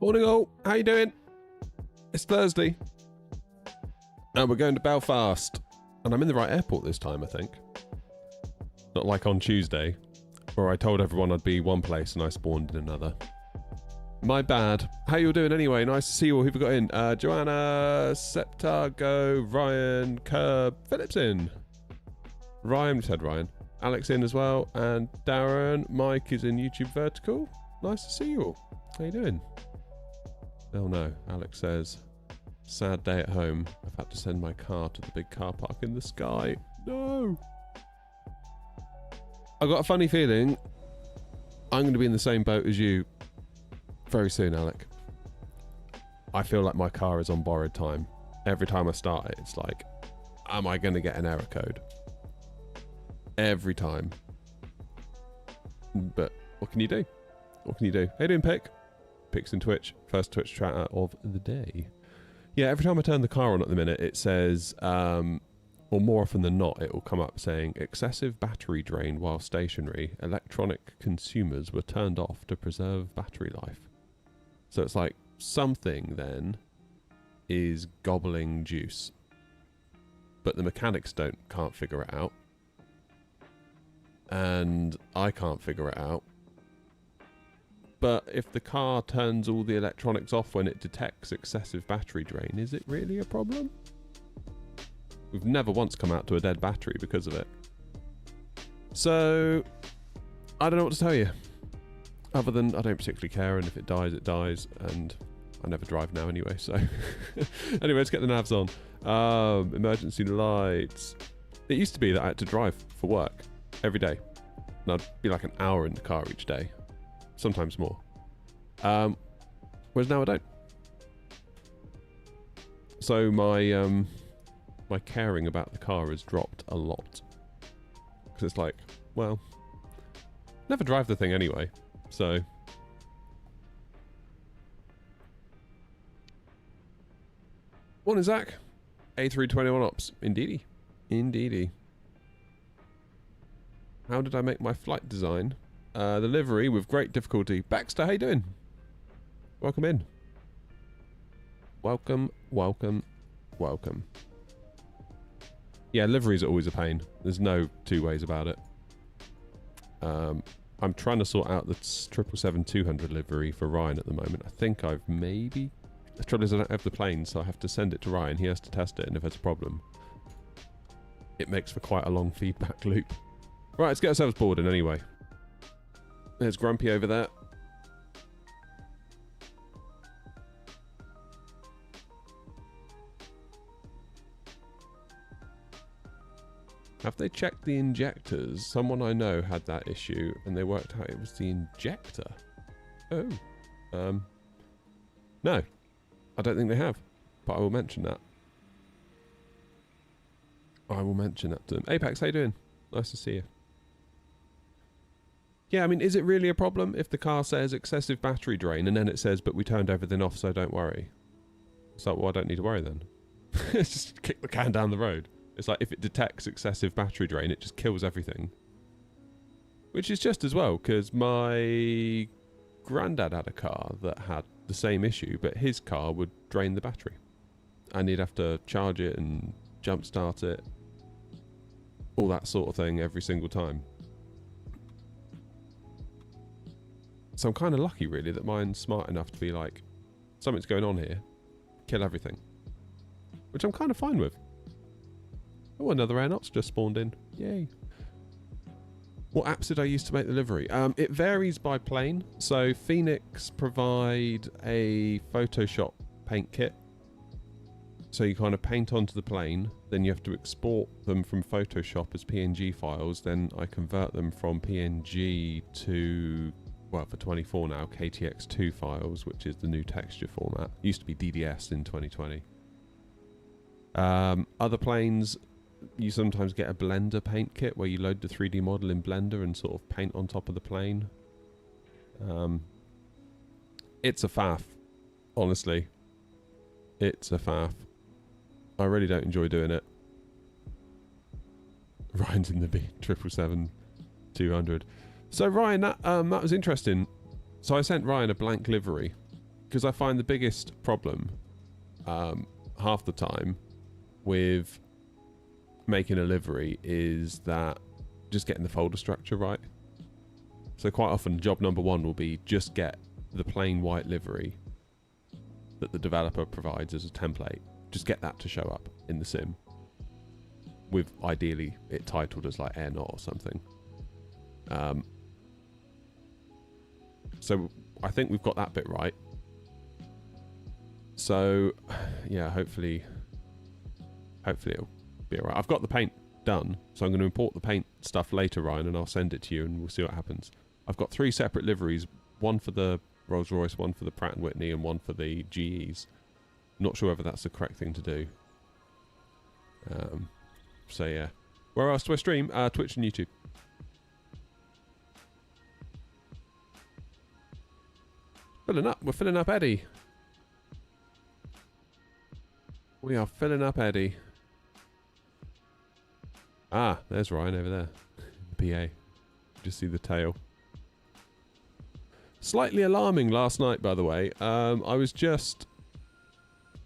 Morning all, how you doing? It's Thursday. And we're going to Belfast. And I'm in the right airport this time, I think. Not like on Tuesday, where I told everyone I'd be one place and I spawned in another. My bad. How you all doing anyway? Nice to see you all. Who've we got in? Joanna, Septargo, Ryan, Curb, Phillips in. Ryan, said Ryan. Alex in as well. And Darren, Mike is in YouTube Vertical. Nice to see you all. How you doing? Oh no, Alex says, sad day at home. I've had to send my car to the big car park in the sky. No! I've got a funny feeling I'm going to be in the same boat as you very soon, Alec. I feel like my car is on borrowed time. Every time I start it, it's like, am I going to get an error code? Every time. But what can you do? What can you do? How you doing, Pick? Pick's in Twitch. First Twitch chatter of the day. Yeah, every time I turn the car on at the minute, it says, or more often than not, it will come up saying, excessive battery drain while stationary. Electronic consumers were turned off to preserve battery life. So it's like something then is gobbling juice. But the mechanics can't figure it out. And I can't figure it out. But if the car turns all the electronics off when it detects excessive battery drain, is it really a problem? We've never once come out to a dead battery because of it. So, I don't know what to tell you. Other than I don't particularly care, and if it dies, it dies, and I never drive now anyway, so... Anyway, let's get the navs on. Emergency lights. It used to be that I had to drive for work every day. And I'd be like an hour in the car each day. Sometimes more. Whereas now I don't. So my my caring about the car has dropped a lot. Because it's like, well, never drive the thing anyway. So morning, Zach. A321 ops. Indeedy. Indeedy. How did I make my flight design? The livery with great difficulty. Baxter, how you doing? Welcome in. Welcome, welcome, welcome. Yeah, liveries are always a pain. There's no two ways about it. I'm trying to sort out the 777-200 livery for Ryan at the moment. I think I've maybe... The trouble is I don't have the plane, so I have to send it to Ryan. He has to test it, and if there's a problem, it makes for quite a long feedback loop. Right, let's get ourselves boarded anyway. There's Grumpy over there. Have they checked the injectors? Someone I know had that issue and they worked out it was the injector. Oh. No. I don't think they have. But I will mention that. I will mention that to them. Apex, how you doing? Nice to see you. Yeah, I mean, is it really a problem if the car says excessive battery drain and then it says, but we turned everything off, so don't worry? So, well, I don't need to worry then. Just kick the can down the road. It's like if it detects excessive battery drain, it just kills everything. Which is just as well, because my granddad had a car that had the same issue, but his car would drain the battery. And he'd have to charge it and jump start it. All that sort of thing every single time. So I'm kind of lucky, really, that mine's smart enough to be like, something's going on here, kill everything. Which I'm kind of fine with. Oh, another aeronaut's just spawned in. Yay. What apps did I use to make the livery? It varies by plane. So Phoenix provide a Photoshop paint kit. So you kind of paint onto the plane, then you have to export them from Photoshop as PNG files, then I convert them from PNG to... well, for 24 now, KTX2 files, which is the new texture format. Used to be DDS in 2020. Other planes, you sometimes get a Blender paint kit where you load the 3D model in Blender and sort of paint on top of the plane. It's a faff, honestly. It's a faff. I really don't enjoy doing it. Ryan's in the B777-200. So Ryan, that was interesting. So I sent Ryan a blank livery because I find the biggest problem half the time with making a livery is that just getting the folder structure right. So quite often job number one will be just get the plain white livery that the developer provides as a template, just get that to show up in the sim, with ideally it titled as like airnaut or something. So I think we've got that bit right. So yeah, hopefully it'll be alright. I've got the paint done, so I'm going to import the paint stuff later, Ryan, and I'll send it to you and we'll see what happens. I've got 3 separate liveries, one for the Rolls-Royce, one for the Pratt & Whitney, and one for the GEs. Not sure whether that's the correct thing to do. So yeah. Where else do I stream? Twitch and YouTube. Filling up. We're filling up Eddie. We are filling up Eddie. Ah, there's Ryan over there. The PA. Just see the tail. Slightly alarming last night, by the way. I was just...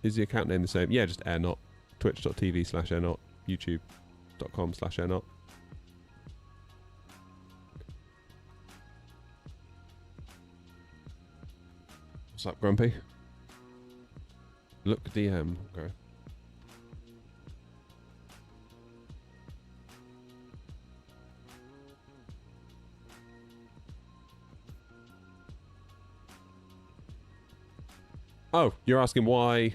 Is the account name the same? Yeah, just airnaut. Twitch.tv/airnaut. YouTube.com/airnaut. What's up, Grumpy? Look DM. Okay. Oh, you're asking why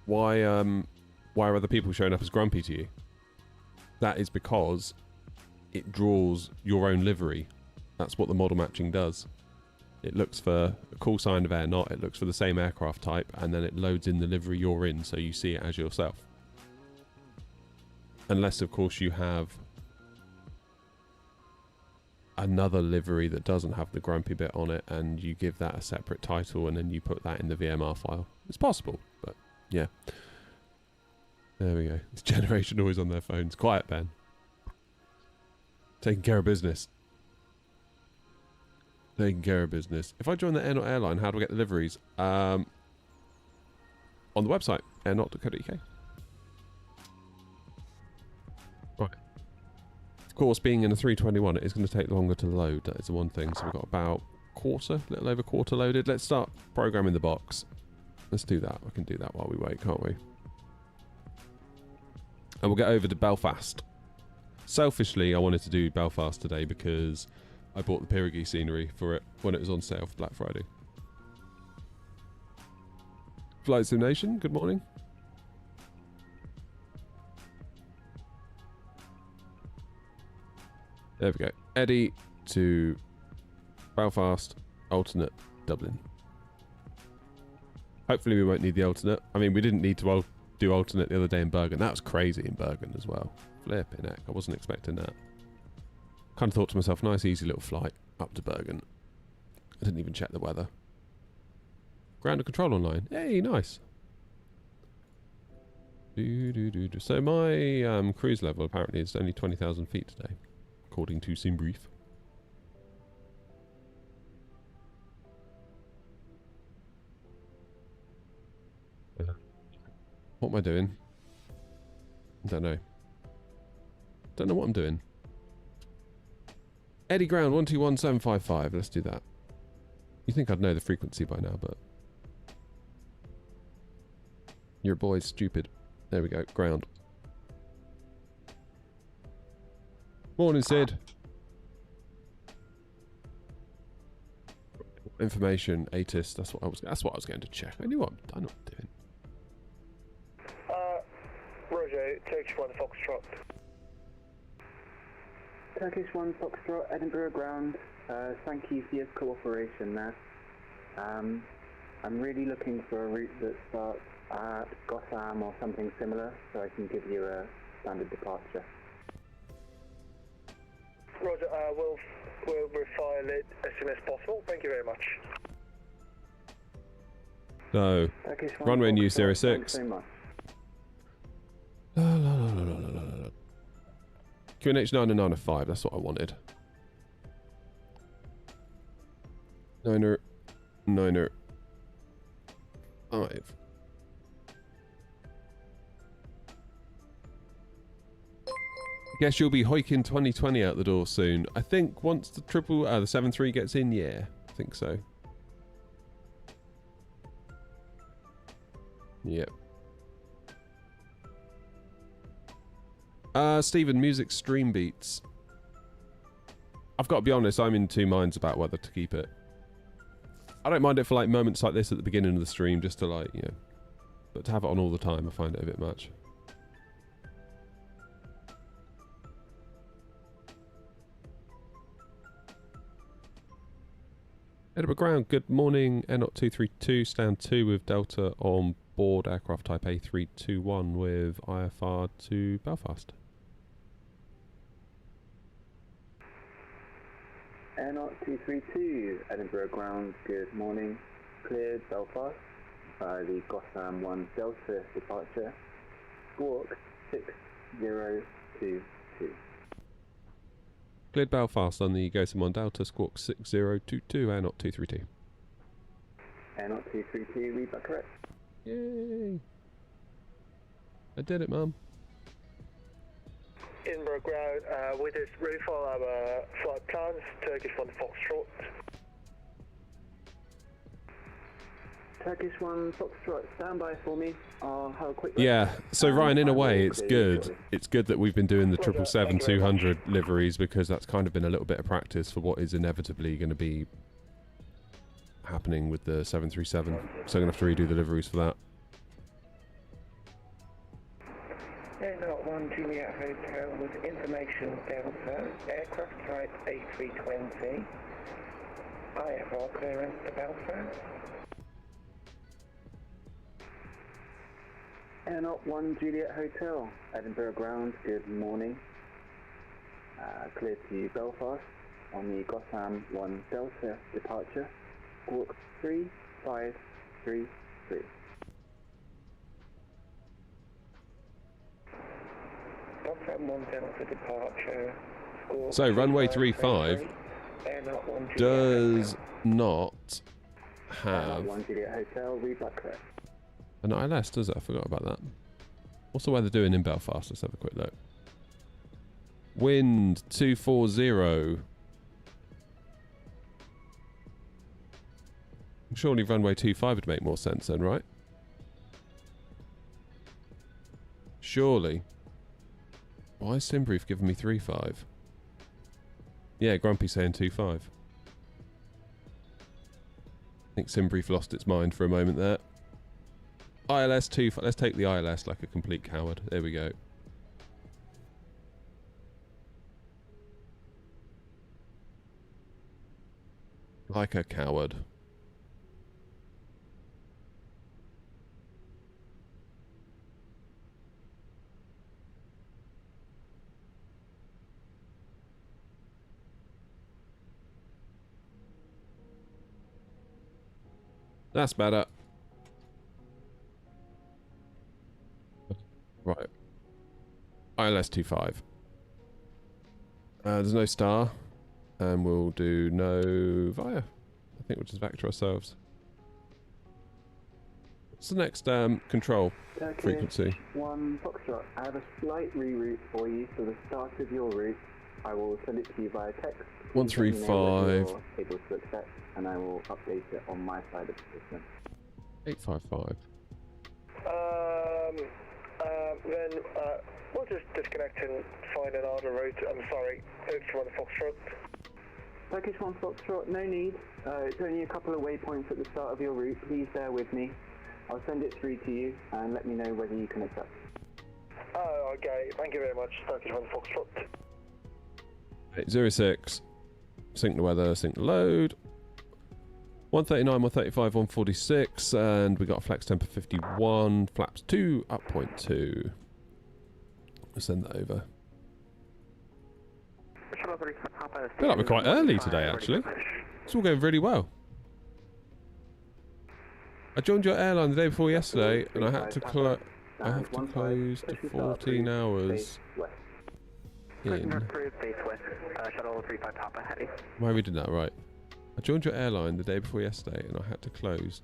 are other people showing up as grumpy to you? That is because it draws your own livery. That's what the model matching does. It looks for a call sign of airnaut, it looks for the same aircraft type, and then it loads in the livery you're in, so you see it as yourself. Unless, of course, you have another livery that doesn't have the grumpy bit on it, and you give that a separate title, and then you put that in the VMR file. It's possible, but yeah. There we go. This generation always on their phones. Quiet, Ben. Taking care of business. Taking care of business. If I join the Airnaut airline, how do I get the liveries? On the website, airnaut.co.uk. Right. Of course, being in a 321, it is going to take longer to load. That is the one thing. So we've got about little over quarter loaded. Let's start programming the box. Let's do that. We can do that while we wait, can't we? And we'll get over to Belfast. Selfishly, I wanted to do Belfast today because I bought the Pirigee scenery for it when it was on sale for Black Friday. Flight Sim Nation, good morning. There we go. Eddie to Belfast, alternate Dublin. Hopefully we won't need the alternate. I mean, we didn't need to do alternate the other day in Bergen. That was crazy in Bergen as well. Flipping heck, I wasn't expecting that. Kind of thought to myself, nice easy little flight up to Bergen. I didn't even check the weather. Ground and control online. Hey, nice. So my cruise level apparently is only 20,000 feet today, according to SimBrief. What am I doing? Don't know. Don't know what I'm doing. Eddie Ground 121755. Let's do that. You think I'd know the frequency by now, but your boy's stupid. There we go. Ground. Morning, Sid. Information, ATIS. That's what I was going to check. I know what I'm doing. Roger, Turkish 1 Foxtrot. Turkish 1 Foxtrot, Edinburgh ground. Thank you for your cooperation there. I'm really looking for a route that starts at Gotham or something similar, so I can give you a standard departure. Roger, we'll refile it as soon as possible. Thank you very much. So, runway new 06. Thanks so much. QNH 90905, that's what I wanted. Niner. 5. Guess you'll be hoiking 2020 out the door soon. I think once the 7-3 gets in, yeah, I think so. Yep. Stephen, music stream beats. I've got to be honest, I'm in two minds about whether to keep it. I don't mind it for like moments like this at the beginning of the stream, just to like, you know, but to have it on all the time, I find it a bit much. Edinburgh ground, good morning. Airnaut 232, stand 2 with Delta on board, aircraft type A321 with IFR to Belfast. Airnaut 232, Edinburgh ground, good morning. Cleared Belfast by the Gotham 1 Delta departure. Squawk 6022. Cleared Belfast on the Gotham 1 Delta, squawk 6022, Airnaut 232. Airnaut 232, read that correct? Yay! I did it, Mum. Edinburgh ground, we just refill our flight plans, Turkish 1 Foxtrot. Turkish 1 Foxtrot, stand by for me. I'll have a quick look. Yeah, so Ryan, in a I way, will it's clear good. shortly. It's good that we've been doing the Pleasure. 777-200 liveries, because that's kind of been a little bit of practice for what is inevitably going to be happening with the 737. So I'm going to have to redo the liveries for that. Airnaut 1 Juliet Hotel with information Delta, aircraft type A320, IFR clearance to Belfast. Airnaut 1 Juliet Hotel, Edinburgh ground, good morning. Clear to Belfast on the Gotham 1 Delta departure. Squawk 3533. Gotham 1 Delta departure. Squawk So runway 3533. 35 Airnaut 1 Juliet does Hotel. not Airnaut have 1 Juliet Hotel, read that correct. an ILS, does it? I forgot about that. What's the weather doing in Belfast? Let's have a quick look. Wind 240. Surely runway 25 would make more sense then, right? Surely. Why is Simbrief giving me 35? Yeah, Grumpy saying 25. I think Simbrief lost its mind for a moment there. ILS 25. Let's take the ILS like a complete coward. There we go. Like a coward. That's better. Right. ILS 25. There's no star. And we'll do no via. I think we'll just back to ourselves. What's the next control Turkish frequency? 1 Foxtrot, I have a slight reroute for you, so the start of your route, I will send it to you via text. Please let me know whether 135. you're able to accept, and I will update it on my side of the system. 855. Then we'll just disconnect and find another route. I'm sorry, it's 1 Foxtrot. Turkish 1 Foxtrot, no need. It's only a couple of waypoints at the start of your route. Please bear with me. I'll send it through to you and let me know whether you can accept. Oh, okay. Thank you very much, Turkish 1 Foxtrot. 806. Sync the weather, sync the load. 139, 135, 146, and we got a flex temp of 51. Flaps 2, up 0.2. We'll send that over. I feel like we're quite early today, actually. It's all going really well. I joined your airline the day before yesterday, and I had to close to 14 hours in. Am I reading that right? I joined your airline the day before yesterday, and I had to close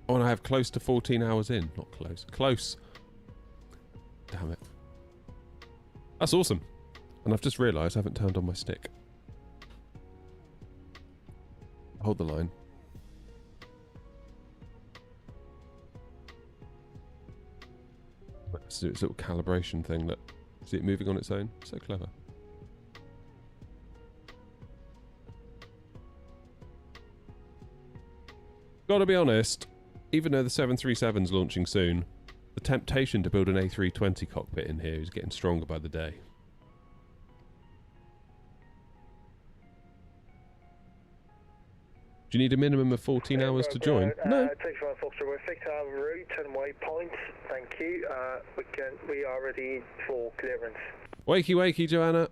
Oh, and I have close to 14 hours in. Not close. Close. Damn it. That's awesome. And I've just realised I haven't turned on my stick. Hold the line. Let's do its little calibration thing that... See it moving on its own? So clever. Gotta be honest, even though the 737's launching soon, the temptation to build an A320 cockpit in here is getting stronger by the day. Do you need a minimum of 14 hours to join? No. Thanks for Foxtrot. We're fixed our route and waypoints. Thank you. We are ready for clearance. Wakey, wakey, Joanna.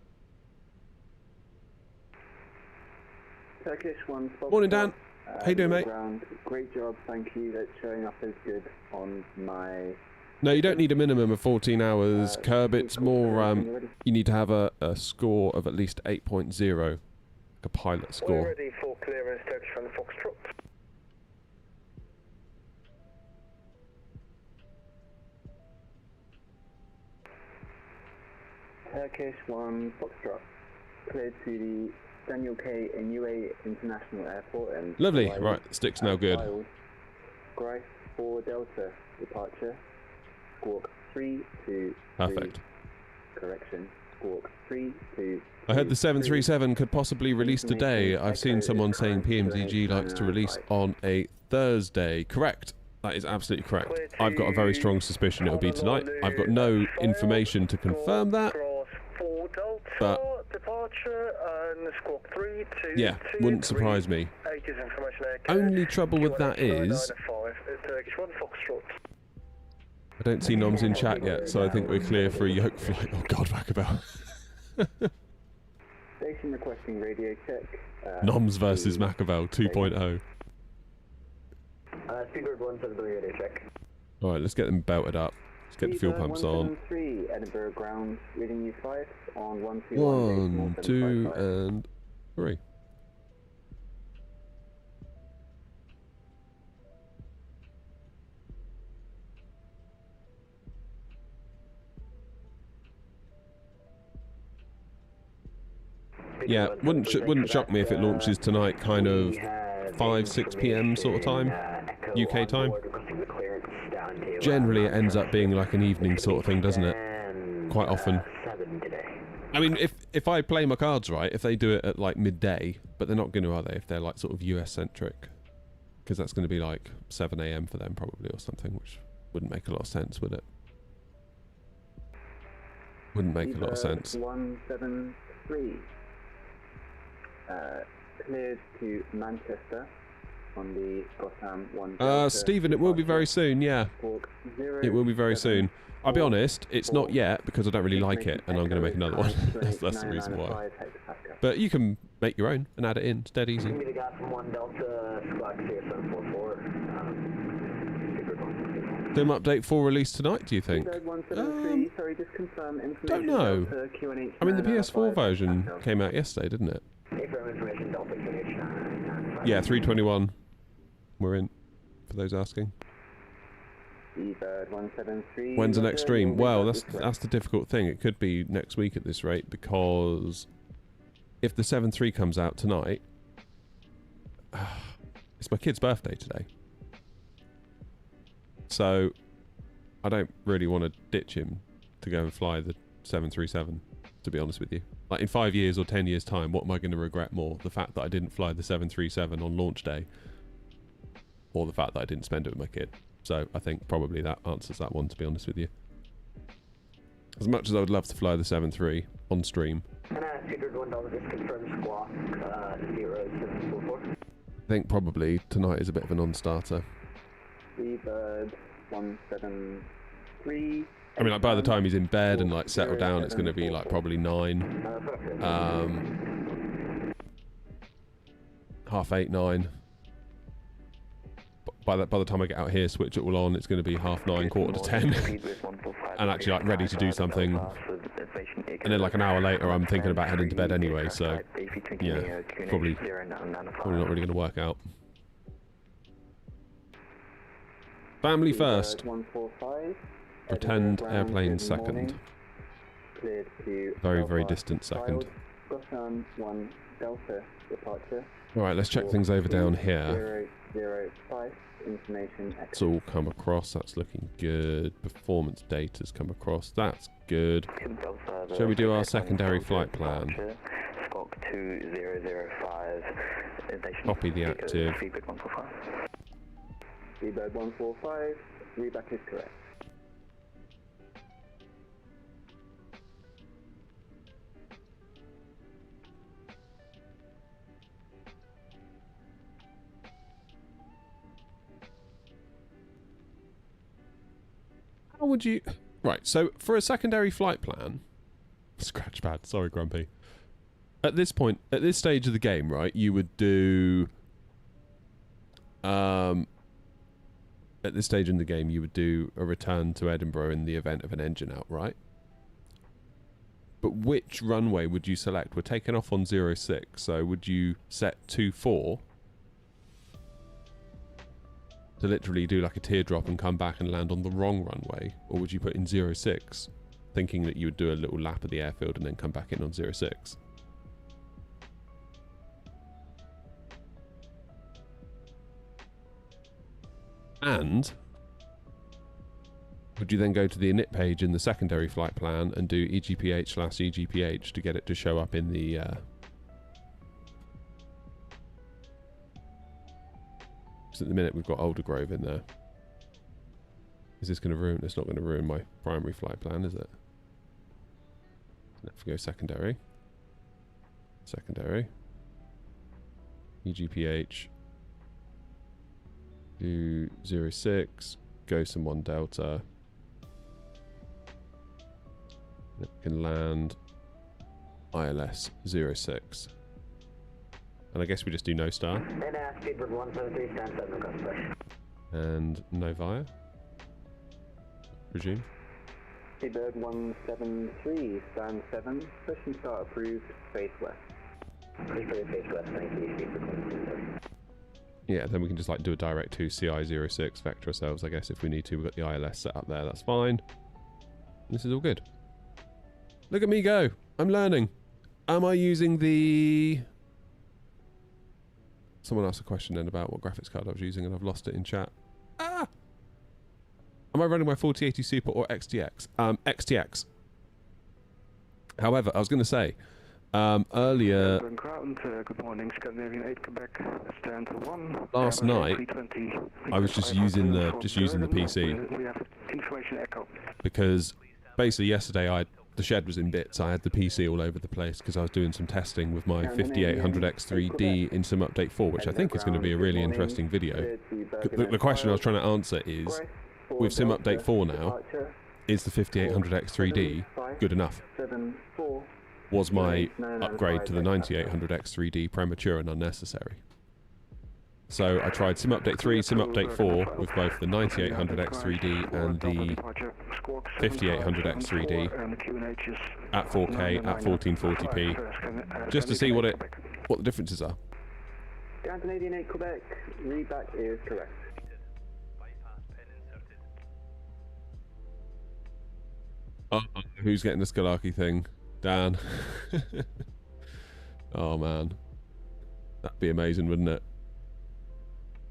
Turkish 1 Foxtrot. Morning, Dan. How you doing, mate? Ground. Great job, thank you. That's showing up as good on my... No, you don't need a minimum of 14 hours, Curb. It's more, you need to have a score of at least 8.0, like a pilot score. We're ready for clearance, Turkish 1 Foxtrot. Turkish 1 Foxtrot. Cleared to the Daniel K. in UA International Airport and... Lovely. Right, stick's now good. Grice 4 Delta departure. Squawk 3 to... Perfect. Correction. Squawk 3 to... I heard the 737 could possibly release today. I've seen someone saying PMDG likes to release on a Thursday. Correct. That is absolutely correct. I've got a very strong suspicion it'll be tonight. I've got no information to confirm that. But departure and squawk 3 to... Yeah, wouldn't surprise me. Only trouble with that is... I don't see noms in chat yet, so I think we're clear for a yoke flight. Oh God, Macabell. Station requesting radio check. Noms versus Macabell 2.0. Speedbird 173 radio check. Alright, let's get them belted up. Let's get the fuel pumps on. 173 Edinburgh ground, reading you 5 on 121. 1, 2, and 3. Yeah, wouldn't shock me if it launches tonight, kind of 5, 6 p.m. sort of time, UK time. Generally, it ends up being like an evening sort of thing, doesn't it? Quite often. I mean, if I play my cards right, if they do it at like midday, but they're not going to, are they? If they're like sort of US centric, because that's going to be like 7 a.m. for them probably or something, which wouldn't make a lot of sense, would it? Wouldn't make a lot of sense. 173. Cleared to Manchester on the Gotham 1. Stephen, it will be very soon, yeah. It will be very soon. I'll be honest, it's not yet because I don't really like it and I'm going to make another one. that's the reason why. But you can make your own and add it in. It's dead easy. Doom update 4 release tonight, do you think? Don't know. I mean, the PS4 version came out yesterday, didn't it? Yeah, 321. We're in, for those asking. When's the next stream? Well, that's the difficult thing. It could be next week at this rate, because if the 7.3 comes out tonight, it's my kid's birthday today. So I don't really want to ditch him to go and fly the 737, to be honest with you. Like in 5 years or 10 years time, what am I going to regret more? The fact that I didn't fly the 737 on launch day, or the fact that I didn't spend it with my kid? So I think probably that answers that one, to be honest with you. As much as I would love to fly the 7.3 on stream, I think probably tonight is a bit of a non-starter. Seabird 173. I mean, like by the time he's in bed and like settled down, it's going to be like probably 9, 8:30, 9. By the time I get out here, switch it all on, it's going to be 9:30, 9:45, and actually like ready to do something. And then like an hour later, I'm thinking about heading to bed anyway. So yeah, probably not really going to work out. Family first. 145. Pretend Edinburgh ground, airplane good second. morning. Cleared to Very, very Belfast, distant second. Gotham 1 Delta departure. Alright, let's check things over down here. 005 information. It's all come across. That's looking good. Performance data's come across. That's good. Shall we do our secondary flight plan? Squawk 2005. Copy the active. Seabird 145. Reback is correct. How would you... Right, so for a secondary flight plan... Scratch pad, sorry Grumpy. At this point, at this stage of the game, right, you would do... at this stage in the game, you would do a return to Edinburgh in the event of an engine out, right? But which runway would you select? We're taking off on 06, so would you set 24 to literally do like a teardrop and come back and land on the wrong runway? Or would you put in 06, thinking that you would do a little lap of the airfield and then come back in on 06? And would you then go to the init page in the secondary flight plan and do EGPH/EGPH to get it to show up in the because at the minute we've got Aldergrove in there. Is this going to ruin... It's not going to ruin my primary flight plan, is it? Let's go secondary. Secondary. EGPH. Do 06. Go some 1 Delta. Then we can land ILS 06. And I guess we just do no star. And no via. Presume. Seabird 173, stand 7, push and start approved, face west. Push face west, thank you. Yeah, then we can just like do a direct to CI06, vector ourselves, I guess, if we need to. We've got the ILS set up there, that's fine. This is all good. Look at me go. I'm learning. Am I using the... Someone asked a question then about what graphics card I was using and I've lost it in chat. Ah! Am I running my 4080 Super or XTX? XTX. However, I was going to say, earlier... Good morning, Scandinavian 8 Quebec, stand 1. Last night, I was just using the PC. We have information echo. Because basically yesterday the shed was in bits. I had the PC all over the place because I was doing some testing with my 5800X3D in Sim Update 4, which I think is going to be a really interesting video. The question I was trying to answer is, with Sim Update 4 now, is the 5800X3D good enough? Was my upgrade to the 9800X3D premature and unnecessary? So I tried Sim Update 3, Sim Update 4 with both the 9800X3D and the 5800X3D at 4K at 1440p, just to see what the differences are. Canadian 8 Quebec, reback is correct. Oh, who's getting the Skalaki thing? Dan. Oh man, that'd be amazing, wouldn't it?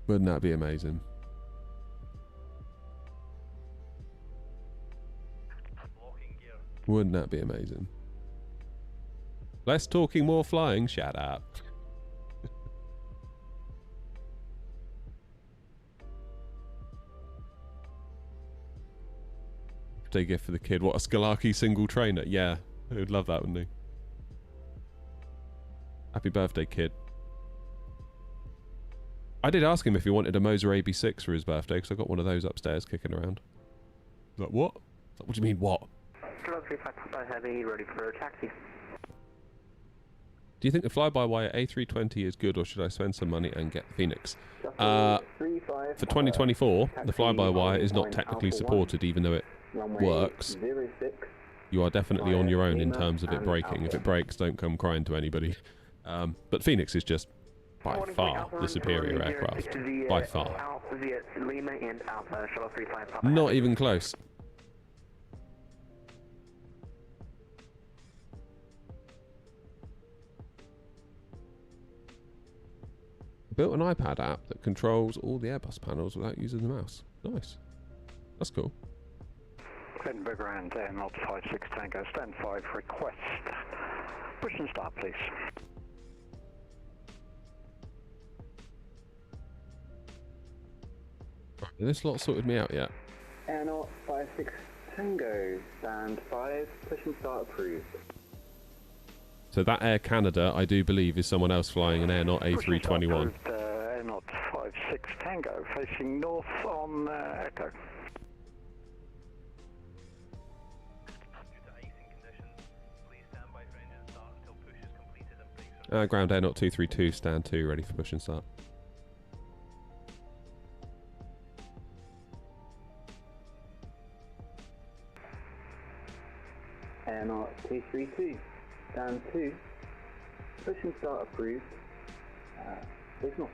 Wouldn't that be amazing? Wouldn't that be amazing? Less talking, more flying. Shut up. Birthday gift for the kid. What, a Skalaki single trainer? Yeah, he would love that, wouldn't he? Happy birthday, kid. I did ask him if he wanted a Moser AB6 for his birthday, because I got one of those upstairs kicking around. Like, what? What do you mean, what? Heavy, ready for taxi. Do you think the fly-by-wire A320 is good, or should I spend some money and get the Phoenix? For 2024, the fly-by-wire is not technically supported, even though it works. You are definitely on your own in terms of it breaking. If it breaks, don't come crying to anybody. But Phoenix is just by far the superior aircraft. By far. Alpha Viet Lima and Alpha Shuttle 35 Papa Not Heavy. even close. Built an iPad app that controls all the Airbus panels without using the mouse. Nice. That's cool. Edinburgh Grand Air 056 Tango, stand 5, request. Push and start, please. Right, this lot sorted me out yet. Air 056 Tango, stand 5, push and start approved. So that Air Canada, I do believe, is someone else flying an Air A321. Air 056 Tango, facing north on Echo. Ground Air 232, stand 2, ready for push and start. Air 232, stand 2, push and start approved. Face north.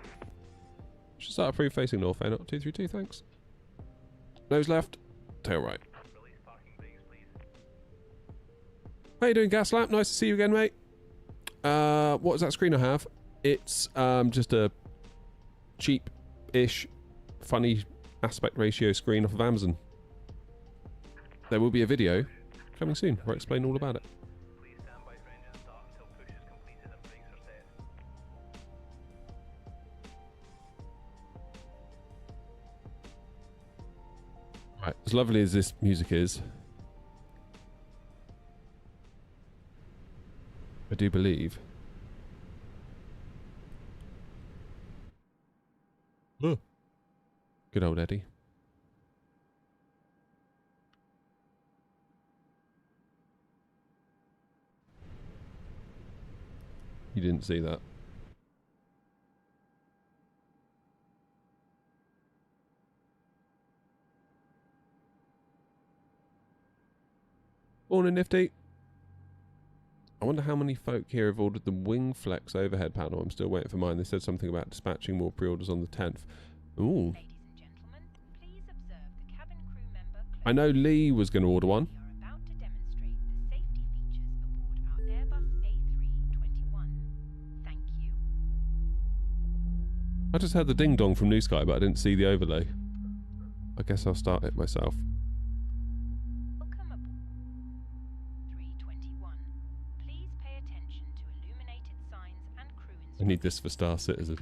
Push and start approved facing north, Air 232, thanks. Nose left, tail right. How you doing, Gaslap? Nice to see you again, mate. What is that screen I have? It's just a cheap-ish, funny aspect ratio screen off of Amazon. There will be a video coming soon where I explain all about it. Right, as lovely as this music is, I do believe. Good old Eddie. You didn't see that. Morning, Nifty. I wonder how many folk here have ordered the Wing Flex overhead panel. I'm still waiting for mine. They said something about dispatching more pre-orders on the 10th. Ooh. I know Lee was going to order one. I just heard the ding-dong from New Sky, but I didn't see the overlay. I guess I'll start it myself. I need this for Star Citizen.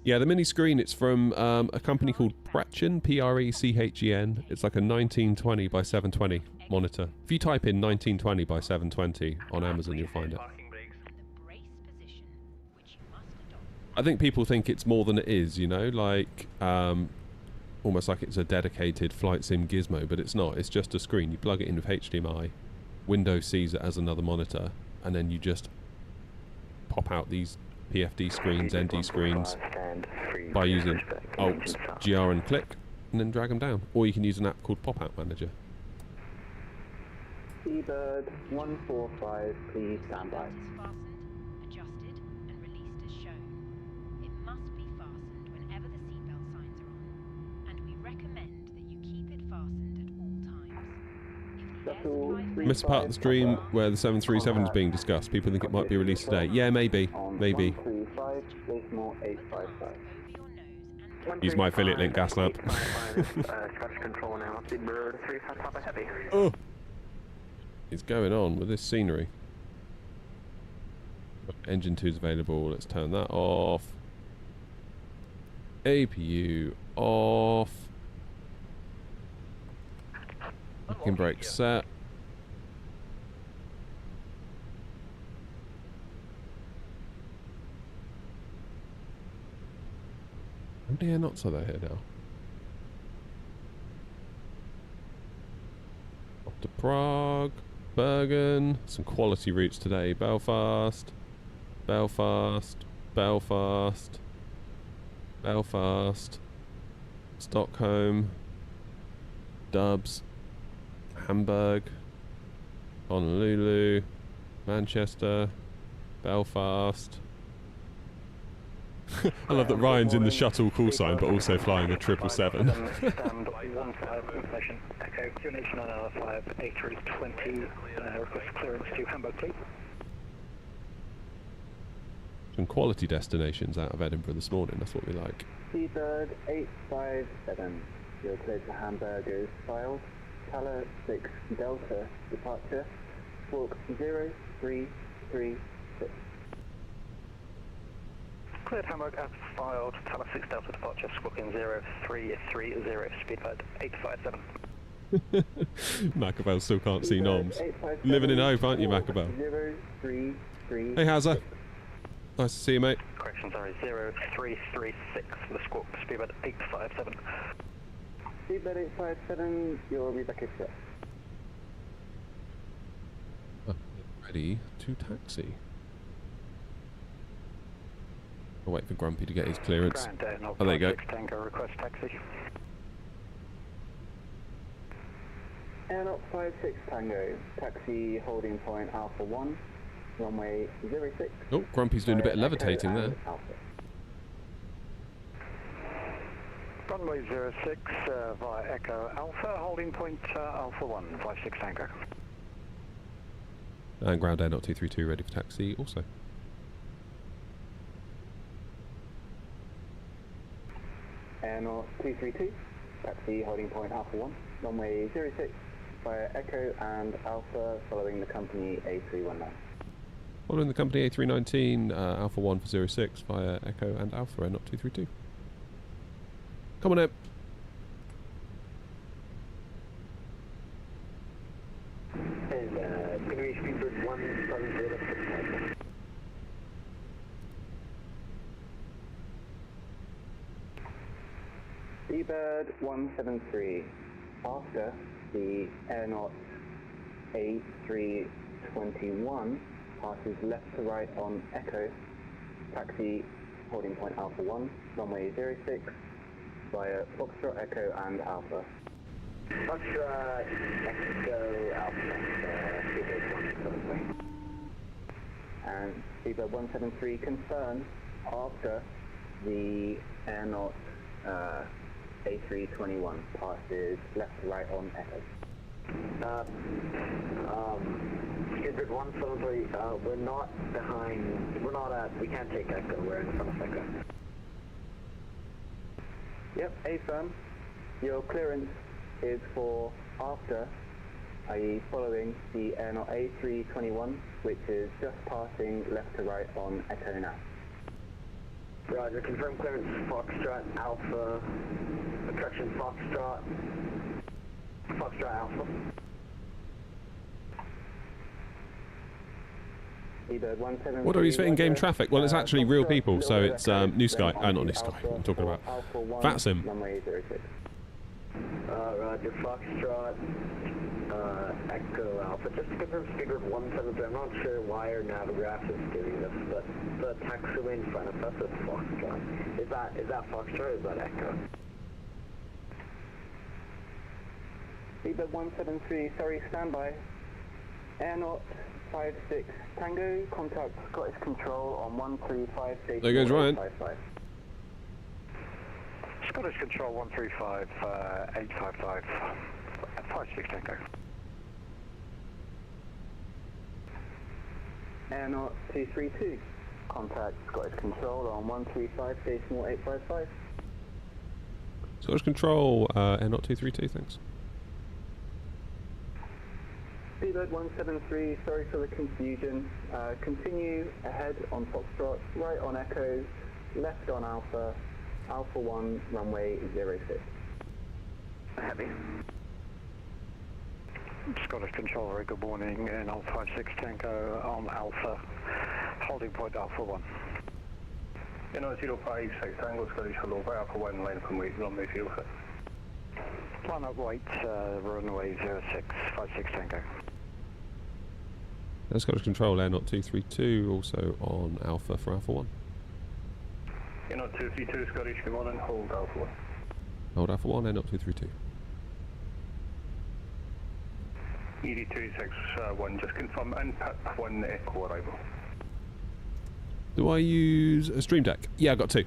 Yeah, the mini screen, it's from a company called Prechen, P-R-E-C-H-E-N. It's like a 1920 by 720 monitor. If you type in 1920 by 720 on Amazon, you'll find it. I think people think it's more than it is, you know, like almost like it's a dedicated flight sim gizmo, but it's not. It's just a screen. You plug it in with HDMI, Windows sees it as another monitor, and then you just pop out these PFD screens, ND screens by using Alt, GR and click, and then drag them down. Or you can use an app called Pop-Out Manager. Seabird 145, please stand by. Adjusted and released as shown. It must be fastened whenever the seatbelt signs are on, and we recommend that you keep it fastened at all times. Missed a part of the stream where the 737 is being discussed. People think it might be released today. Yeah, maybe. Maybe. Use my affiliate link, Gaslamp. Oh! What's going on with this scenery? Engine 2 is available. Let's turn that off. APU off. Parking brake set. How many air knots are there here now? Off to Prague, Bergen, some quality routes today. Belfast, Belfast, Belfast, Belfast, Stockholm, Dubs, Hamburg, Honolulu, Manchester, Belfast, I love that Ryan's in the shuttle call sign, but also flying a 777. Stand 15 information. Echo, Unation on hour 5, A320, request clearance to Hamburg, please. Some quality destinations out of Edinburgh this morning, that's what we like. Seabird 857, you're cleared to Hamburg is filed. Tower 6 Delta departure, squawk 0336. Cleared Hamburg as filed, Tower 6 Delta departure, squawking 0330, speedbird 857. Macabell still can't see noms. Living in hope, aren't you, Macabell? 0336. Hey, how's that? Nice to see you, mate. Correction, sorry, 0336 for the squawk, speedbird 857. Seabird 857, you're Rebecca Chef. Ready to taxi. I'll wait for Grumpy to get his clearance. Oh, there you go. Tango, request taxi. Airlock 56 Tango, taxi holding point Alpha 1, runway 06. Oh, Grumpy's doing a bit of levitating there. Runway 06 via Echo Alpha, holding point Alpha 1, 56 Tango. And ground air not 232 ready for taxi also. Air North 232, taxi holding point Alpha 1, runway 06 via Echo and Alpha following the company A319. Following the company A319, Alpha 1 for 06 via Echo and Alpha air not 232. Come on in. And going to be Speedbird 170. Seabird 173, after the Air North A321 passes left to right on Echo, taxi holding point Alpha 1, runway 06 via Foxtrot, Echo and Alpha. Foxtrot, Echo, Alpha, Speedbird 173. And Seabird 173 confirm after the Air North A321 passes left to right on Echo. Speedbird 173, we're not behind, we can't take Echo, we're in front of Echo. Yep, A-firm. Your clearance is for after, i.e. following the Air North A321, which is just passing left to right on Echo now. Roger, confirm clearance Foxtrot Alpha, correction Foxtrot Alpha. What are these for in-game traffic? Well, it's actually real people, so it's New Sky. Not New Sky, what I'm talking about. VATSIM. Roger, Foxtrot, Echo Alpha. Just to confirm Speedbird 173, I'm not sure why our Navigraph is doing this, but the taxiway in front of us is Foxtrot. Is that Foxtrot or is that Echo? Speedbird 173, sorry, standby. Air North 56 Tango, contact Scottish Control on 135 station. There goes Ryan. 855. Scottish Control 135, 855, 56 Tango. Air North 232, contact Scottish Control on 135 station 855. Scottish Control, air not 232, thanks. Speedbird 173, sorry for the confusion. Continue ahead on Foxtrot, right on Echo, left on Alpha, Alpha 1, runway 06. Heavy. Scottish Control, very good morning, and on 56 Tango on Alpha, holding point Alpha 1. You know, 056 Tango, Scottish Hello, by Alpha 1, line up and wait, runway 06. Line up, wait, runway 06, 56 Tango. Scottish Control, air not 232, also on Alpha for Alpha 1. You know, 232 Scottish, good morning, hold Alpha 1. Hold Alpha 1, air not 232. ED261, just confirm input 1 Echo arrival. Do I use a Stream Deck? Yeah, I've got two.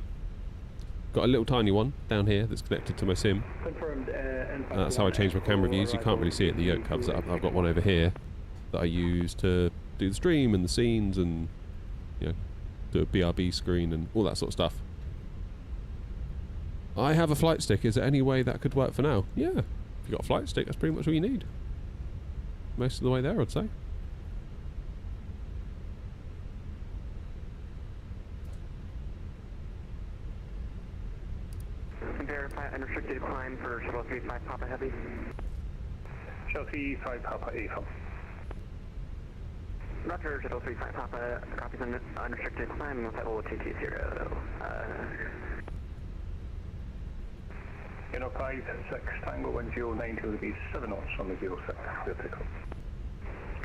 Got a little tiny one down here that's connected to my sim. Confirmed. That's how I change my camera views. You can't really see it. The yoke covers it up. I've got one over here that I use to do the stream and the scenes and, you know, do a BRB screen and all that sort of stuff. I have a flight stick. Is there any way that could work for now? Yeah. If you've got a flight stick, that's pretty much all you need. Most of the way there, I'd say. Verify unrestricted climb for Shuttle 35 Papa Heavy. Shuttle 35 Papa Ava. Roger, Shuttle 35 Papa, copies unrestricted climb with level 220. You know, 56 Tango 1090 degrees 7 knots on the 06. Clear takeoff.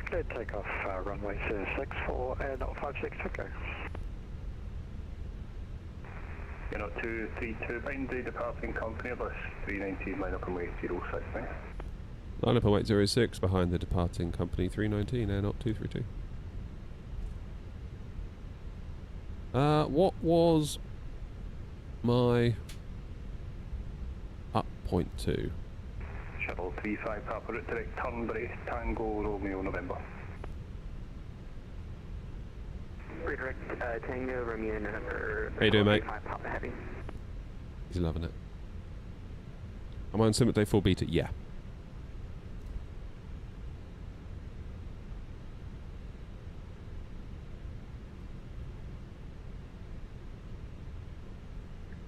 Clear takeoff, runway 06 for Air 056 Echo. You know, 232 bind the departing company bus 319 line up and way 06, mate. Line up and wait 06 behind the departing company 319, Air 0232. What was my up point to? Shuttle 35 Papa, route direct Turnberry, Tango Romeo November. Redirect Tango Romeo November. How you doing, mate? Papa Heavy. He's loving it. Am I on sim at day 4 beta? Yeah.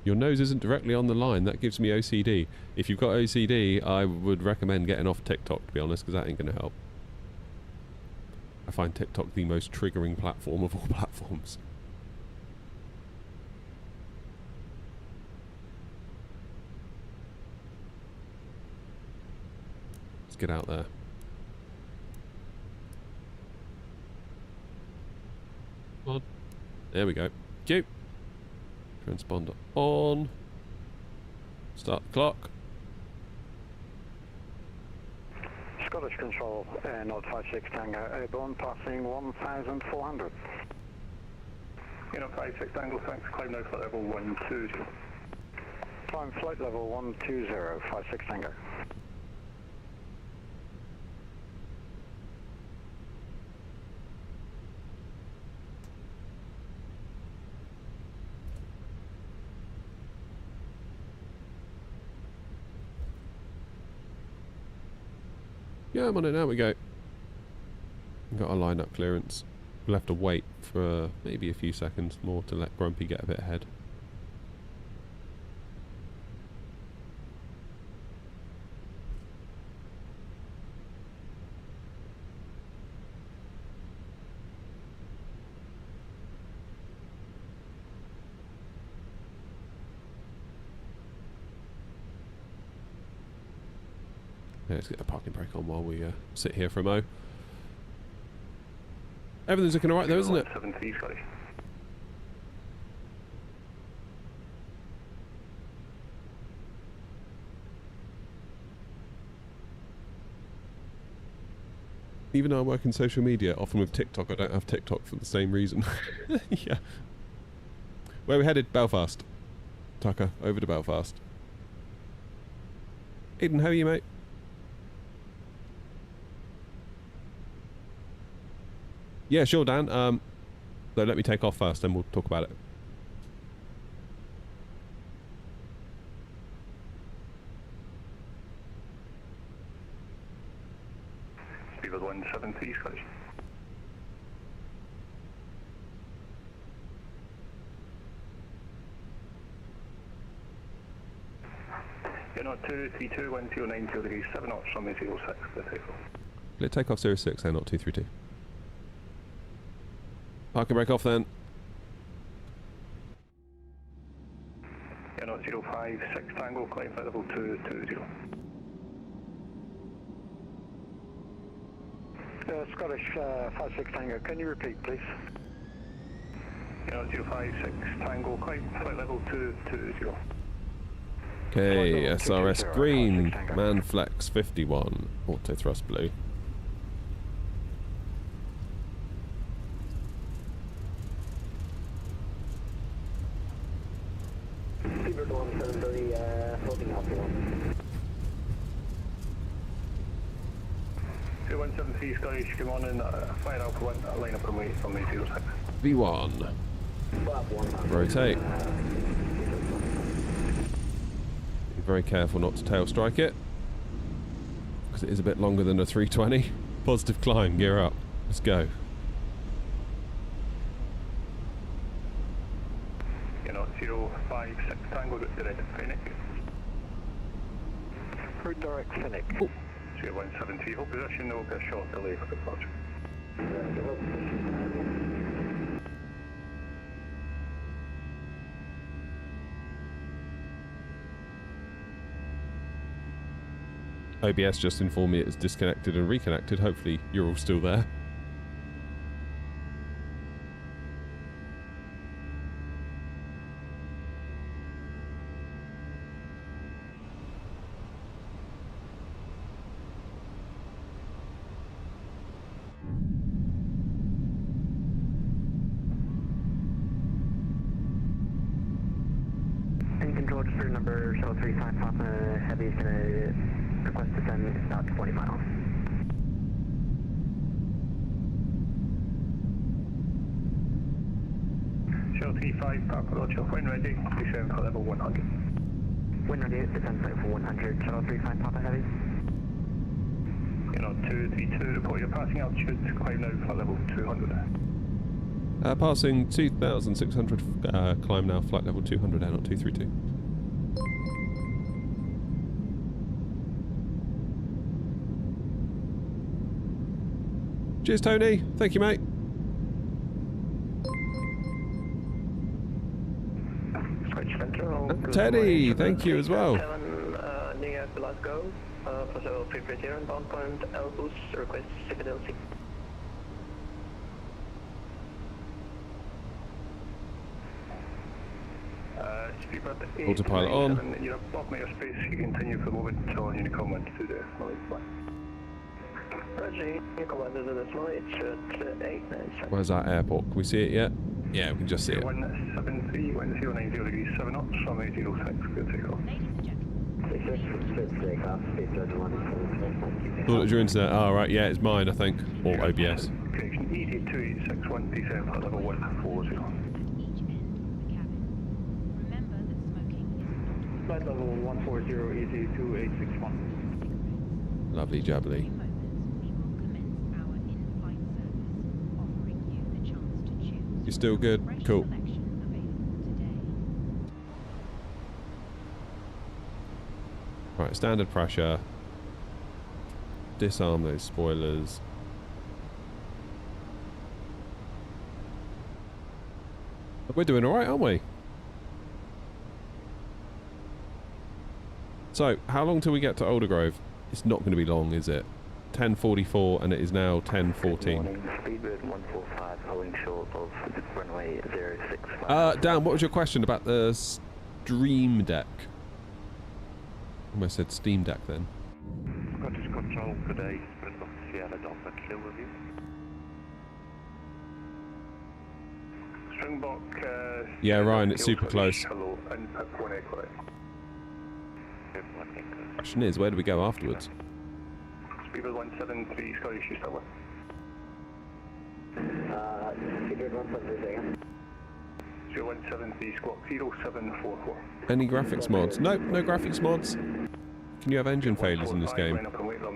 Your nose isn't directly on the line. That gives me OCD. If you've got OCD, I would recommend getting off TikTok, to be honest, because that ain't going to help. I find TikTok the most triggering platform of all platforms. Let's get out there. On. There we go. Cue. Transponder on. Start the clock. Scottish Control, Air 056 Tango, airborne, passing 1,400. You know, 56 Tango, thanks. Climb now flight level 120. Climb flight level 120, 56 Tango. Yeah, I'm on it now. We go. Got a line-up clearance. We'll have to wait for maybe a few seconds more to let Grumpy get a bit ahead. Yeah, let's get the parking brake on while we sit here for a mo. Everything's looking alright though, isn't it? 73, sorry. Even though I work in social media, often with TikTok, I don't have TikTok for the same reason. Yeah. Where are we headed? Belfast. Tucker, over to Belfast. Aiden, how are you, mate? Yeah, sure, Dan. So let me take off first, then we'll talk about it. Speedbird 173, sorry. You know, 232 1090 degrees 7 knots from the 06, the takeoff. Let take off 06, then not 232. Parking brake off then. You know, 056 Tango, climb flight level 220. Scottish 56 Tango, can you repeat, please? You know, 056 Tango, climb flight level 220. Okay, SRS green, Manflex 51, auto thrust blue. Speedbird 173, floating out for 1. 2173 Scottish, come on in, fire Alpha 1, line up and wait from me 06. V1. Flap 1. Rotate. Be very careful not to tail strike it, because it is a bit longer than a 320. Positive climb, gear up. Let's go. You know, 056 Tango, direct Phoenix. Route direct Phoenix. 0173, hold position, there will be a short delay for departure. OBS just informed me it's disconnected and reconnected. Hopefully you're all still there. Control, just for number 035 Papa Heavy is going to request to send about 20 miles. Shell T5 Papa Roger, when ready, descend for level 100. When ready, descend for level 100, Shuttle 35 Papa Heavy. You know, 232, report your passing altitude, climb now for level 200. Passing 2,600, climb now, flight level 200, out 232. Cheers, Tony. Thank you, mate. Teddy, thank you as well. Near Glasgow, for 0330 and bound point Elbus, request Citadel 6. Autopilot on. You're above meter space, you continue for the moment until Unicom went to the Smalley flight. Roger, Unicom went to the Smalley, it's 8 Where's that airport? Can we see it yet? Yeah, we can just see it. 173, 1090 degrees 7 knots, runway 06, good takeoff. Ladies and gentlemen. Thought it was your internet. Oh, right, yeah, it's mine, I think. Or OBS. Correction, ET2861, descend for level 140. Flight level 140, easy 2861. Lovely jubbly. You still good? Cool. Right, standard pressure. Disarm those spoilers. We're doing alright, aren't we? So, how long till we get to Aldergrove? It's not going to be long, is it? 10:44 and it is now 10:14. Speedbird 145, holding short of runway 065. Dan, what was your question about the Stream Deck? Almost said Steam Deck then. Scottish Control, good day. Springbok Sierra Delta, clear with you. Springbok, yeah, Ryan, it's super close. Hello, and pick 1 echo. Question is, where do we go afterwards? Speedbird 173, Scottish, you still with? Speedbird 173 again. 0173, squawk 0744. Any graphics mods? Nope, no graphics mods. Can you have engine failures in this game?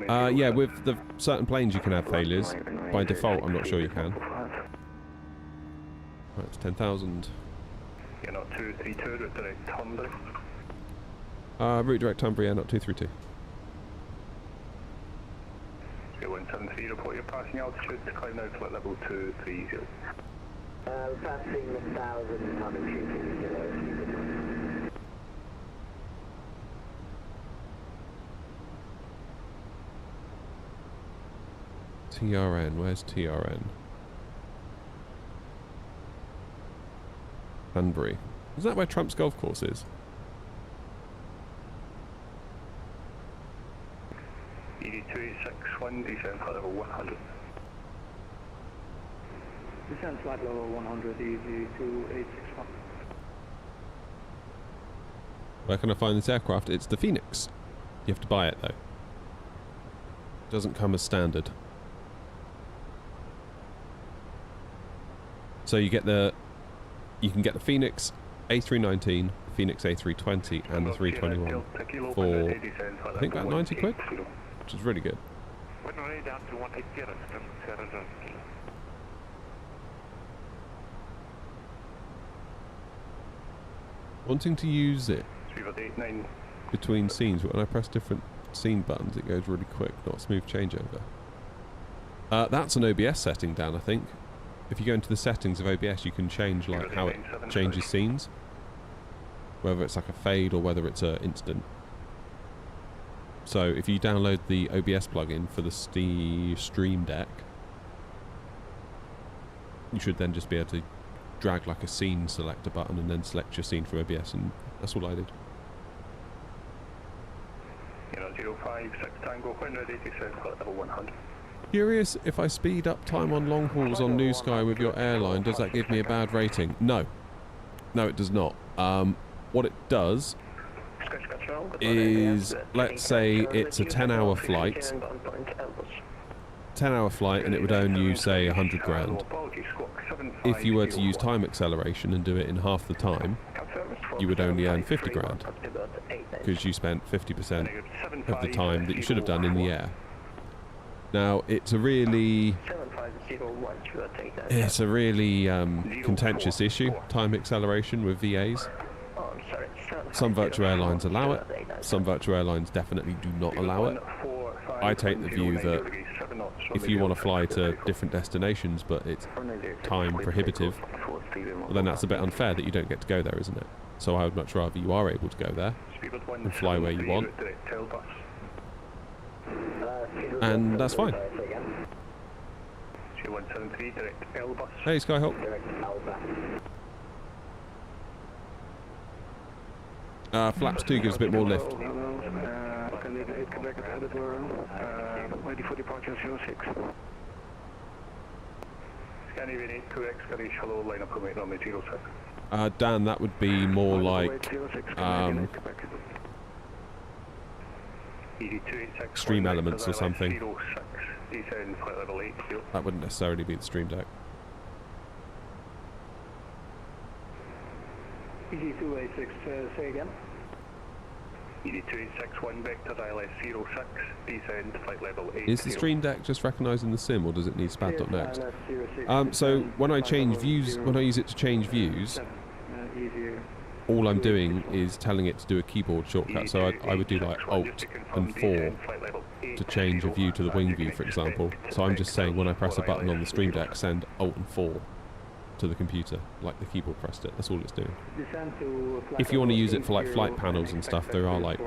Yeah, with the certain planes you can have failures. By default, I'm not sure you can. Right, it's 10,000. You're not 232, route direct Tunbridge. Route direct Tunbridge, yeah, not 232. 0173, report your passing altitude, climb now to level 230. Passing 1,000, coming 230. TRN, where's TRN? Hanbury. Is that where Trump's golf course is? ED2861, descend for level 100. Descend flight level 100, easy 2861. Where can I find this aircraft? It's the Phoenix. You have to buy it though. It doesn't come as standard. So you can get the Phoenix A319, Phoenix A320 and the 321 for I think about 90 quid, which is really good. Wanting to use it between scenes, but when I press different scene buttons it goes really quick, not a smooth changeover. That's an OBS setting, Dan, I think. If you go into the settings of OBS you can change like how it changes scenes. Whether it's like a fade or whether it's an instant. So if you download the OBS plugin for the Stream Deck, you should then just be able to drag like a scene selector button and then select your scene from OBS, and that's all I did. 056 Tango, when ready to set level 100. Curious if I speed up time on long hauls on New Sky with your airline, does that give me a bad rating? No. No, it does not. What it does is, let's say it's a 10-hour flight. 10-hour flight and it would earn you, say, 100 grand. If you were to use time acceleration and do it in half the time, you would only earn 50 grand. Because you spent 50% of the time that you should have done in the air. Now, it's a really contentious issue, time acceleration with VAs. Some virtual airlines allow it, some virtual airlines definitely do not allow it. I take the view that if you want to fly to different destinations but it's time prohibitive, well then that's a bit unfair that you don't get to go there, isn't it? So I would much rather you are able to go there and fly where you want. And that's fine. Hey Skyhawk. Flaps 2 gives a bit more lift. Ready for departure 06. Scandinavian 8 2X, Scottish, hello, line up permit on the 06. Dan, that would be more like Stream Elements or something. That wouldn't necessarily be the Stream Deck. ED286, say again. ED2861 vector ILS 06, descend flight level 8. Is the Stream Deck just recognising the sim, or does it need SPAD.next? So when I change views, when I use it to change views, all I'm doing is telling it to do a keyboard shortcut. So I would do like Alt and 4 to change a view to the wing view, for example. So I'm just saying when I press a button on the Stream Deck, send Alt and 4 to the computer, like the keyboard pressed it. That's all it's doing. If you want to use it for like flight panels and stuff, there are like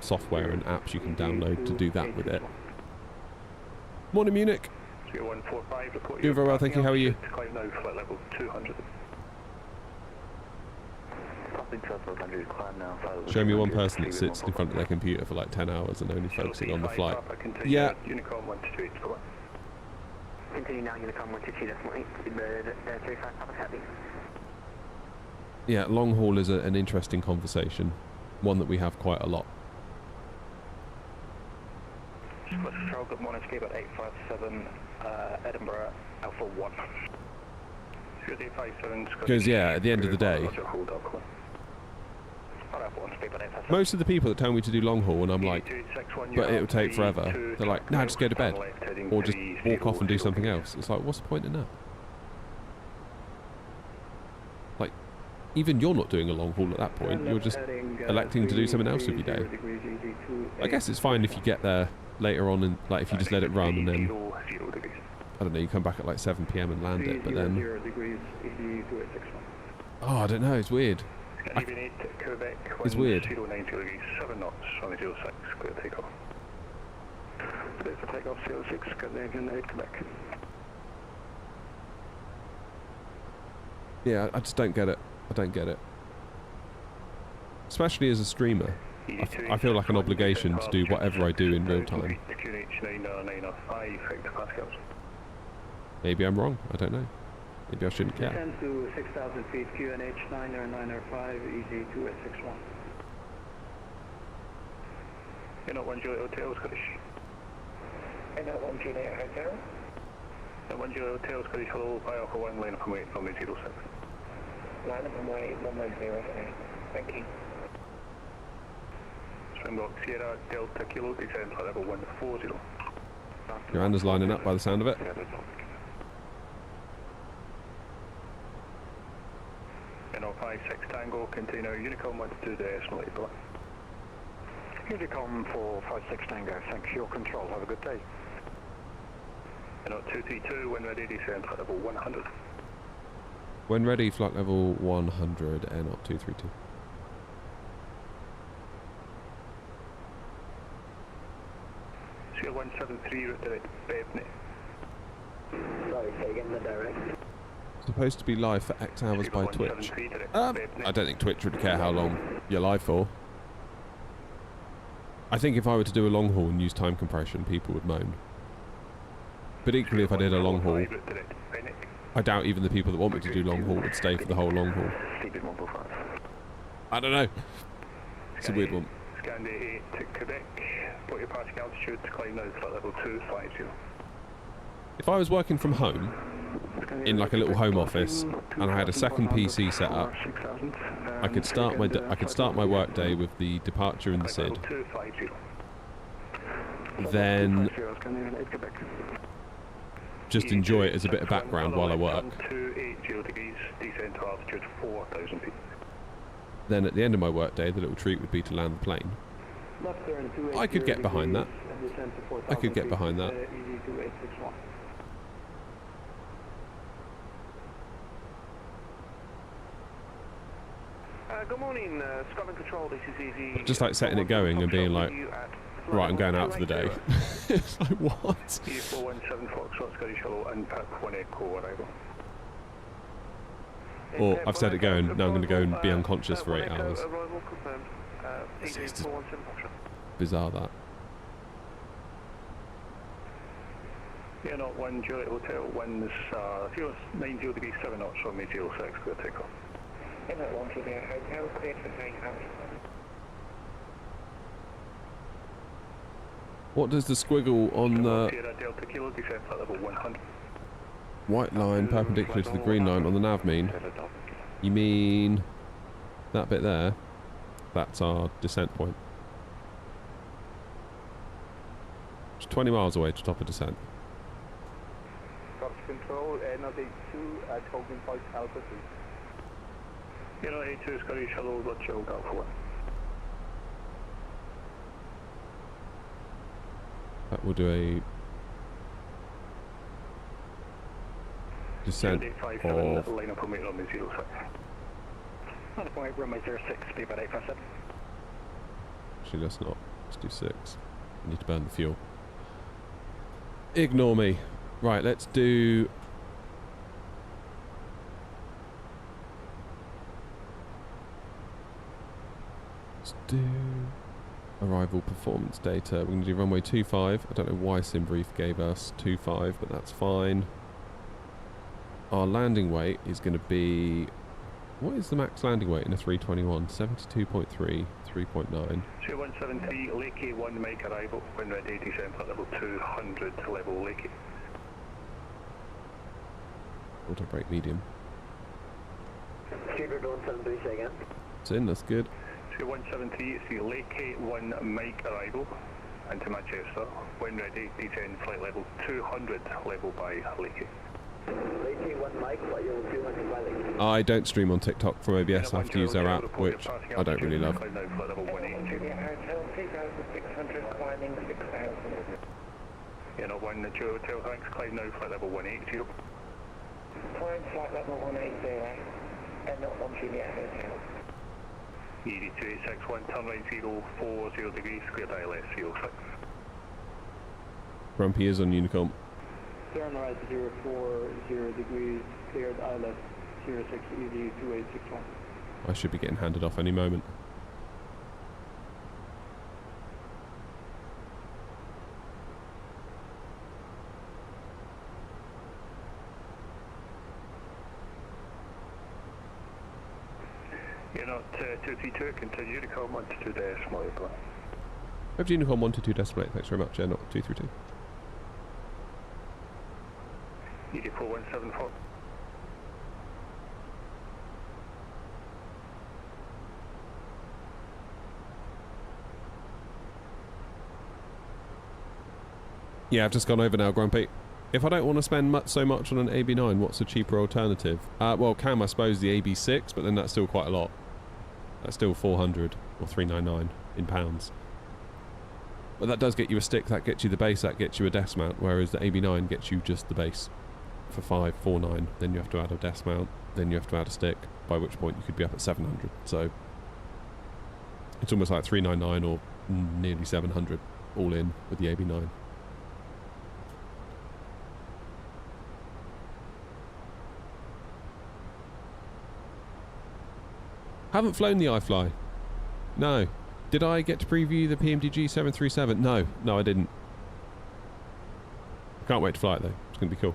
software and apps you can download to do that with it. Morning Munich. Doing very well, thank you. How are you? Show me one person that sits in front of their computer for like 10 hours and only focusing on the flight. Yeah. Continue now, Unicom 122.8, bird 35 Papa Happy. Yeah, long haul is an interesting conversation, one that we have quite a lot. Control, good morning, escape at 857, Edinburgh, Alpha 1. Because yeah, at the end of the day, most of the people that tell me to do long haul and I'm like, but it will take forever, they're like, no, just go to bed or just walk off and do something else. It's like, what's the point in that? Like, even you're not doing a long haul at that point, you're just electing to do something else with your day. I guess it's fine if you get there later on and like if you just let it run and then, I don't know, you come back at like 7 PM and land it, but then, oh, I don't know, it's weird. It's weird. Yeah, I just don't get it. I don't get it. Especially as a streamer. I feel like an obligation to do whatever I do in real time. Maybe I'm wrong. I don't know. Maybe I shouldn't care. Descend to 6,000 feet, QNH 90905, EZ2 at 61. You're not 1 Juliet Hotel, Scottish. You're not 1 Juliet Hotel. You're 1 Juliet Hotel, Scottish, hello, by Alpha 1, line up and wait from the 06. Line up and wait, 110, thank you. Springbok Sierra Delta Kilo, descend flight level 140. Miranda's lining up by the sound of it. You're 56 Tango, container Unicom 122 decimal 8 below. Unicom for 56 Tango, thanks for your control, have a good day. You're 232, when ready, descend flight level 100. When ready, flight level 100, NOT 232. Seal 173, route direct Bebney. Sorry, say again, the direct. Supposed to be live for X hours by Twitch. 173, direct I Bebney. don't think Twitch would care how long you're live for. I think if I were to do a long haul and use time compression, people would moan. But equally, if I did a long haul, Route direct Bennett. I doubt even the people that want me to do long haul would stay for the whole long haul. Sleeping 145. I don't know. It's a weird one. Scandi 8 to Quebec. Put your passing altitude to climb now flight level 250. If I was working from home, in like a little home office, and I had a second PC set up, I could start my work day with the departure and the SID. Then just enjoy it as a bit of background while I work. 280 degrees, descend to altitude 4,000 feet. Then at the end of my work day, the little treat would be to land the plane. I could get behind that. I could get behind that. Good morning, Scotland Control, this is Easy. Just like setting it going and being like, right, I'm going out for the day. It's like, what? E417 Foxtrot, Scottish Hello, and Pip 1 Echo arrival. Or I've set it going, now I'm going to go and be unconscious for 8 hours. It's just bizarre, that. You're not 1 Juliet Hotel, winds 90 degrees 7 knots from me 06, go take off. You're not 1 Juliet Hotel, cleared for takeoff. What does the squiggle on the Sierra Delta Kilo, descend flight level 100. white line perpendicular to the green line on the nav mean? You mean that bit there? That's our descent point. It's 20 miles away to top of descent. Fox Control, Navigate 2 at Hogan Point Alpha 3. You're not A2 Scottish Hello, Dutch Alpha 1. That will do a descent of... Line up on me, runway 06. On the point, runway 06, speed about 857. Actually, let's not. Let's do 6. I need to burn the fuel. Ignore me. Right, let's do... Let's do... Arrival performance data. We're going to do runway 25. I don't know why SimBrief gave us 25, but that's fine. Our landing weight is going to be... What is the max landing weight in a 321? 72.3, 3.9. 2173, Lakey 1 Mike arrival, when ready, descend flight level 200 level Lakey. Auto brake medium. Shooter Dawn 73, again. It's in, that's good. 173, it's the Lakey 1 Mike arrival into Manchester. When ready, descend flight level 200 level by Lakey. Lakey 1 Mike, flight level 200 by Lakey. I don't stream on TikTok from OBS. I have to use their app, which I don't really love. Climb now flight level 180. Hotel 2600, climbing 6000. You're not 1 Juliet Hotel, thanks. Climb now flight level 180. Climb flight level 180, and not 1 Juliet Hotel. ED2861, turn right 040 degrees, clear ILS 06. Grumpy is on Unicom. Turn right 040 degrees, cleared ILS 06 ED 2861. I should be getting handed off any moment. You're not 232, continue to come 122 decimal 8. Hope Unicorn 122 decimal 8, thanks very much, not 232. Unicorn 174. Yeah, I've just gone over now, Grumpy. If I don't want to spend so much on an AB9, what's a cheaper alternative? Well, Cam, I suppose the AB6, but then that's still quite a lot. That's still 400 or 399 in pounds. But that does get you a stick, that gets you the base, that gets you a desk mount, whereas the AB9 gets you just the base for 549. Then you have to add a desk mount, then you have to add a stick, by which point you could be up at 700. So it's almost like 399 or nearly 700 all in with the AB9. Haven't flown the iFly. No. Did I get to preview the PMDG 737? No. No, I didn't. I can't wait to fly it though. It's going to be cool.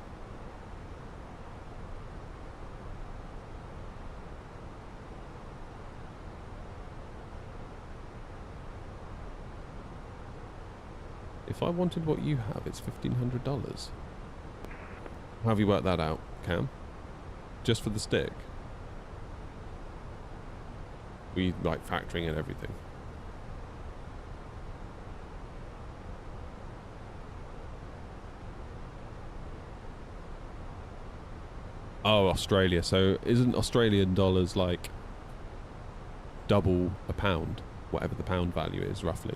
If I wanted what you have, it's $1,500. How have you worked that out, Cam? Just for the stick? We like factoring in everything. Oh, Australia. So isn't Australian dollars like double a pound? Whatever the pound value is, roughly.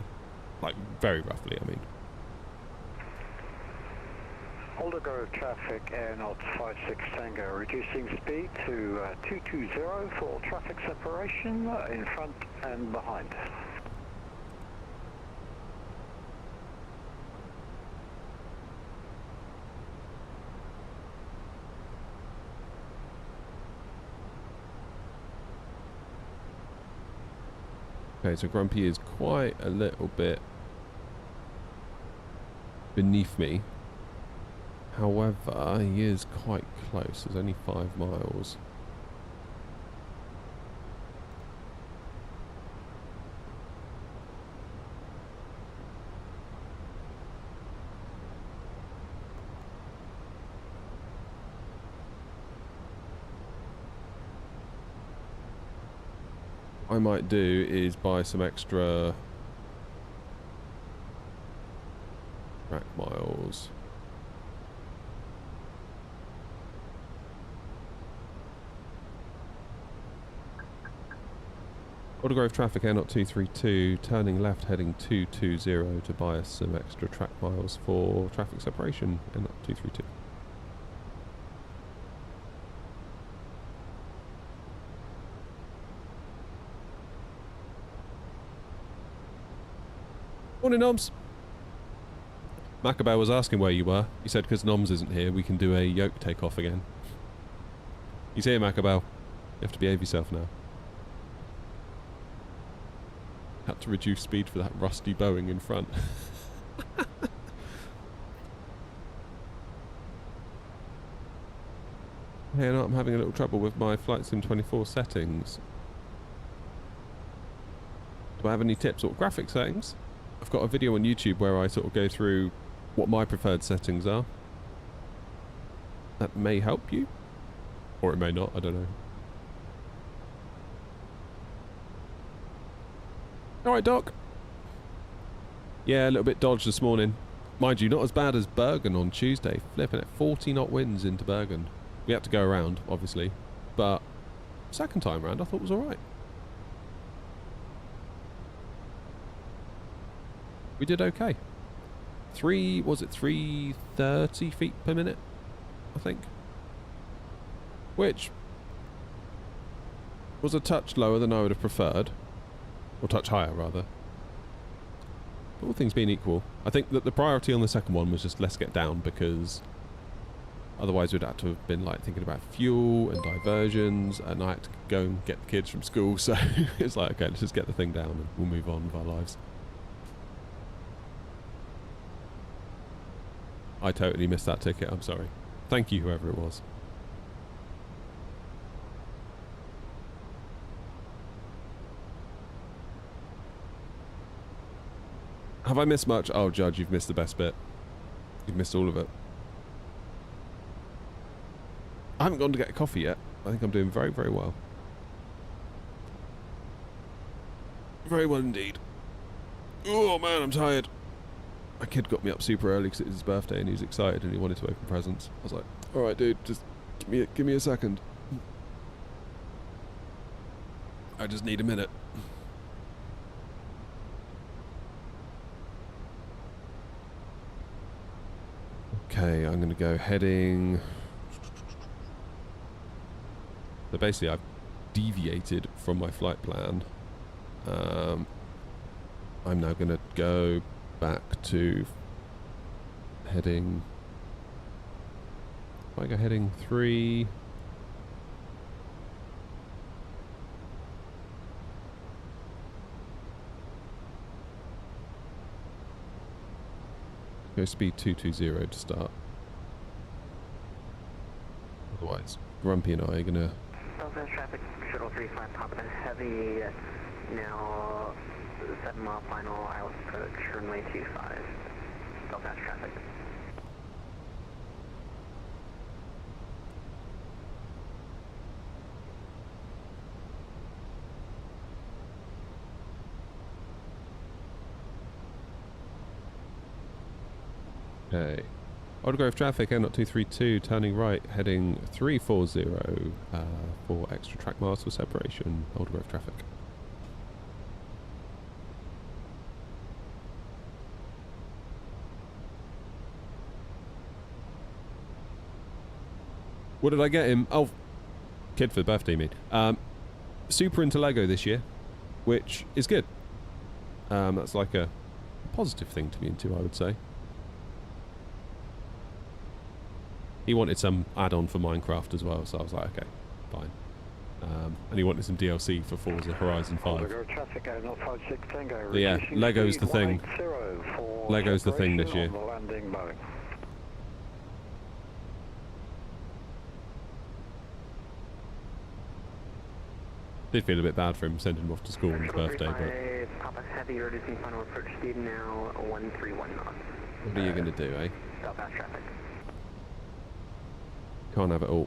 Like, very roughly, I mean. Aldergrove traffic, Air Knots 56 Tango, reducing speed to 220 for traffic separation in front and behind. Okay, so Grumpy is quite a little bit beneath me. However, he is quite close. There's only 5 miles. What I might do is buy some extra track miles. Aldergrove traffic, Air Knot 232, turning left heading 220 to buy us some extra track miles for traffic separation, Air Knot 232. Morning, Noms. Macabell was asking where you were. He said because Noms isn't here, we can do a yoke takeoff again. He's here, Macabell. You have to behave yourself now. Had to reduce speed for that rusty Boeing in front. Hey, no, I'm having a little trouble with my Flight Sim 24 settings. Do I have any tips or graphic settings? I've got a video on YouTube where I sort of go through what my preferred settings are. That may help you. Or it may not, I don't know. Alright, Doc. Yeah, a little bit dodged this morning. Mind you, not as bad as Bergen on Tuesday. Flipping it, 40 knot winds into Bergen. We had to go around, obviously. But second time round, I thought was alright. We did okay. 330 feet per minute, I think. Which was a touch lower than I would have preferred. Or touch higher, rather. But all things being equal, I think that the priority on the second one was just let's get down, because otherwise we'd have to have been like thinking about fuel and diversions, and I had to go and get the kids from school, so it's like, okay, let's just get the thing down and we'll move on with our lives. I totally missed that ticket, I'm sorry. Thank you, whoever it was. Have I missed much? Oh, Judge, you've missed the best bit. You've missed all of it. I haven't gone to get a coffee yet. I think I'm doing very, very well. Very well indeed. Oh man, I'm tired. My kid got me up super early because it was his birthday and he was excited and he wanted to open presents. I was like, alright dude, just give me a second. I just need a minute. Okay, I'm going to go heading... So basically I've deviated from my flight plan. I'm now going to go back to heading... If I go heading 3... Go speed 220 to start. Otherwise, Grumpy and I are gonna... Belfast traffic, shuttle 35, popping heavy, now 7 mile final, I'll approach runway 25, Belfast traffic. Okay. Autograph traffic, N0232, turning right, heading 340 for extra track miles for separation. Autograph traffic. What did I get him? Oh, kid for the birthday, you mean. Super into Lego this year, which is good. That's like a positive thing to be into, I would say. He wanted some add-on for Minecraft as well, so I was like, okay, fine. And he wanted some DLC for Forza Horizon 5. But yeah, Lego's the thing. Lego's the thing this year. Did feel a bit bad for him sending him off to school on his birthday, but... Papa heavy, reducing final approach speed now, 131 knots. What are you going to do, eh? Belfast traffic. Can't have it all.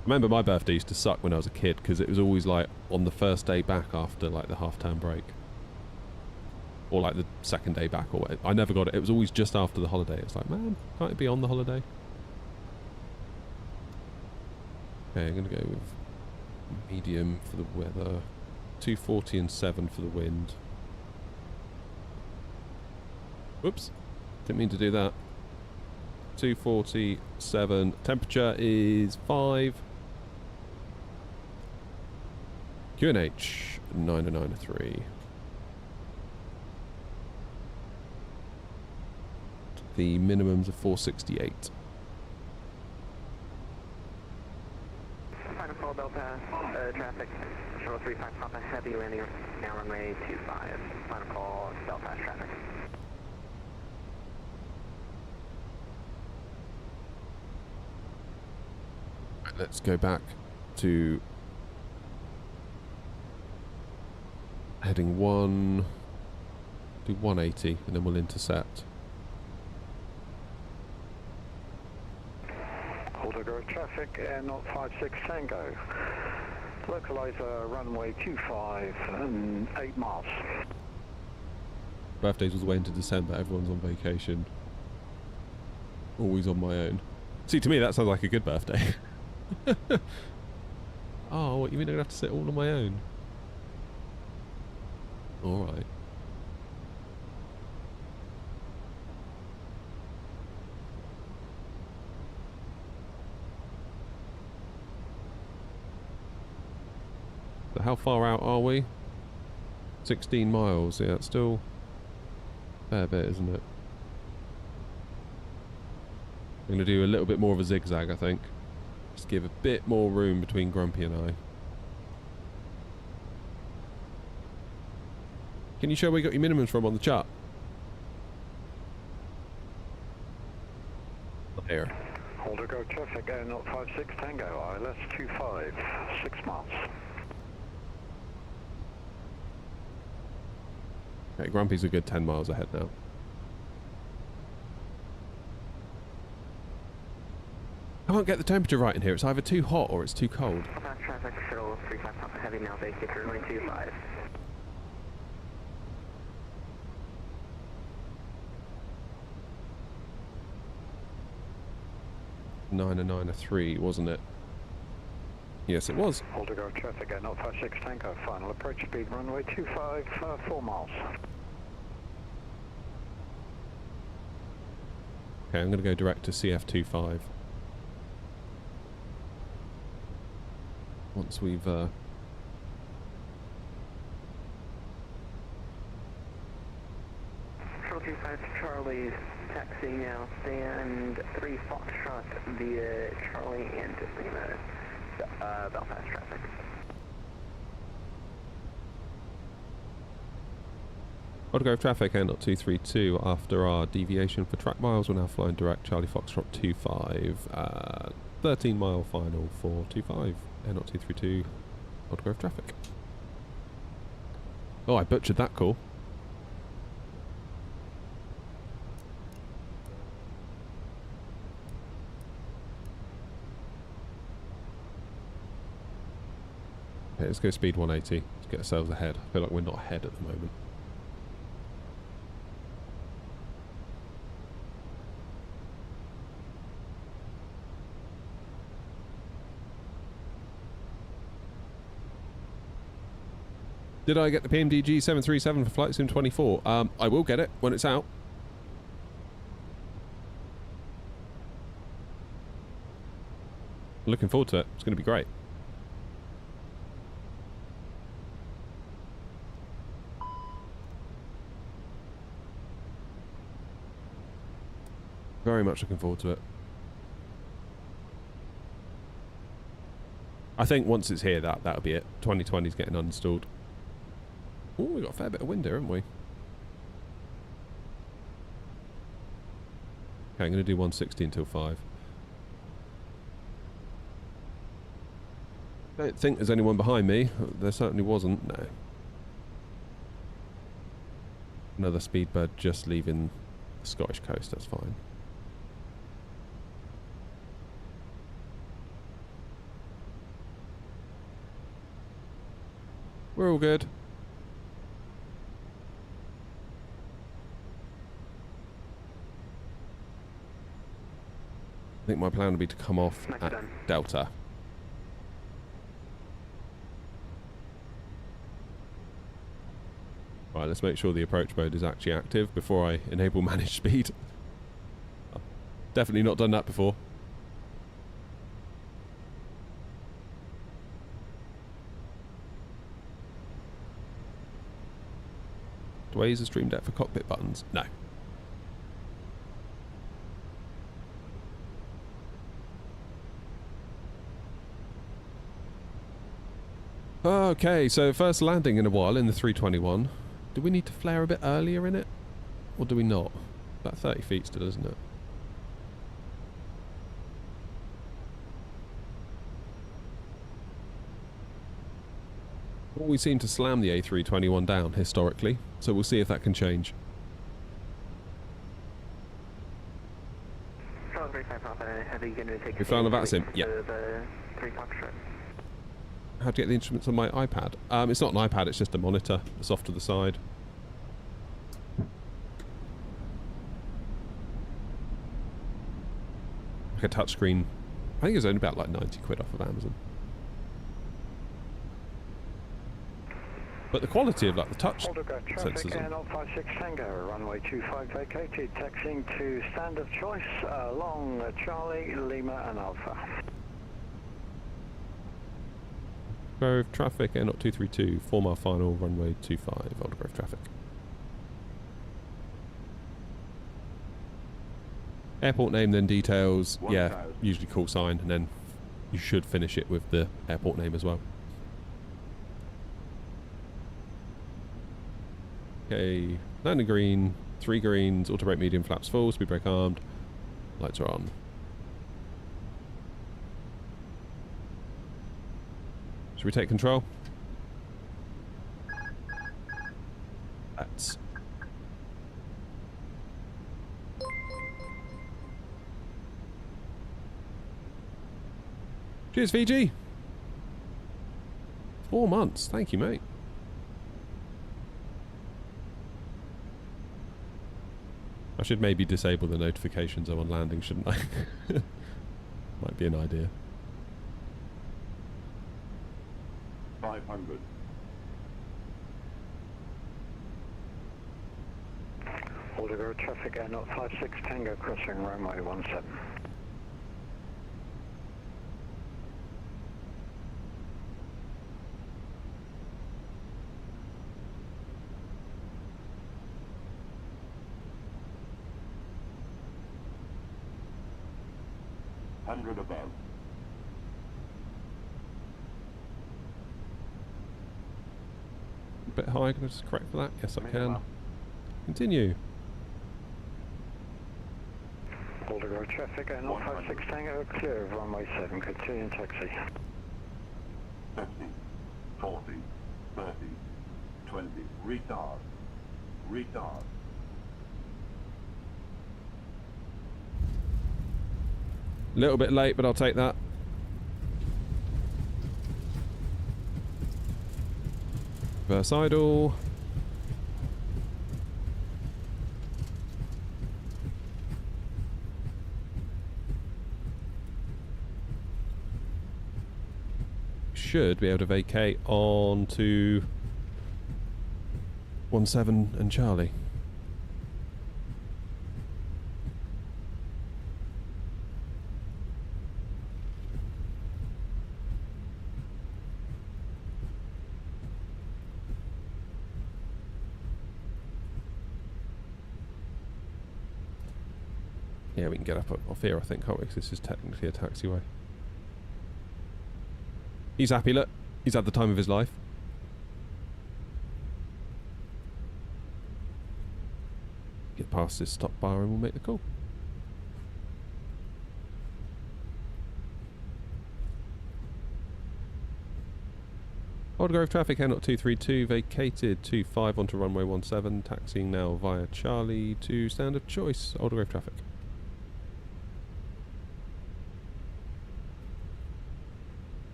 I remember my birthday used to suck when I was a kid because it was always like on the first day back after like the half-term break. Or like the second day back or whatever. I never got it. It was always just after the holiday. It's like, man, can't it be on the holiday? Okay, I'm going to go with medium for the weather. 240 and 7 for the wind. Whoops. Didn't mean to do that. 247. Temperature is 5. QNH 9093. The minimums are 468. Final call Belfast, traffic, shuttle 35, Papa heavy landing now runway 25. Final call Belfast traffic. Let's go back to heading 1, do 180 and then we'll intercept. Autograph traffic, N056 Tango. Localizer runway 25 and 8 miles. Birthdays was way into December, everyone's on vacation. Always on my own. See, to me that sounds like a good birthday. Oh, what, you mean I'm going to have to sit all on my own? Alright. So how far out are we? 16 miles, yeah, it's still a fair bit, isn't it? I'm going to do a little bit more of a zigzag, I think. Just give a bit more room between Grumpy and I. Can you show where you got your minimums from on the chart? Here. Go traffic, N056 Tango, ILS 25, 6 miles. Okay, Grumpy's a good 10 miles ahead now. I can't get the temperature right in here. It's either too hot or it's too cold. Belfast traffic, shuttle 35 Papa Heavy, now vacate runway 25. Nine and 9 are 3, wasn't it? Yes, it was. Edinburgh traffic at 056 Tango, final approach speed runway 25, 4 miles. Okay, I'm going to go direct to CF25. Once we've... Shuttle 25 Charlie, taxi now, stand 3 Foxtrot via Charlie and Lima, Belfast traffic. Autograph traffic N0232 after our deviation for track miles. We're now flying direct Charlie Foxtrot 25. 13 mile final for 25. N0232 autograph traffic. Oh, I butchered that call. Okay, let's go speed 180. Let's get ourselves ahead. I feel like we're not ahead at the moment. Did I get the PMDG 737 for Flight Sim 24? I will get it when it's out. Looking forward to it. It's going to be great. Very much looking forward to it. I think once it's here, that'll be it. 2020 is getting uninstalled. Oh, we got a fair bit of wind here, haven't we? Okay, I'm going to do 160 until 5. Don't think there's anyone behind me. There certainly wasn't. No. Another speedbird just leaving the Scottish coast. That's fine. We're all good. I think my plan would be to come off at Delta. Right, let's make sure the approach mode is actually active before I enable manage speed. I've definitely not done that before. Do I use the stream deck for cockpit buttons? No. Okay, so first landing in a while in the 321. Do we need to flare a bit earlier in it? Or do we not? About 30 feet still, isn't it? Well, we seem to slam the A321 down historically, so we'll see if that can change. We found a vaccine. Yeah. How to get the instruments on my iPad? It's not an iPad, it's just a monitor. It's off to the side. Like a touchscreen. I think it's only about like 90 quid off of Amazon. But the quality of like the touch sensors on. 056 Tango, runway 25 vacated, taxiing to stand of choice along Charlie, Lima and Alpha. Grove traffic, N0232, 4 mile final, runway 25, Aldergrove traffic. Airport name, then details. Yeah, usually call sign, and then you should finish it with the airport name as well. Okay, landing green, 3 greens, auto brake medium, flaps full, speed brake armed, lights are on. Should we take control? Let's Cheers, Fiji. 4 months. Thank you, mate. I should maybe disable the notifications on landing, shouldn't I? Might be an idea. 500. Aldergrove traffic Air 056 Tango crossing runway 17. Above. A bit high, can I just correct for that? Yes, I can. Continue. Aldergrove traffic Air 056 Tango clear of runway 7, continuing taxi. 50, 40, 30, 20, retard, retard. A little bit late, but I'll take that. Reverse idle. Should be able to vacate on to 17 and Charlie. Yeah, we can get up off here, I think, can't we? 'Cause this is technically a taxiway. He's happy, look. He's had the time of his life. Get past this stop bar and we'll make the call. Aldergrove traffic, Air 232, vacated 25 onto runway 17, taxiing now via Charlie to standard choice, Aldergrove traffic.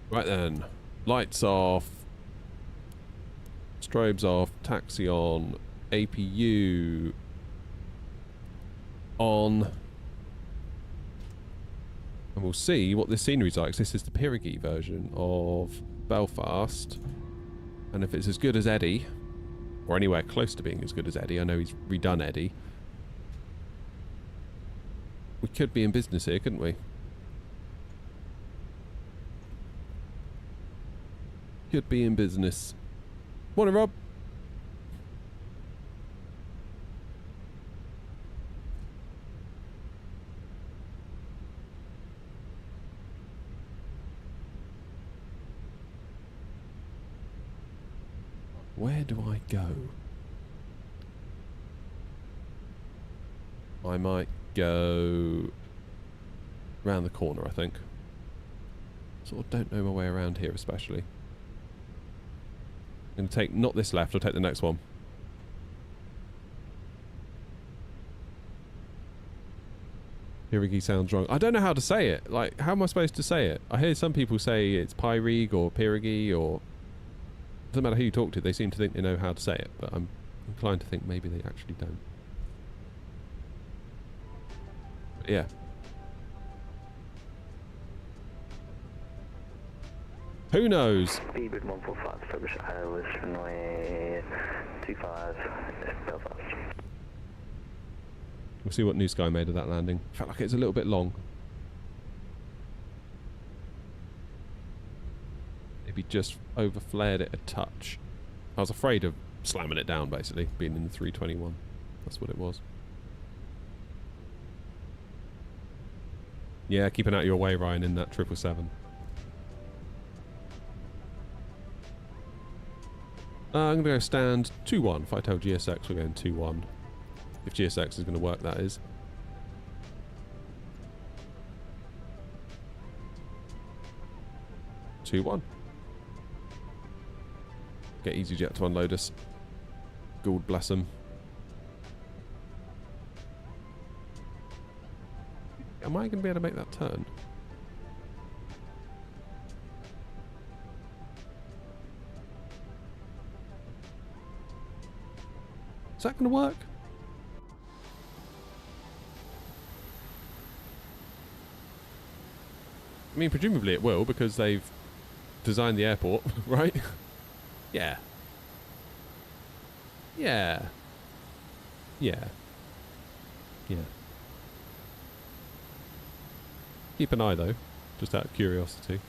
Right then, lights off, strobes off, taxi on, APU on, and we'll see what this scenery's like. This is the Pirigee version of Belfast, and if it's as good as Eddie, or anywhere close to being as good as Eddie, I know he's redone Eddie, we could be in business here, couldn't we? Could be in business. Morning, Rob. Where do I go? I might go round the corner, I think. Sort of don't know my way around here, especially. I'm going to take, not this left, I'll take the next one. Pirigee sounds wrong. I don't know how to say it. Like, how am I supposed to say it? I hear some people say it's Pyrig or Pirigee, or... Doesn't matter who you talk to, they seem to think they know how to say it, but I'm inclined to think maybe they actually don't. But yeah. Who knows? Speedbird 145, Turkish Airways, runway 25, Belfast. We'll see what New Sky made of that landing. Felt like it's a little bit long. Maybe just overflared it a touch. I was afraid of slamming it down, basically, being in the 321. That's what it was. Yeah, keeping out of your way, Ryan, in that 777. I'm going to go stand 2-1. If I tell GSX we're going 2-1. If GSX is going to work, that is. (2-1). Get EasyJet to unload us. God bless them. Am I going to be able to make that turn? Is that going to work? I mean, presumably it will, because they've designed the airport, right? Yeah. Yeah. Yeah. Yeah. Keep an eye, though, just out of curiosity.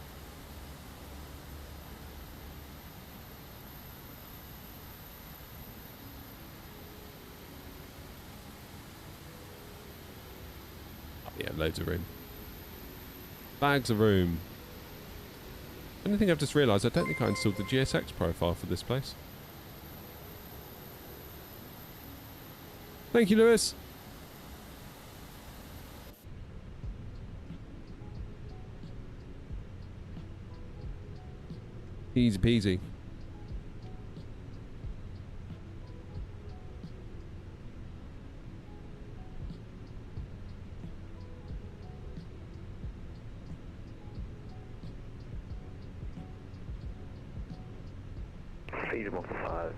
Yeah, loads of room. Bags of room. Only thing I've just realised, I don't think I installed the GSX profile for this place. Thank you, Lewis. Easy peasy. Freedom of 5,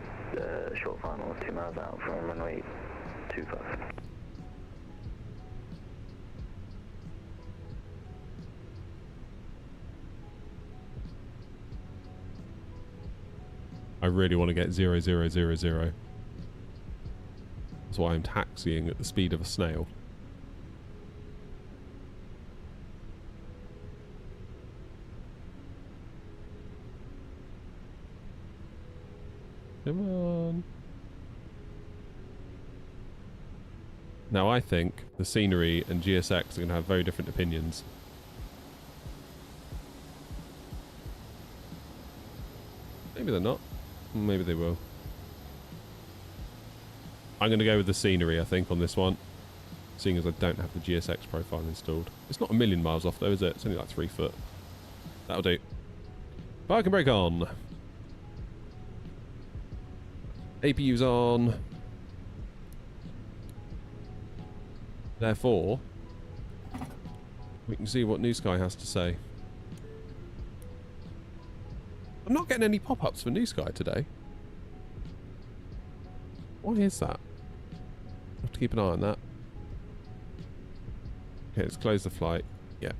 short final, 2 miles out from runway 25. I really want to get 0000. That's why I'm taxiing at the speed of a snail. Come on. Now I think the scenery and GSX are going to have very different opinions. Maybe they're not. Maybe they will. I'm going to go with the scenery, I think, on this one. Seeing as I don't have the GSX profile installed. It's not a million miles off, though, is it? It's only like 3 foot. That'll do. Park and brake on. APU's on. Therefore, we can see what New Sky has to say. I'm not getting any pop-ups for New Sky today. Why is that? I have to keep an eye on that. Okay, let's close the flight. Yeah.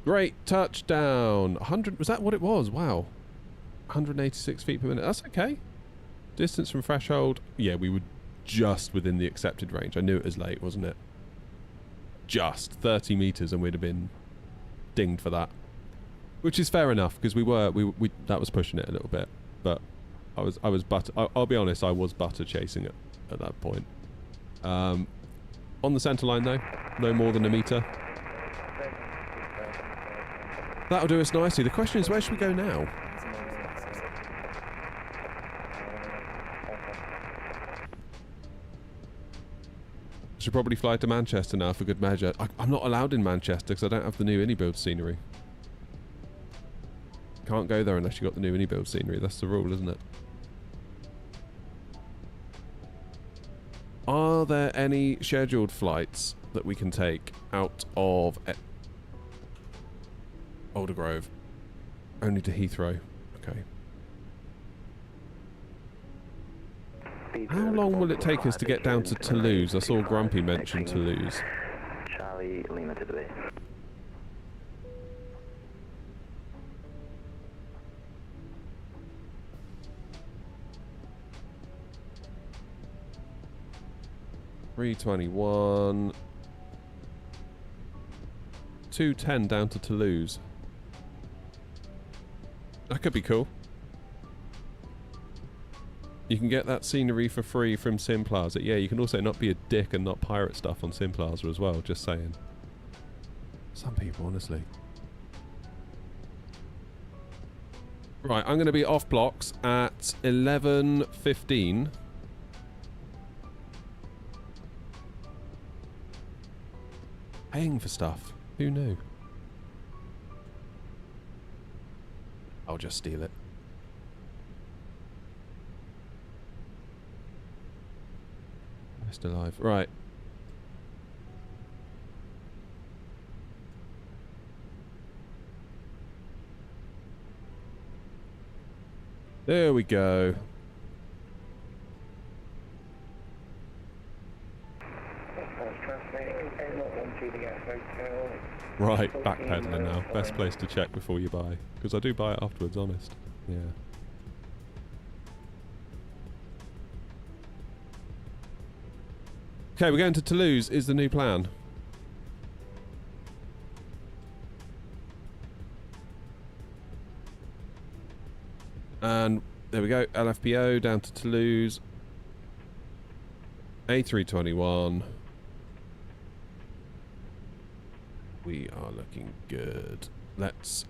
Great touchdown. 100. Was that what it was? Wow. 186 feet per minute. That's okay. Distance from threshold. Yeah, we were just within the accepted range. I knew it was late, wasn't it? Just 30 meters, and we'd have been dinged for that. Which is fair enough, because we that was pushing it a little bit. But I'll be honest, I was butter chasing it at that point. On the centre line though, no more than a metre. That'll do us nicely. The question is, where should we go now? Should probably fly to Manchester now for good measure. I'm not allowed in Manchester because I don't have the new IndyBuild scenery. Can't go there unless you got the new IndyBuild scenery. That's the rule, isn't it? Are there any scheduled flights that we can take out of Aldergrove? Only to Heathrow. Okay. How long will it take us to get down to Toulouse? I saw Grumpy mention Toulouse. Charlie Lima to the base. A321. 210 down to Toulouse. That could be cool. You can get that scenery for free from Sim Plaza. Yeah, you can also not be a dick and not pirate stuff on Sim Plaza as well, just saying. Some people, honestly. Right, I'm going to be off blocks at 11:15. Paying for stuff. Who knew? I'll just steal it. Still alive. Right. There we go. Right, backpedaling now. Best place to check before you buy. Because I do buy it afterwards, honest. Yeah. Okay, we're going to Toulouse is the new plan. And there we go, LFPO down to Toulouse. A321. We are looking good. Let's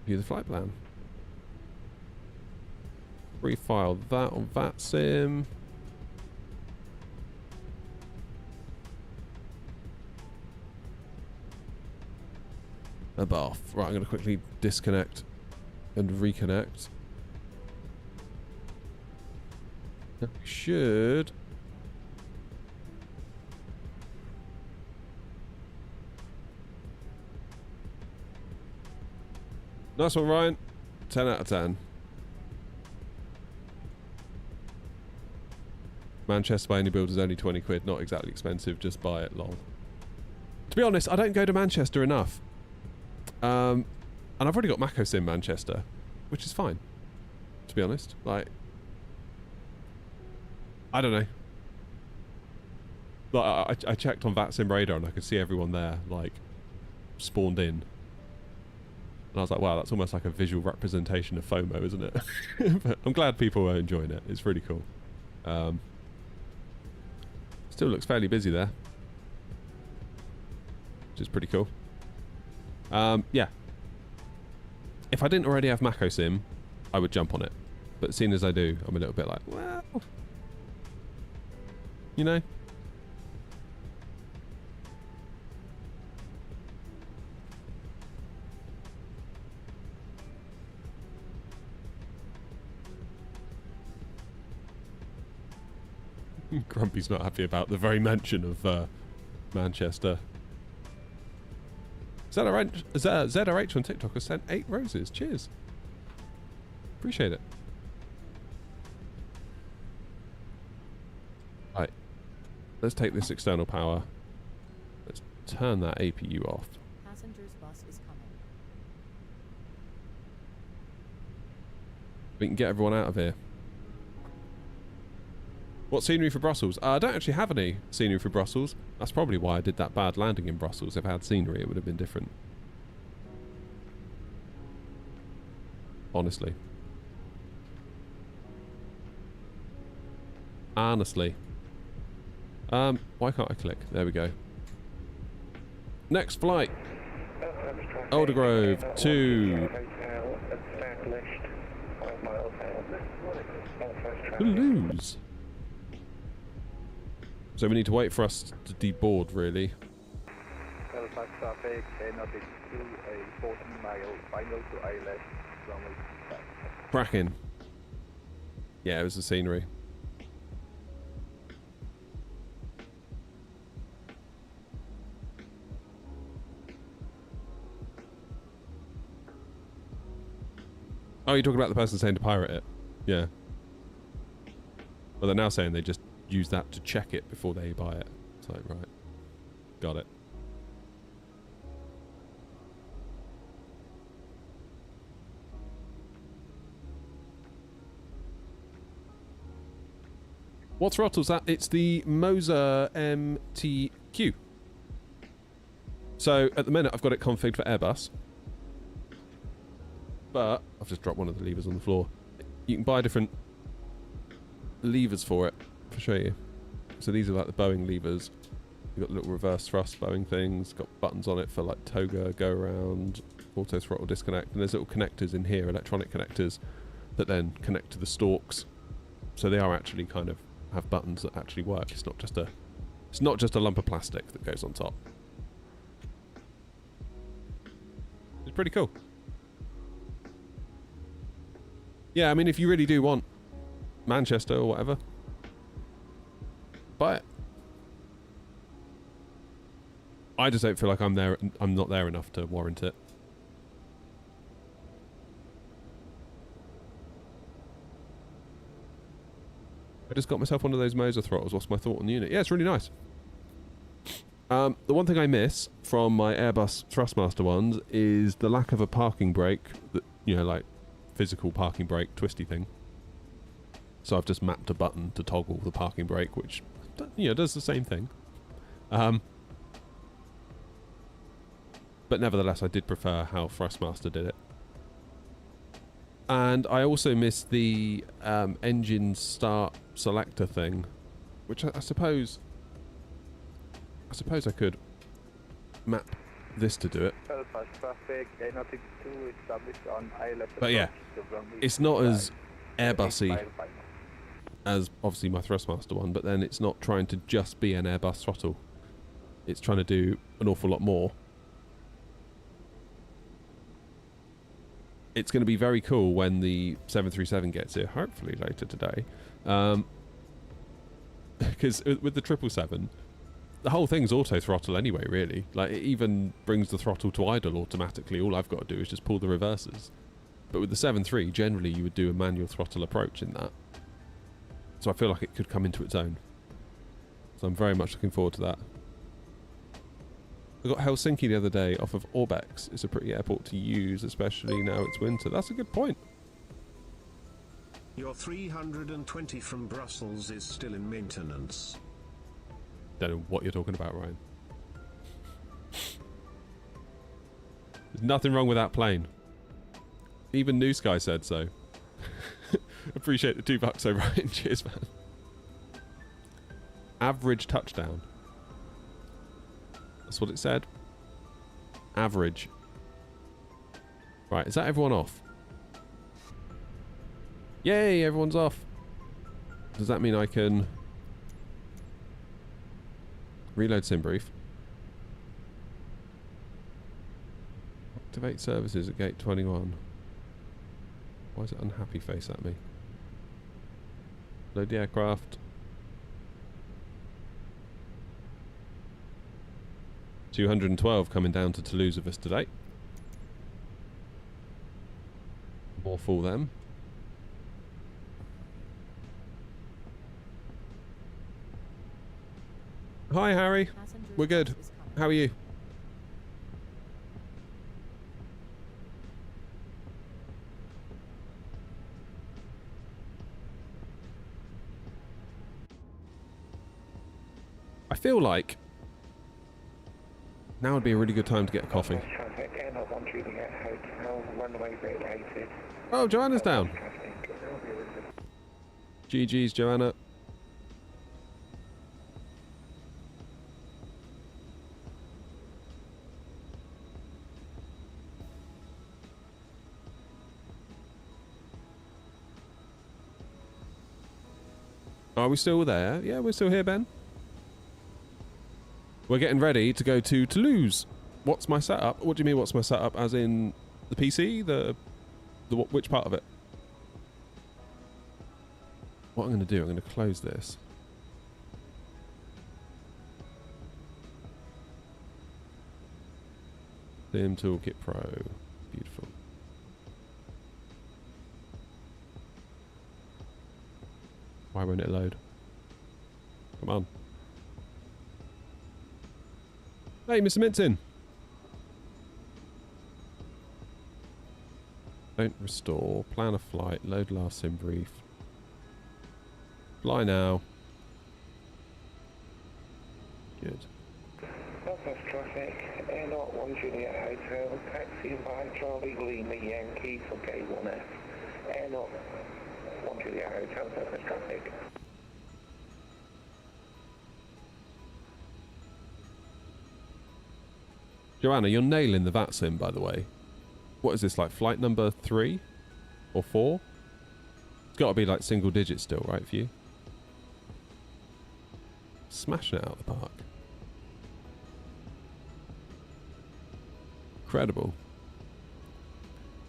view the flight plan. Refile that on VATSIM. A bath. Right, I'm going to quickly disconnect and reconnect. We should. Nice one, Ryan. 10 out of 10. Manchester by any build is only 20 quid. Not exactly expensive. Just buy it, lol. To be honest, I don't go to Manchester enough. And I've already got Macos in Manchester, which is fine. To be honest, like, I don't know. Like, I checked on VATSIM radar and I could see everyone there, like, spawned in. And I was like, wow, that's almost like a visual representation of FOMO, isn't it? But I'm glad people are enjoying it. It's really cool. Still looks fairly busy there, which is pretty cool. Yeah. If I didn't already have Mako Sim, I would jump on it. But seeing as I do, I'm a little bit like, well, you know. Grumpy's not happy about the very mention of Manchester. ZRH on TikTok has sent 8 roses. Cheers. Appreciate it. Right. Let's take this external power. Let's turn that APU off. Passengers bus is coming. We can get everyone out of here. What scenery for Brussels? I don't actually have any scenery for Brussels. That's probably why I did that bad landing in Brussels. If I had scenery, it would have been different. Honestly. Honestly. Why can't I click? There we go. Next flight. Aldergrove to Toulouse. So we need to wait for us to deboard, really. Belfast traffic, Navigraph 2, a 14-mile final to ILS, runway 5. Cracking. Yeah, it was the scenery. Oh, you're talking about the person saying to pirate it? Yeah. Well, they're now saying they just use that to check it before they buy it. It's like, right. Got it. What throttle's that? It's the Moser MTQ. So, at the minute, I've got it configured for Airbus. But I've just dropped one of the levers on the floor. You can buy different levers for it. I'll show you. So these are like the Boeing levers. You've got little reverse thrust Boeing things. Got buttons on it for like toga, go around, auto throttle disconnect. And there's little connectors in here, electronic connectors, that then connect to the stalks. So they are actually kind of have buttons that actually work. It's not just a lump of plastic that goes on top. It's pretty cool. Yeah, I mean, if you really do want Manchester or whatever, buy it. I just don't feel like I'm not there enough to warrant it. I just got myself one of those Moser throttles. What's my thought on the unit? Yeah, it's really nice. The one thing I miss from my Airbus Thrustmaster ones is the lack of a parking brake, that, you know, like physical parking brake twisty thing. So I've just mapped a button to toggle the parking brake, which, you know, does the same thing. But nevertheless, I did prefer how Thrustmaster did it. And I also missed the engine start selector thing, which I suppose I could map this to do it. Belfast traffic, A322 established on ILS. But yeah, it's not as Airbusy as obviously my Thrustmaster one, but then it's not trying to just be an Airbus throttle. It's trying to do an awful lot more. It's going to be very cool when the 737 gets here, hopefully later today. Because with the 777, the whole thing's auto throttle anyway, really. Like, it even brings the throttle to idle automatically. All I've got to do is just pull the reversers. But with the 737, generally you would do a manual throttle approach in that. So I feel like it could come into its own. So I'm very much looking forward to that. I got Helsinki the other day off of Orbex. It's a pretty airport to use, especially now it's winter. That's a good point. Your 320 from Brussels is still in maintenance. Don't know what you're talking about, Ryan. There's nothing wrong with that plane. Even New Sky said so. Appreciate the $2 though, Ryan. Cheers, man. Average touchdown. That's what it said. Average. Right, is that everyone off? Yay, everyone's off. Does that mean I can reload SimBrief? Activate services at gate 21. Why is it unhappy face at me? Load the aircraft. 212 coming down to Toulouse with us today. More for them. Hi Harry, we're good. How are you? I feel like now would be a really good time to get a coffee. Oh, Joanna's down. GG's, Joanna. Are we still there? Yeah, we're still here, Ben. We're getting ready to go to Toulouse. What's my setup? What do you mean, what's my setup? As in the PC? Which part of it? What I'm going to do, I'm going to close this. Sim Toolkit Pro. Beautiful. Why won't it load? Come on. Hey, Mr. Minton. Don't restore. Plan a flight. Load last sim brief. Fly now. Good. Belfast traffic, Air 01 Juliet Hotel, taxi by Charlie Lima Yankee for K1F. Air 01 Juliet Hotel, Belfast traffic. Joanna, you're nailing the VAT sim, by the way. What is this, like flight number 3 or 4? It's got to be like single digits still, right, for you? Smashing it out of the park. Incredible.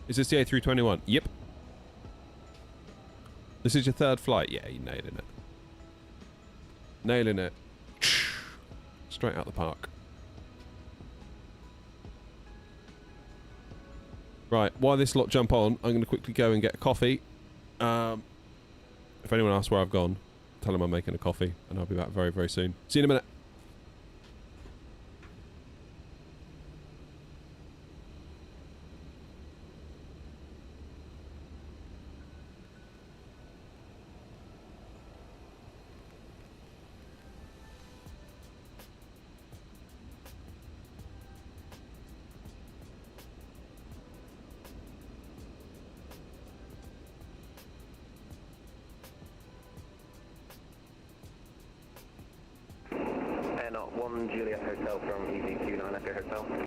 Is this the A321? Yep. This is your third flight? Yeah, you're nailing it. Nailing it. Straight out the park. Right, while this lot jump on, I'm going to quickly go and get a coffee. If anyone asks where I've gone, tell them I'm making a coffee, and I'll be back very, very soon. See you in a minute. Not 1 Juliet Hotel from EZ29 Echo Hotel.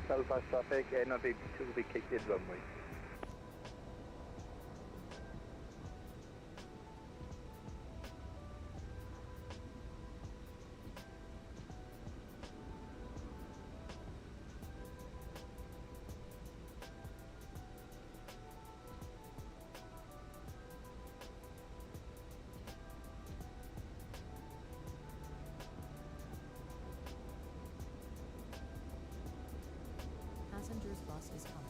Belfast traffic, NRB 2 will be kicked in runway. Passengers bus is coming.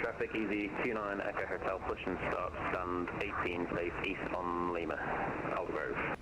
Traffic EZ29 Echo Hotel, push and start, stand 18, face east on Lima, Aldergrove.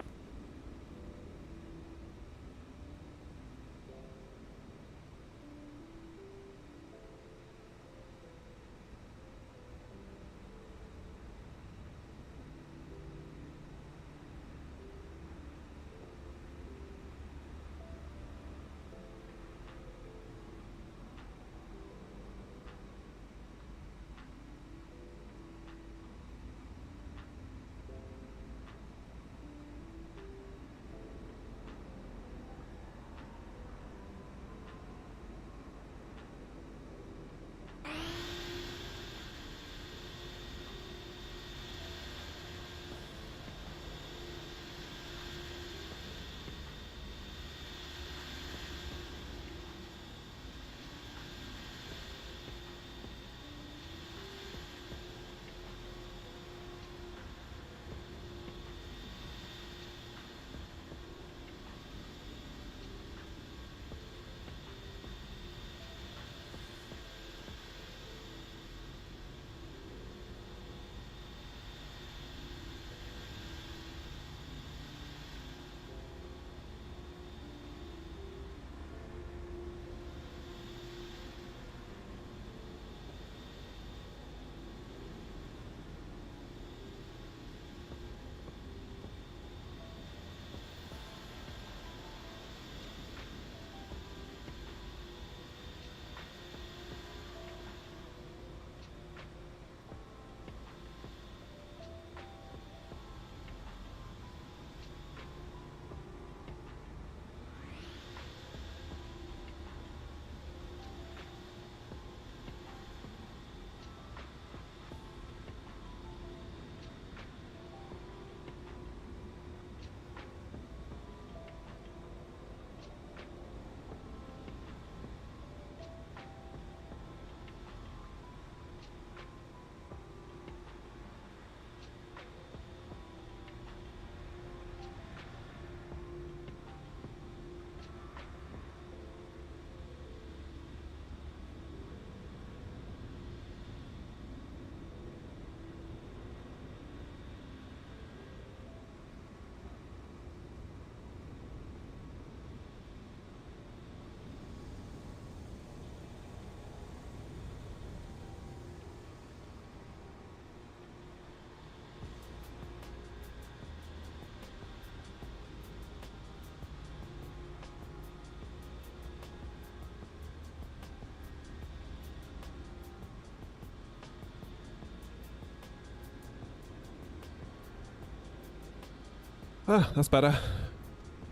Ah, that's better.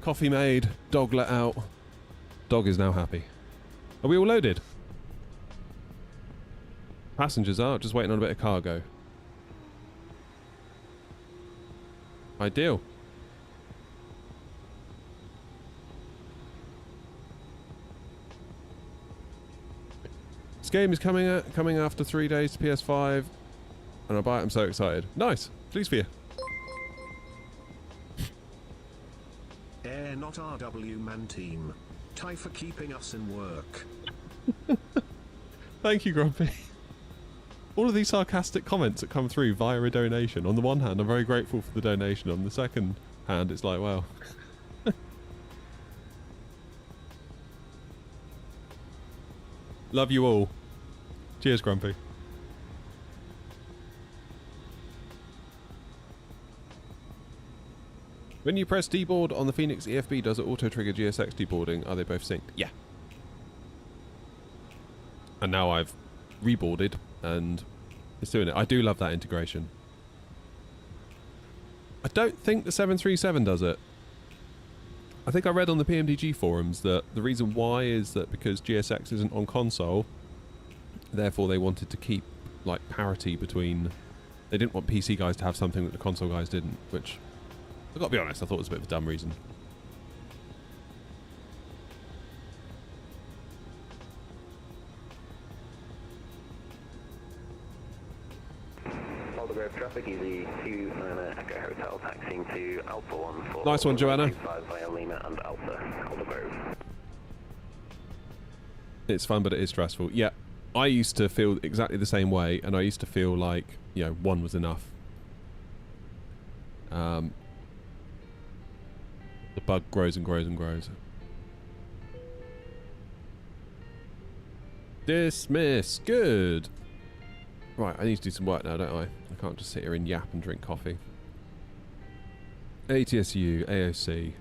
Coffee made, dog let out. Dog is now happy. Are we all loaded? Passengers are just waiting on a bit of cargo. Ideal. This game is coming after 3 days to PS5, and I'll buy it. I'm so excited. Nice. Pleased for you. Air not RW man team. Tie for keeping us in work. Thank you, Grumpy. All of these sarcastic comments that come through via a donation. On the one hand, I'm very grateful for the donation. On the second hand, it's like, well. Love you all. Cheers, Grumpy. When you press deboard on the Phoenix EFB, does it auto-trigger GSX deboarding? Are they both synced? Yeah. And now I've reboarded, and it's doing it. I do love that integration. I don't think the 737 does it. I think I read on the PMDG forums that the reason why is that because GSX isn't on console, therefore they wanted to keep like parity between... They didn't want PC guys to have something that the console guys didn't, which... I've got to be honest, I thought it was a bit of a dumb reason. Aldergrove traffic, easy 29 Echo Hotel, taxiing to Alpha 1 for... Nice one, Joanna. Via Lima and Alpha, Aldergrove. It's fun, but it is stressful. Yeah, I used to feel exactly the same way, and I used to feel like, you know, one was enough. The bug grows and grows and grows. Dismiss. Good. Right, I need to do some work now, don't I? I can't just sit here and yap and drink coffee. ATSU, AOC,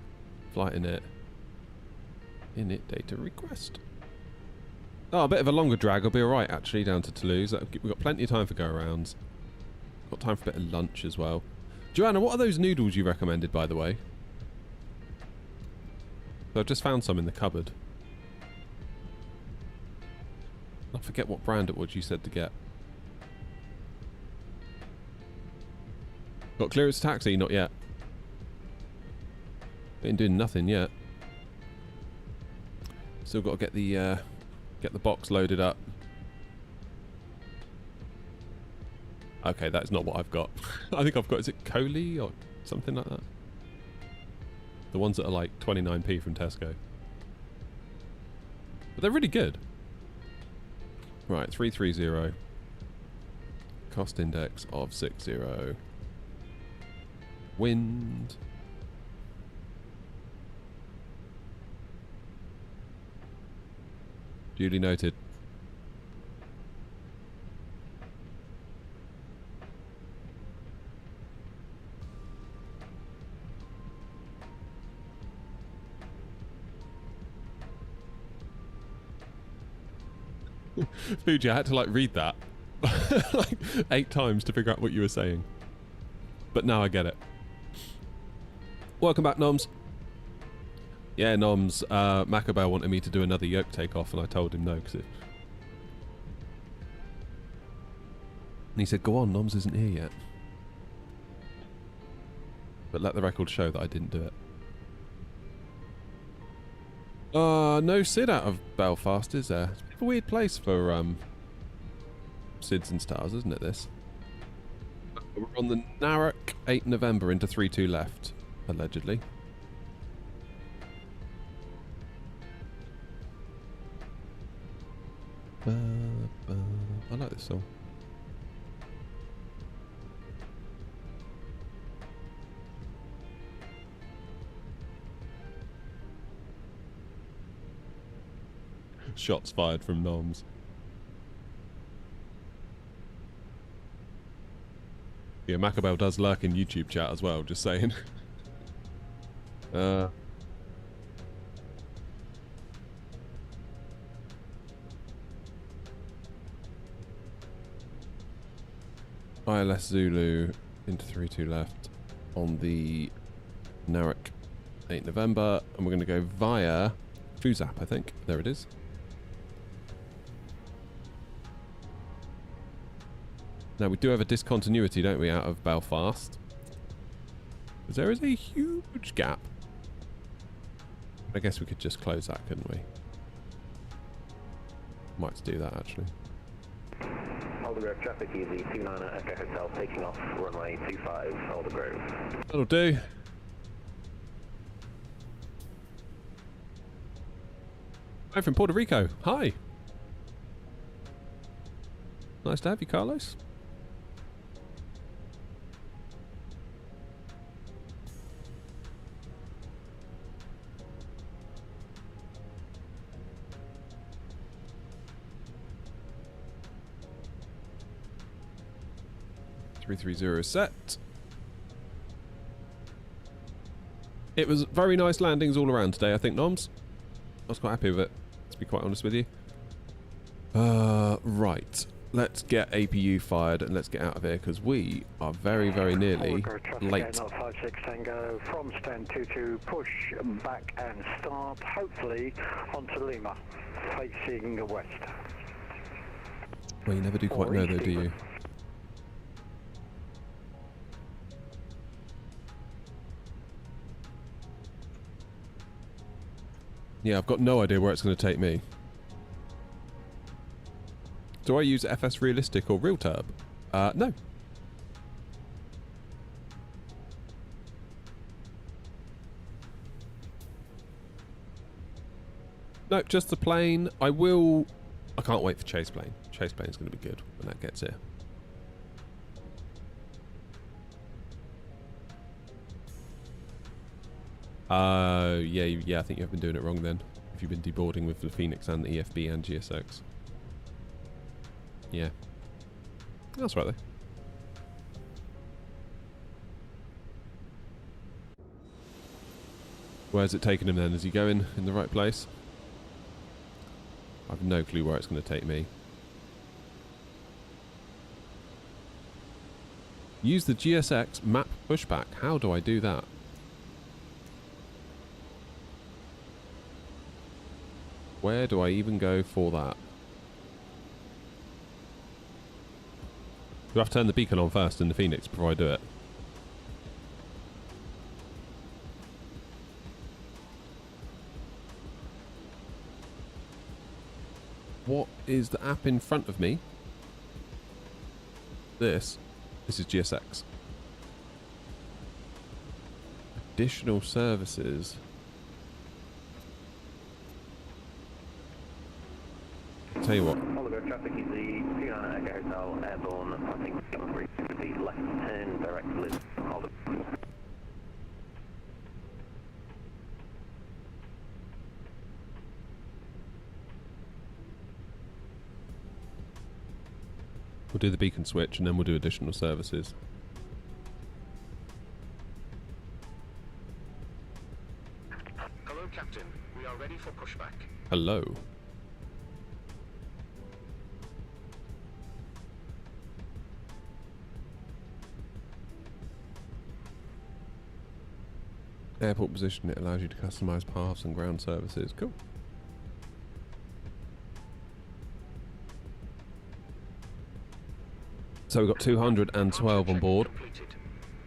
flight init. Init data request. Oh, a bit of a longer drag. I'll be alright, actually, down to Toulouse. We've got plenty of time for go-arounds. Got time for a bit of lunch as well. Joanna, what are those noodles you recommended, by the way? So I've just found some in the cupboard. I forget what brand it was you said to get. Got clearance taxi? Not yet. Ain't doing nothing yet. Still got to get the box loaded up. Okay, that's not what I've got. I think I've got, is it Coley or something like that? The ones that are like 29p from Tesco. But they're really good. Right, 330. Cost index of 60. Wind. Duly noted. Fuji, I had to like read that like 8 times to figure out what you were saying. But now I get it. Welcome back, Noms. Yeah, Noms, Macabell wanted me to do another yoke takeoff, and I told him no, because it... And he said, go on, Noms isn't here yet. But let the record show that I didn't do it. No Sid out of Belfast, is there? It's a bit of a weird place for, Sids and Stars, isn't it, this? We're on the Narrock, 8 November into 3-2 left, allegedly. I like this song. Shots fired from Noms. Yeah, Macabell does lurk in YouTube chat as well, just saying. ILS Zulu into 3-2 left on the Narek, 8 November, and we're going to go via Fuzap, I think. There it is. Now, we do have a discontinuity, don't we, out of Belfast? Because there is a huge gap. I guess we could just close that, couldn't we? Might do that, actually. Aldergrove traffic easy, 29 at Echo Hotel, taking off runway 25, Aldergrove. That'll do. I'm from Puerto Rico. Hi. Nice to have you, Carlos. .330 set. It was very nice landings all around today, I think, Noms. I was quite happy with it, to be quite honest with you. Right. Let's get APU fired and let's get out of here because we are very, very nearly late. 56 Tango from stand 22, push back and start, hopefully onto Lima, facing west. Well, you never do quite know though, do you? Yeah, I've got no idea where it's going to take me. Do I use FS Realistic or RealTurb? No. No, just the plane. I can't wait for Chase Plane. Chase Plane's going to be good when that gets here. Yeah, I think you've been doing it wrong then. If you've been deboarding with the Phoenix and the EFB and GSX. Yeah. That's right though. Where's it taking him then? Is he going in the right place? I've no clue where it's going to take me. Use the GSX map pushback. How do I do that? Where do I even go for that? Do I have to turn the beacon on first in the Phoenix before I do it? What is the app in front of me? This is GSX. Additional services. Tell you what. Aldergrove traffic is the 29 at Echo Hotel, airborne, I think the left turn directly. Aldergrove. We'll do the beacon switch and then we'll do additional services. Hello, Captain. We are ready for pushback. Hello. Airport position, it allows you to customize paths and ground services. Cool. So we've got 212 on board. Completed.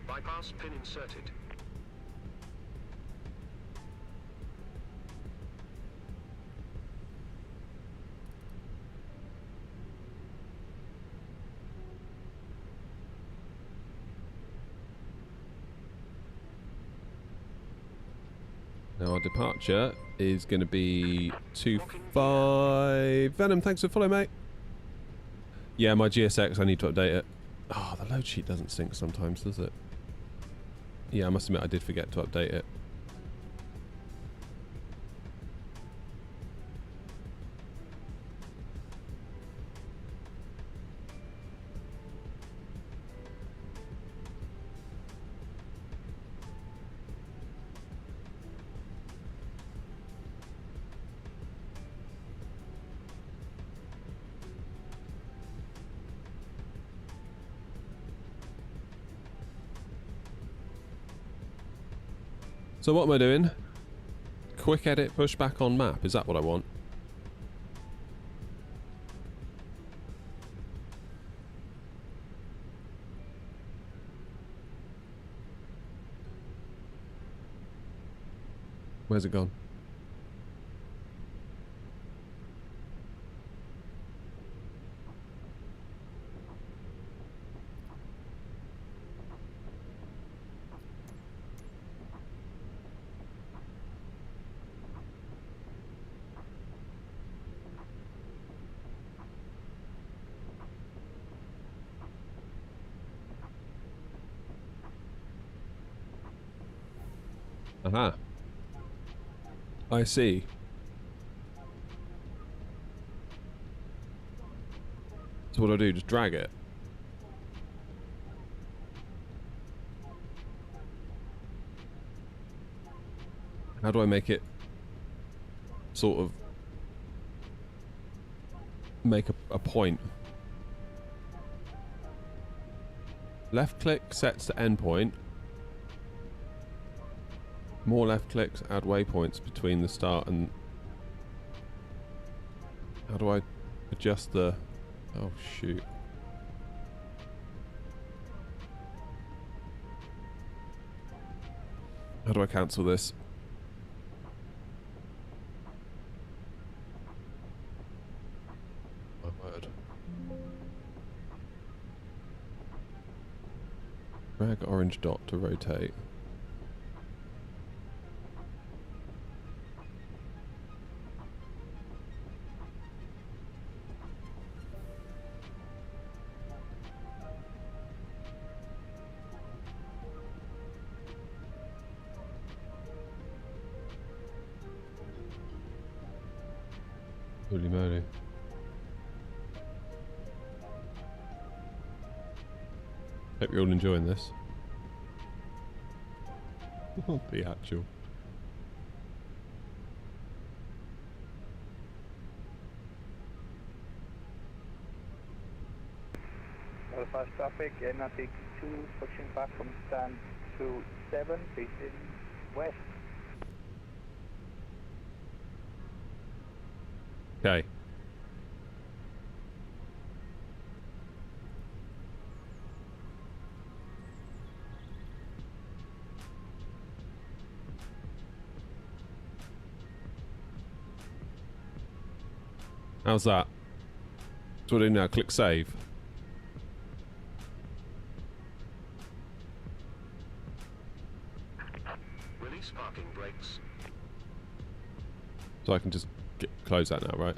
Bypass pin inserted. Now our departure is going to be 25. Venom, thanks for following, mate. Yeah, my GSX, I need to update it. Oh, the load sheet doesn't sync sometimes, does it? Yeah, I must admit I did forget to update it. So what am I doing? Quick edit, push back on map. Is that what I want? Where's it gone? Aha. I see. So what do I do? Just drag it? How do I make it sort of make a point? Left click sets the endpoint. More left clicks add waypoints between the start and... How do I adjust the... Oh shoot. How do I cancel this? My word. Drag orange dot to rotate. Holy moly. Hope you're all enjoying this. The actual. Belfast traffic, Navigraph 2, pushing back from stand 27, facing west. Okay. How's that? So what do I do now? Click save. Release parking brakes. So I can just close that now, right?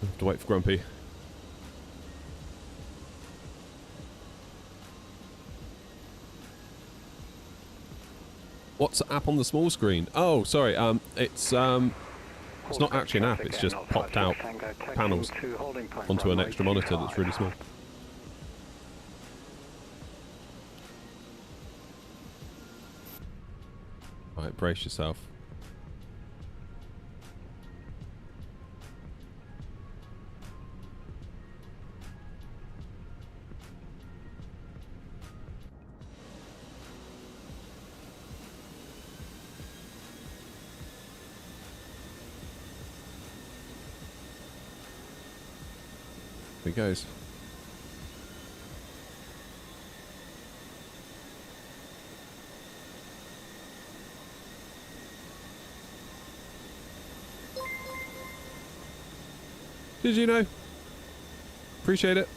I have to wait for Grumpy. What's the app on the small screen? Oh, sorry. It's not actually an app. It's just popped out panels onto an extra monitor that's really small. Right, brace yourself. Here he goes. Did you know? Appreciate it.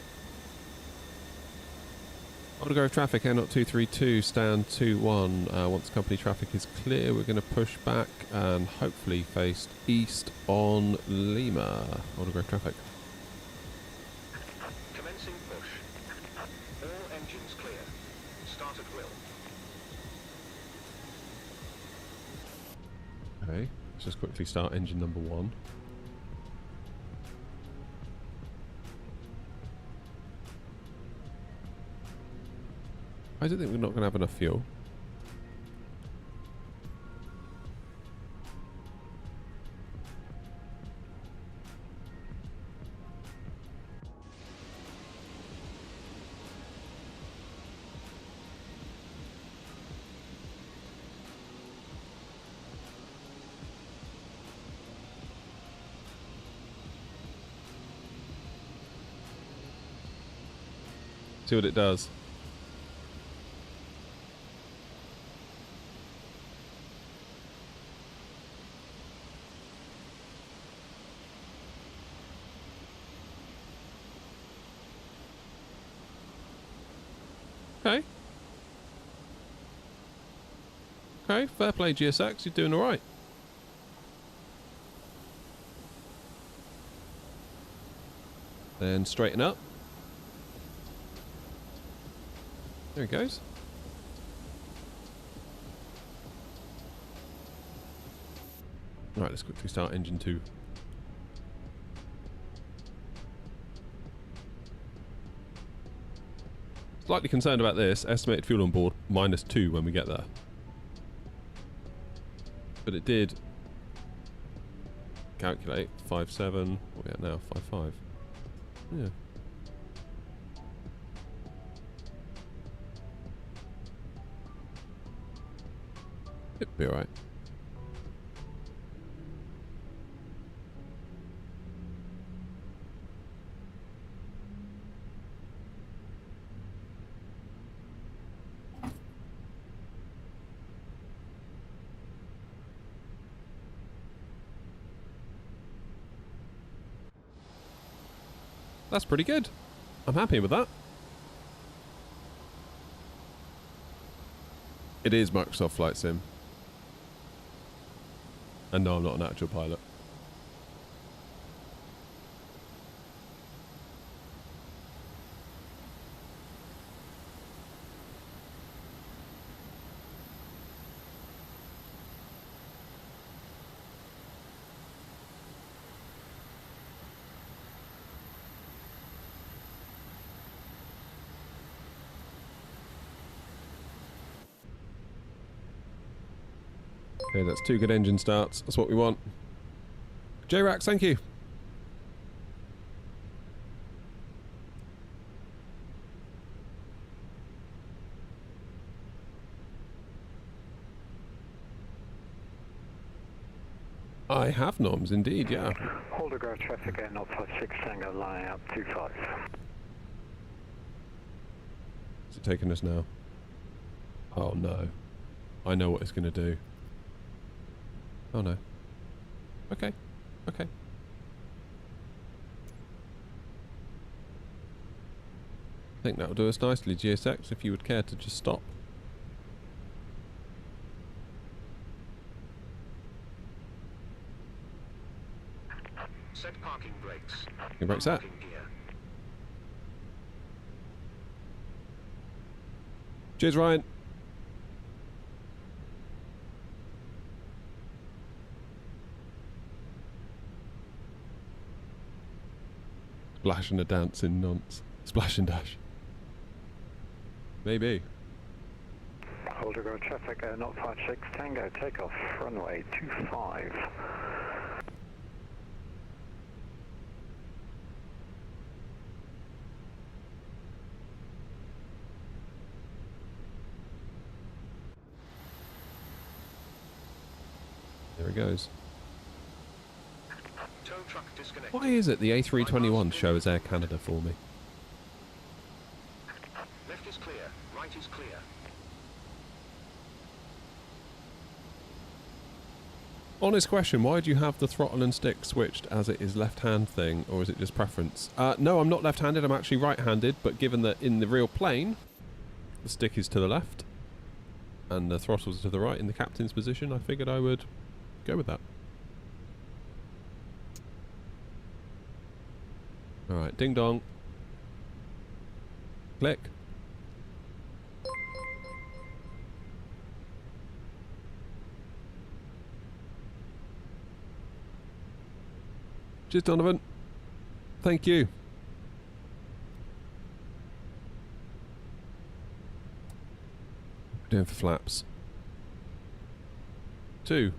Autograph traffic, Air 232, stand 21. Once company traffic is clear, we're going to push back and hopefully face east on Lima. Autograph traffic. Commencing push. All engines clear. Start at will. Okay, let's just quickly start engine number 1. I don't think we're not going to have enough fuel. See what it does. Okay. Okay, fair play GSX, you're doing alright. Then straighten up. There he goes. Right, let's quickly start engine 2. Slightly concerned about this. Estimated fuel on board -2 when we get there. But it did calculate 5.7. What are we at now? 5.5. Yeah. It'd be alright. That's pretty good. I'm happy with that. It is Microsoft Flight Sim. And no, I'm not an actual pilot. Okay, that's 2 good engine starts. That's what we want. J-Rax, thank you. I have noms, indeed, yeah. Edinburgh traffic Air 056 Tango line up 25. Is it taking us now? Oh no. I know what it's going to do. Oh no. Okay. Okay. I think that'll do us nicely, GSX, if you would care to just stop. Set parking brakes. Your brakes set. Cheers, Ryan. Splash and a dancing nonce. Splash and dash. Maybe. Edinburgh traffic Air 056 Tango takeoff runway 25. There it goes. Tow truck disconnected. Why is it the A321 show as Air Canada for me? Left is clear, right is clear. Honest question, why do you have the throttle and stick switched as it is left-hand thing, or is it just preference? No, I'm not left-handed, I'm actually right-handed, but given that in the real plane, the stick is to the left, and the throttle's to the right in the captain's position, I figured I would go with that. Alright, ding dong. Click. Cheers, Donovan. Thank you. Doing for flaps. 2.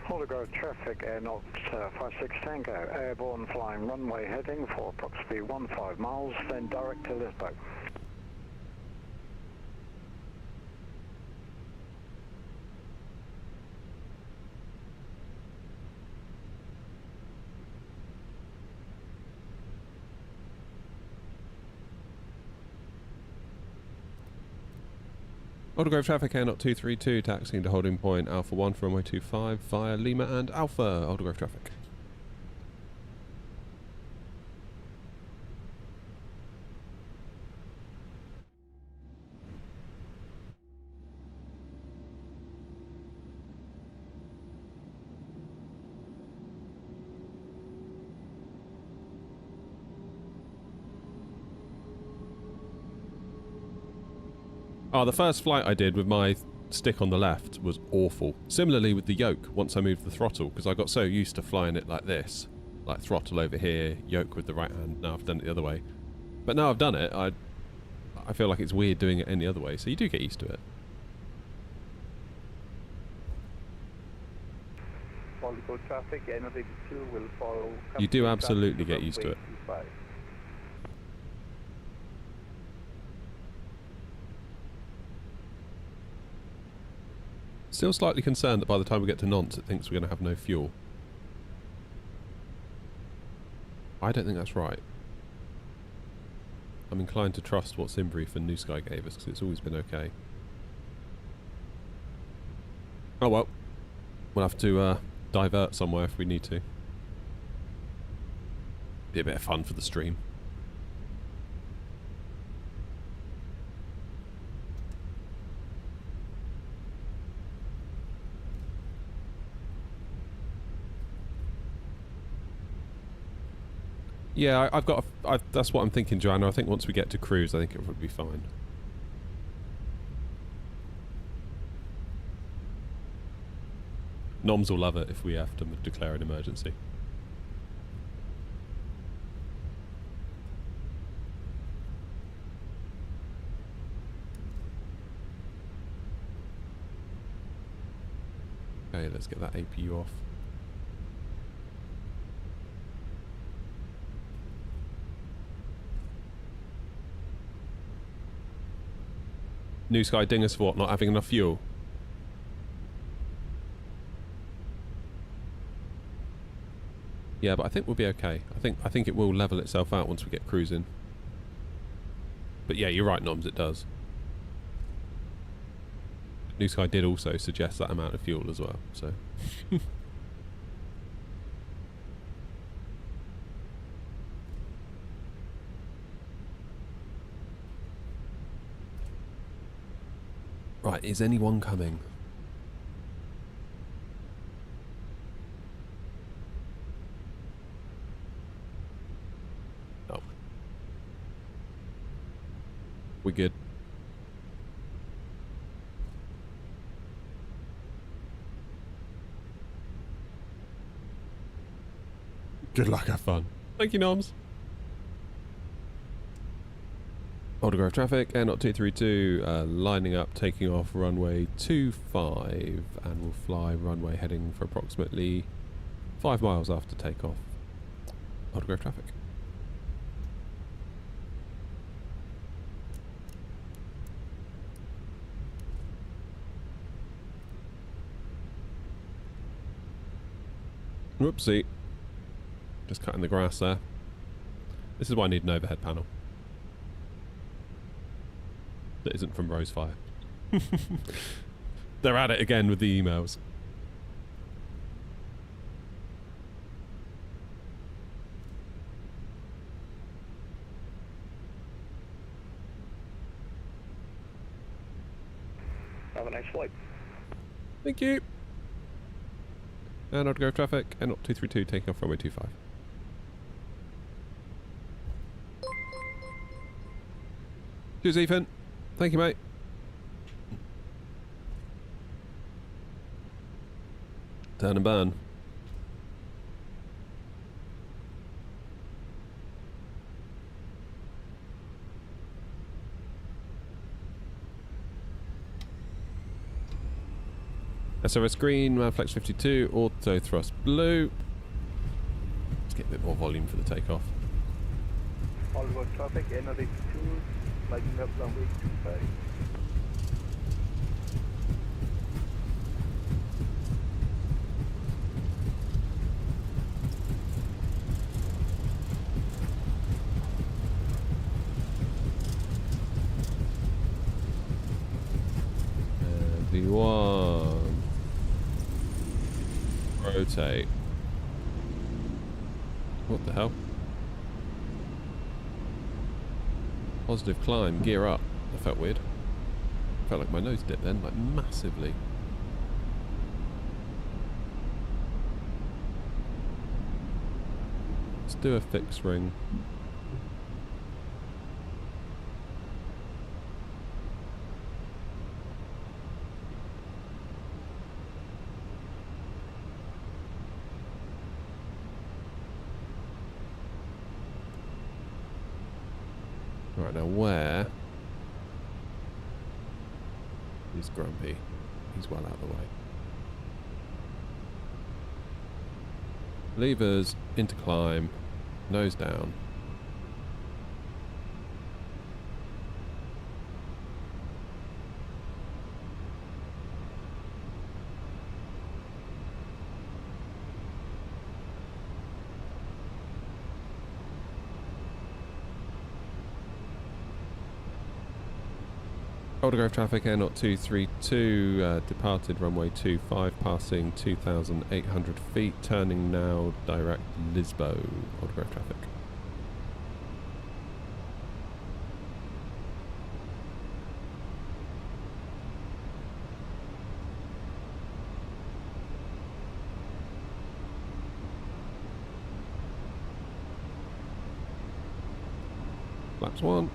Edinburgh traffic Air 056 Tango, airborne flying runway heading for approximately 15 miles, then direct to Lisbon. Edinburgh traffic Air 232 taxiing to holding point Alpha 1 for runway 25 via Lima and Alpha. Edinburgh traffic. Oh, the first flight I did with my stick on the left was awful. Similarly with the yoke, once I moved the throttle, because I got so used to flying it like this. Like throttle over here, yoke with the right hand. Now I've done it the other way. But now I've done it, I feel like it's weird doing it any other way, so you do get used to it. Traffic, will follow. You do absolutely get used to it. Still slightly concerned that by the time we get to Nantes it thinks we're going to have no fuel. I don't think that's right. I'm inclined to trust what Simbrief and New Sky gave us because it's always been okay. Oh well. We'll have to divert somewhere if we need to. Be a bit of fun for the stream. Yeah, I've got. That's what I'm thinking, Joanna. I think once we get to cruise, I think it would be fine. Noms will love it if we have to declare an emergency. Okay, let's get that APU off. New Sky ding us for what? Not having enough fuel? Yeah, but I think we'll be okay. I think it will level itself out once we get cruising. But yeah, you're right, Noms, it does. New Sky did also suggest that amount of fuel as well, so... Right, is anyone coming? No. We good? Good luck, have fun. Thank you, Noms. Edinburgh traffic, Air 232, lining up, taking off runway 25, and we'll fly runway heading for approximately 5 miles after takeoff. Edinburgh traffic. Whoopsie. Just cutting the grass there. This is why I need an overhead panel. That isn't from Rosefire. They're at it again with the emails. Have a nice flight. Thank you. And Edinburgh traffic, Air 232 taking off runway 25. Cheers, Ethan. Thank you, mate. Turn and burn. SRS green, Manflex 52, auto thrust blue. Let's get a bit more volume for the takeoff. All road traffic, NRD2, lighting up runway 25. Rotate. What the hell? Positive climb, gear up. That felt weird. Felt like my nose dipped then, like massively. Let's do a fixed ring. Right, now where? He's grumpy. He's well out of the way. Levers, into climb, nose down. Edinburgh traffic, Air 232, departed runway 25, passing 2,800 feet, turning now direct Lisbon. Edinburgh traffic. Flaps 1.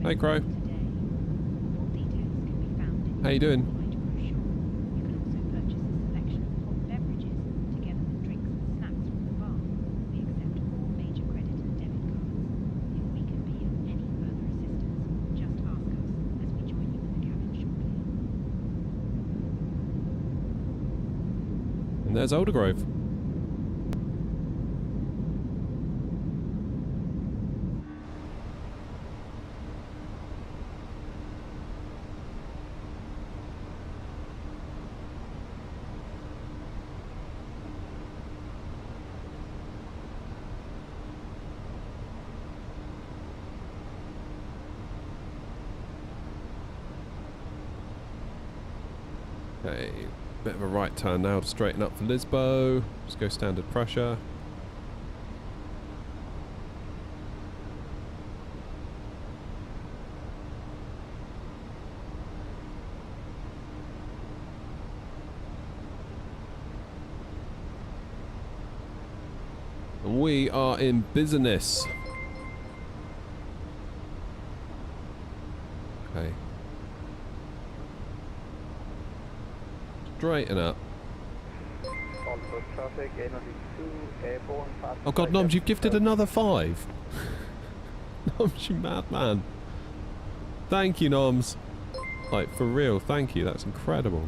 Hey Crow. How you doing? And there's Aldergrove. Okay, bit of a right turn now to straighten up for Lisbon. Just go standard pressure. And we are in business. Okay. Straighten up. Oh god, Noms, you've gifted another 5. Noms, you madman. Thank you, Noms. Like, for real, thank you. That's incredible.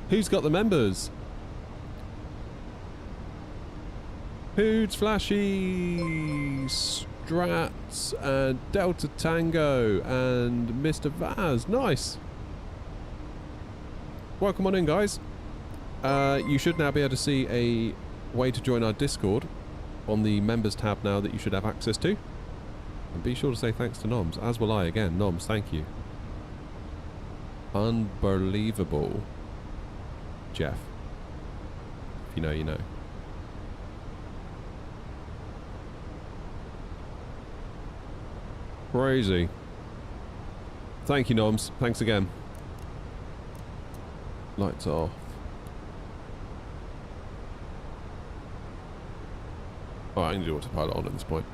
Who's got the members? Hoods, Flashy, Strats, and Delta Tango, and Mr. Vaz. Nice. Welcome on in, guys. You should now be able to see a way to join our Discord on the members tab now that you should have access to. And be sure to say thanks to Noms, as will I again. Noms, thank you. Unbelievable. Jeff. If you know, you know. Crazy. Thank you, Noms. Thanks again. Lights off. Oh, I can do autopilot on at this point.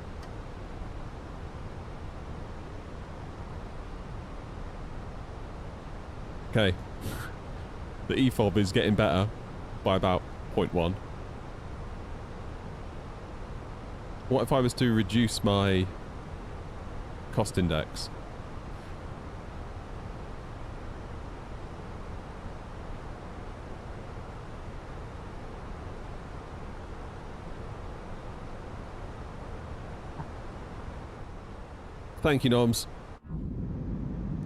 Okay. The EFOB is getting better by about 0.1. What if I was to reduce my cost index? Thank you, Noms.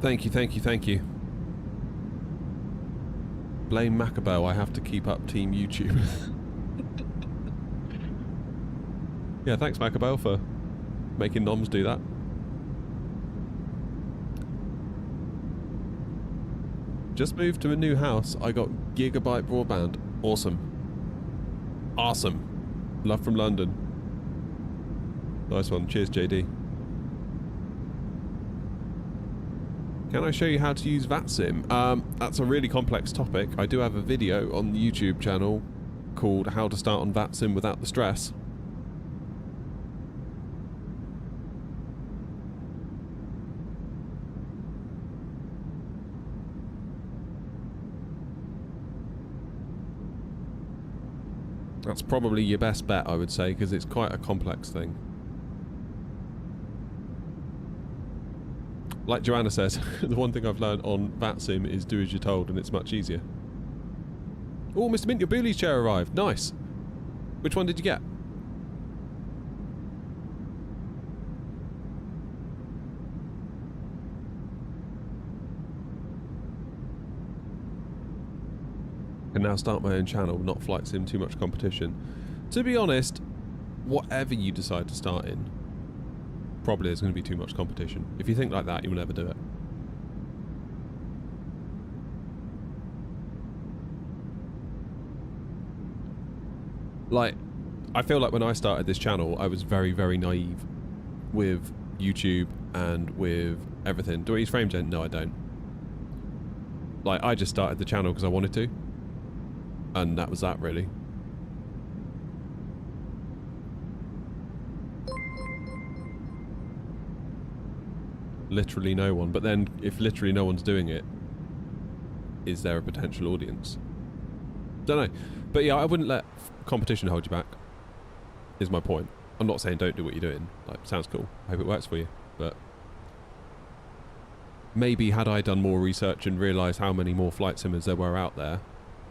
Thank you, thank you, thank you. Blame Macabell, I have to keep up Team YouTube. Yeah, thanks Macabell for making Noms do that. Just moved to a new house. I got gigabyte broadband. Awesome. Awesome. Love from London. Nice one. Cheers, JD. Can I show you how to use VATSIM? That's a really complex topic. I do have a video on the YouTube channel called How to Start on VATSIM Without the Stress. That's probably your best bet, I would say, because it's quite a complex thing. Like Joanna says, the one thing I've learned on VATSIM is do as you're told, and it's much easier. Oh, Mr. Mint, your Booley's chair arrived. Nice. Which one did you get? I can now start my own channel, not flight sim, too much competition. To be honest, whatever you decide to start in, probably there's going to be too much competition. If you think like that, you'll never do it. Like, I feel like when I started this channel, I was very, very naive with YouTube and with everything. Do I use FrameGen? No, I don't. Like, I just started the channel because I wanted to. And that was that, really. Literally no one. But then, if literally no one's doing it, is there a potential audience? Don't know. But yeah, I wouldn't let competition hold you back, is my point. I'm not saying don't do what you're doing. Like, sounds cool. I hope it works for you. But maybe had I done more research and realised how many more flight simmers there were out there,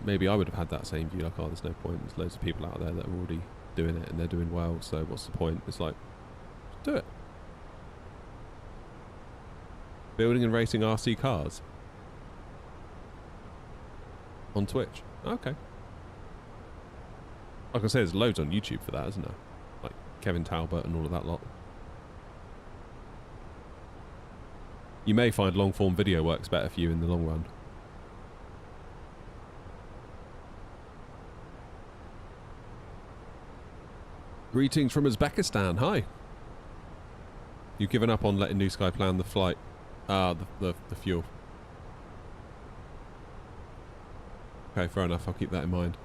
maybe I would have had that same view, like, oh, there's no point. There's loads of people out there that are already doing it and they're doing well, so what's the point? It's like, do it. Building and racing RC cars. On Twitch. Okay. Like I say, there's loads on YouTube for that, isn't there? Like Kevin Talbot and all of that lot. You may find long form video works better for you in the long run. Greetings from Uzbekistan. Hi. You've given up on letting New Sky plan the flight. The fuel. Okay, fair enough. I'll keep that in mind.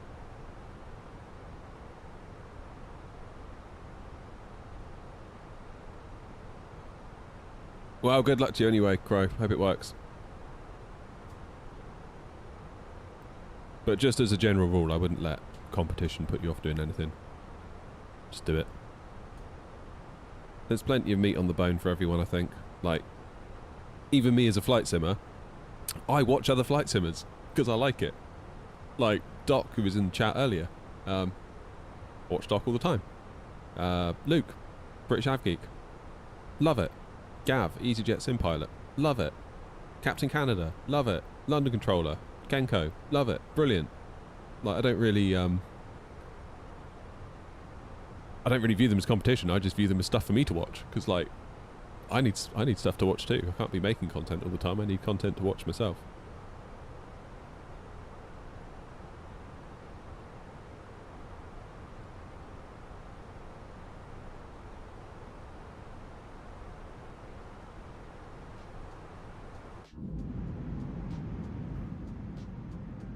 Well, good luck to you anyway, Crow. Hope it works. But just as a general rule, I wouldn't let competition put you off doing anything. Just do it. There's plenty of meat on the bone for everyone, I think. Like, even me as a flight simmer, I watch other flight simmers because I like it. Like Doc, who was in the chat earlier, watch Doc all the time. Luke, British Av Geek, love it. Gav, EasyJet Sim Pilot, love it. Captain Canada, love it. London Controller, Genko, love it. Brilliant. Like, I don't really view them as competition. I just view them as stuff for me to watch because, like, I need stuff to watch too. I can't be making content all the time. I need content to watch myself.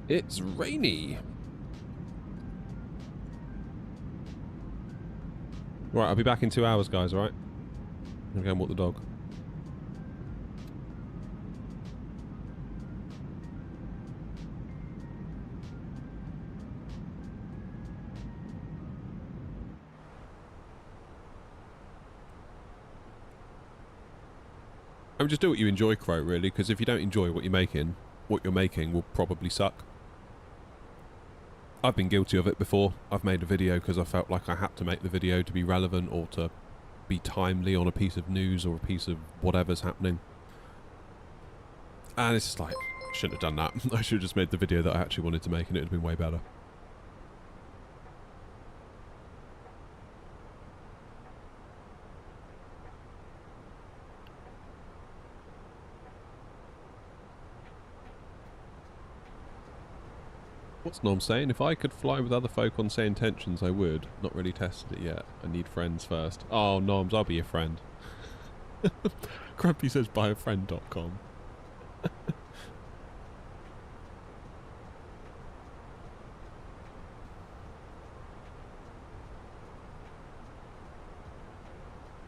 It's rainy. Right, I'll be back in 2 hours, guys, alright? I'm gonna go and walk the dog. I mean, just do what you enjoy, Crow, really, because if you don't enjoy what you're making will probably suck. I've been guilty of it before. I've made a video because I felt like I had to make the video to be relevant or to be timely on a piece of news or a piece of whatever's happening. And it's just like, shouldn't have done that. I should have just made the video that I actually wanted to make and it would have been way better. What's Nom saying? If I could fly with other folk on same intentions, I would. Not really tested it yet. I need friends first. Oh, Noms, I'll be your friend. Grumpy says buyafriend.com.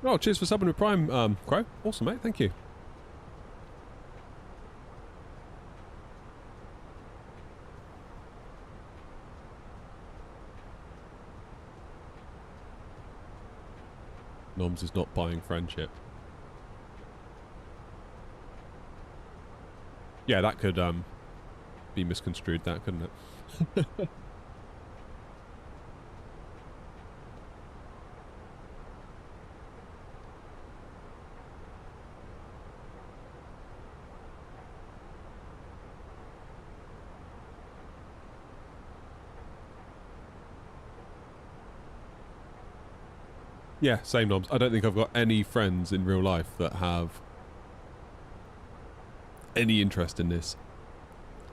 Oh, cheers for subbing with Prime, Crow. Awesome, mate. Thank you. Noms is not buying friendship. Yeah, that could be misconstrued, that, couldn't it? Yeah, same Noms. I don't think I've got any friends in real life that have any interest in this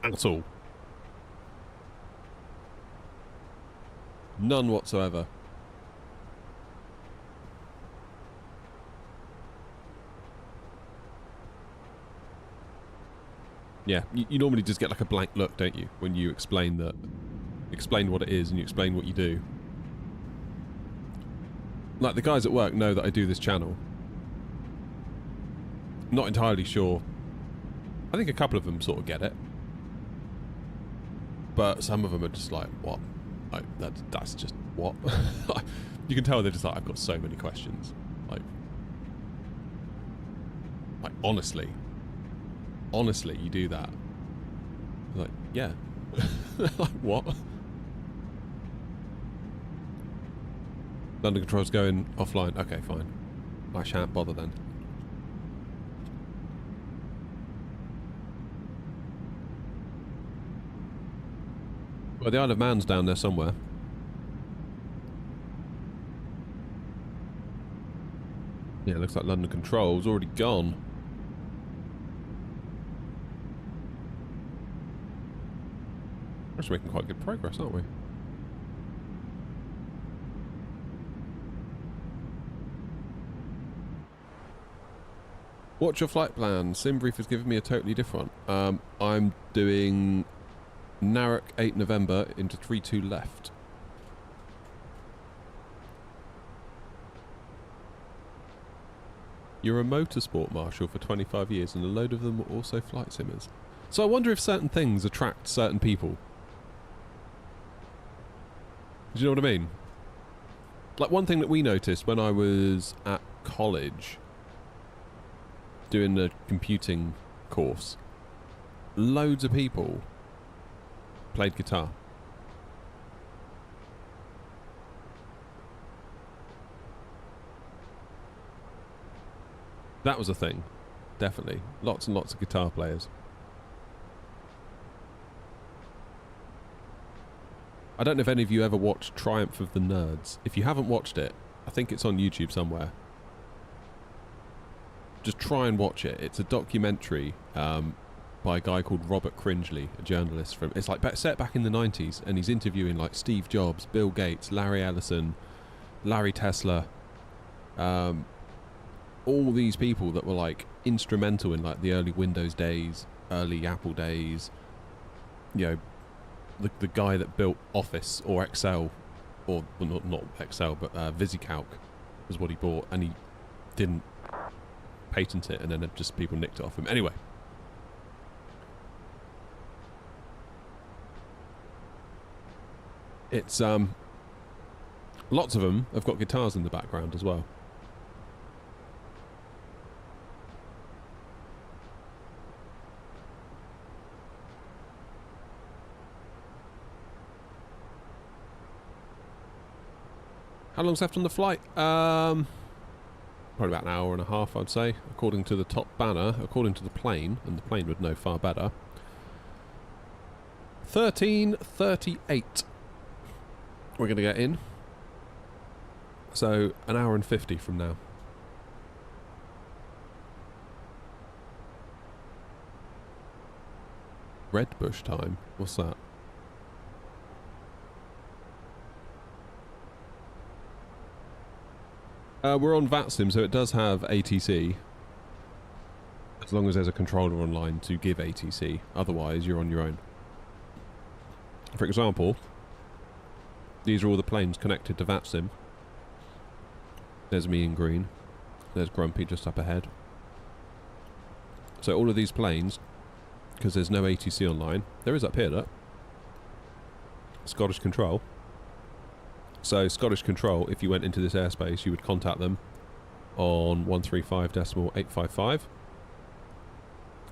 at all. None whatsoever. Yeah, you normally just get like a blank look, don't you, when you explain what it is and you explain what you do. Like, the guys at work know that I do this channel. Not entirely sure. I think a couple of them sort of get it. But some of them are just like, what? Like, that's just, what? You can tell they're just like, I've got so many questions. Like, honestly, you do that? Like, yeah. Like, what? London Control's going offline. Okay, fine. I shan't bother then. Well, the Isle of Man's down there somewhere. Yeah, it looks like London Control's already gone. We're actually making quite good progress, aren't we? What's your flight plan? SimBrief has given me a totally different one. I'm doing Narrock 8 November into 32 left. You're a motorsport marshal for 25 years and a load of them were also flight simmers. So I wonder if certain things attract certain people. Do you know what I mean? Like, one thing that we noticed when I was at college doing the computing course, loads of people played guitar. That was a thing, definitely. Lots and lots of guitar players. I don't know if any of you ever watched Triumph of the Nerds. If you haven't watched it, I think it's on YouTube somewhere. Just try and watch it. It's a documentary by a guy called Robert Cringely, a journalist from... It's like set back in the 90s, and he's interviewing like Steve Jobs, Bill Gates, Larry Ellison, Larry Tesla, all these people that were like instrumental in like the early Windows days, early Apple days. You know, the guy that built Office or Excel, or well, not Excel, but VisiCalc was what he bought, and he didn't patent it, and then just people nicked it off him. Anyway, it's lots of them have got guitars in the background as well. How long's left on the flight? 5 Probably about an hour and a half, I'd say, according to the top banner, according to the plane, and the plane would know far better. 13:38. We're going to get in. So, an hour and 50 from now. Red bush time? What's that? We're on VATSIM, so it does have ATC. As long as there's a controller online to give ATC. Otherwise, you're on your own. For example, these are all the planes connected to VATSIM. There's me in green. There's Grumpy just up ahead. So all of these planes, because there's no ATC online, there is up here, look. Scottish Control. So Scottish Control, if you went into this airspace, you would contact them on 135.855.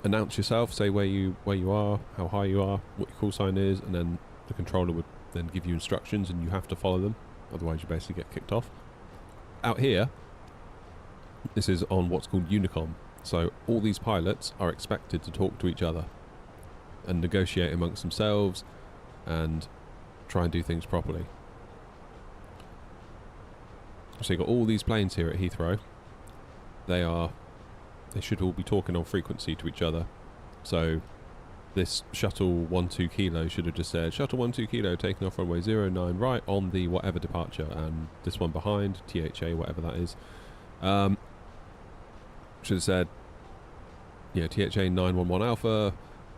Announce yourself, say where you are, how high you are, what your call sign is, and then the controller would then give you instructions and you have to follow them, otherwise you basically get kicked off. Out here, this is on what's called Unicom, so all these pilots are expected to talk to each other and negotiate amongst themselves and try and do things properly. So you've got all these planes here at Heathrow. They should all be talking on frequency to each other. So this shuttle 12 kilo should have just said, shuttle 12 kilo taking off runway 09 right on the whatever departure, and this one behind, THA, whatever that is, should have said, yeah, THA 911 Alpha,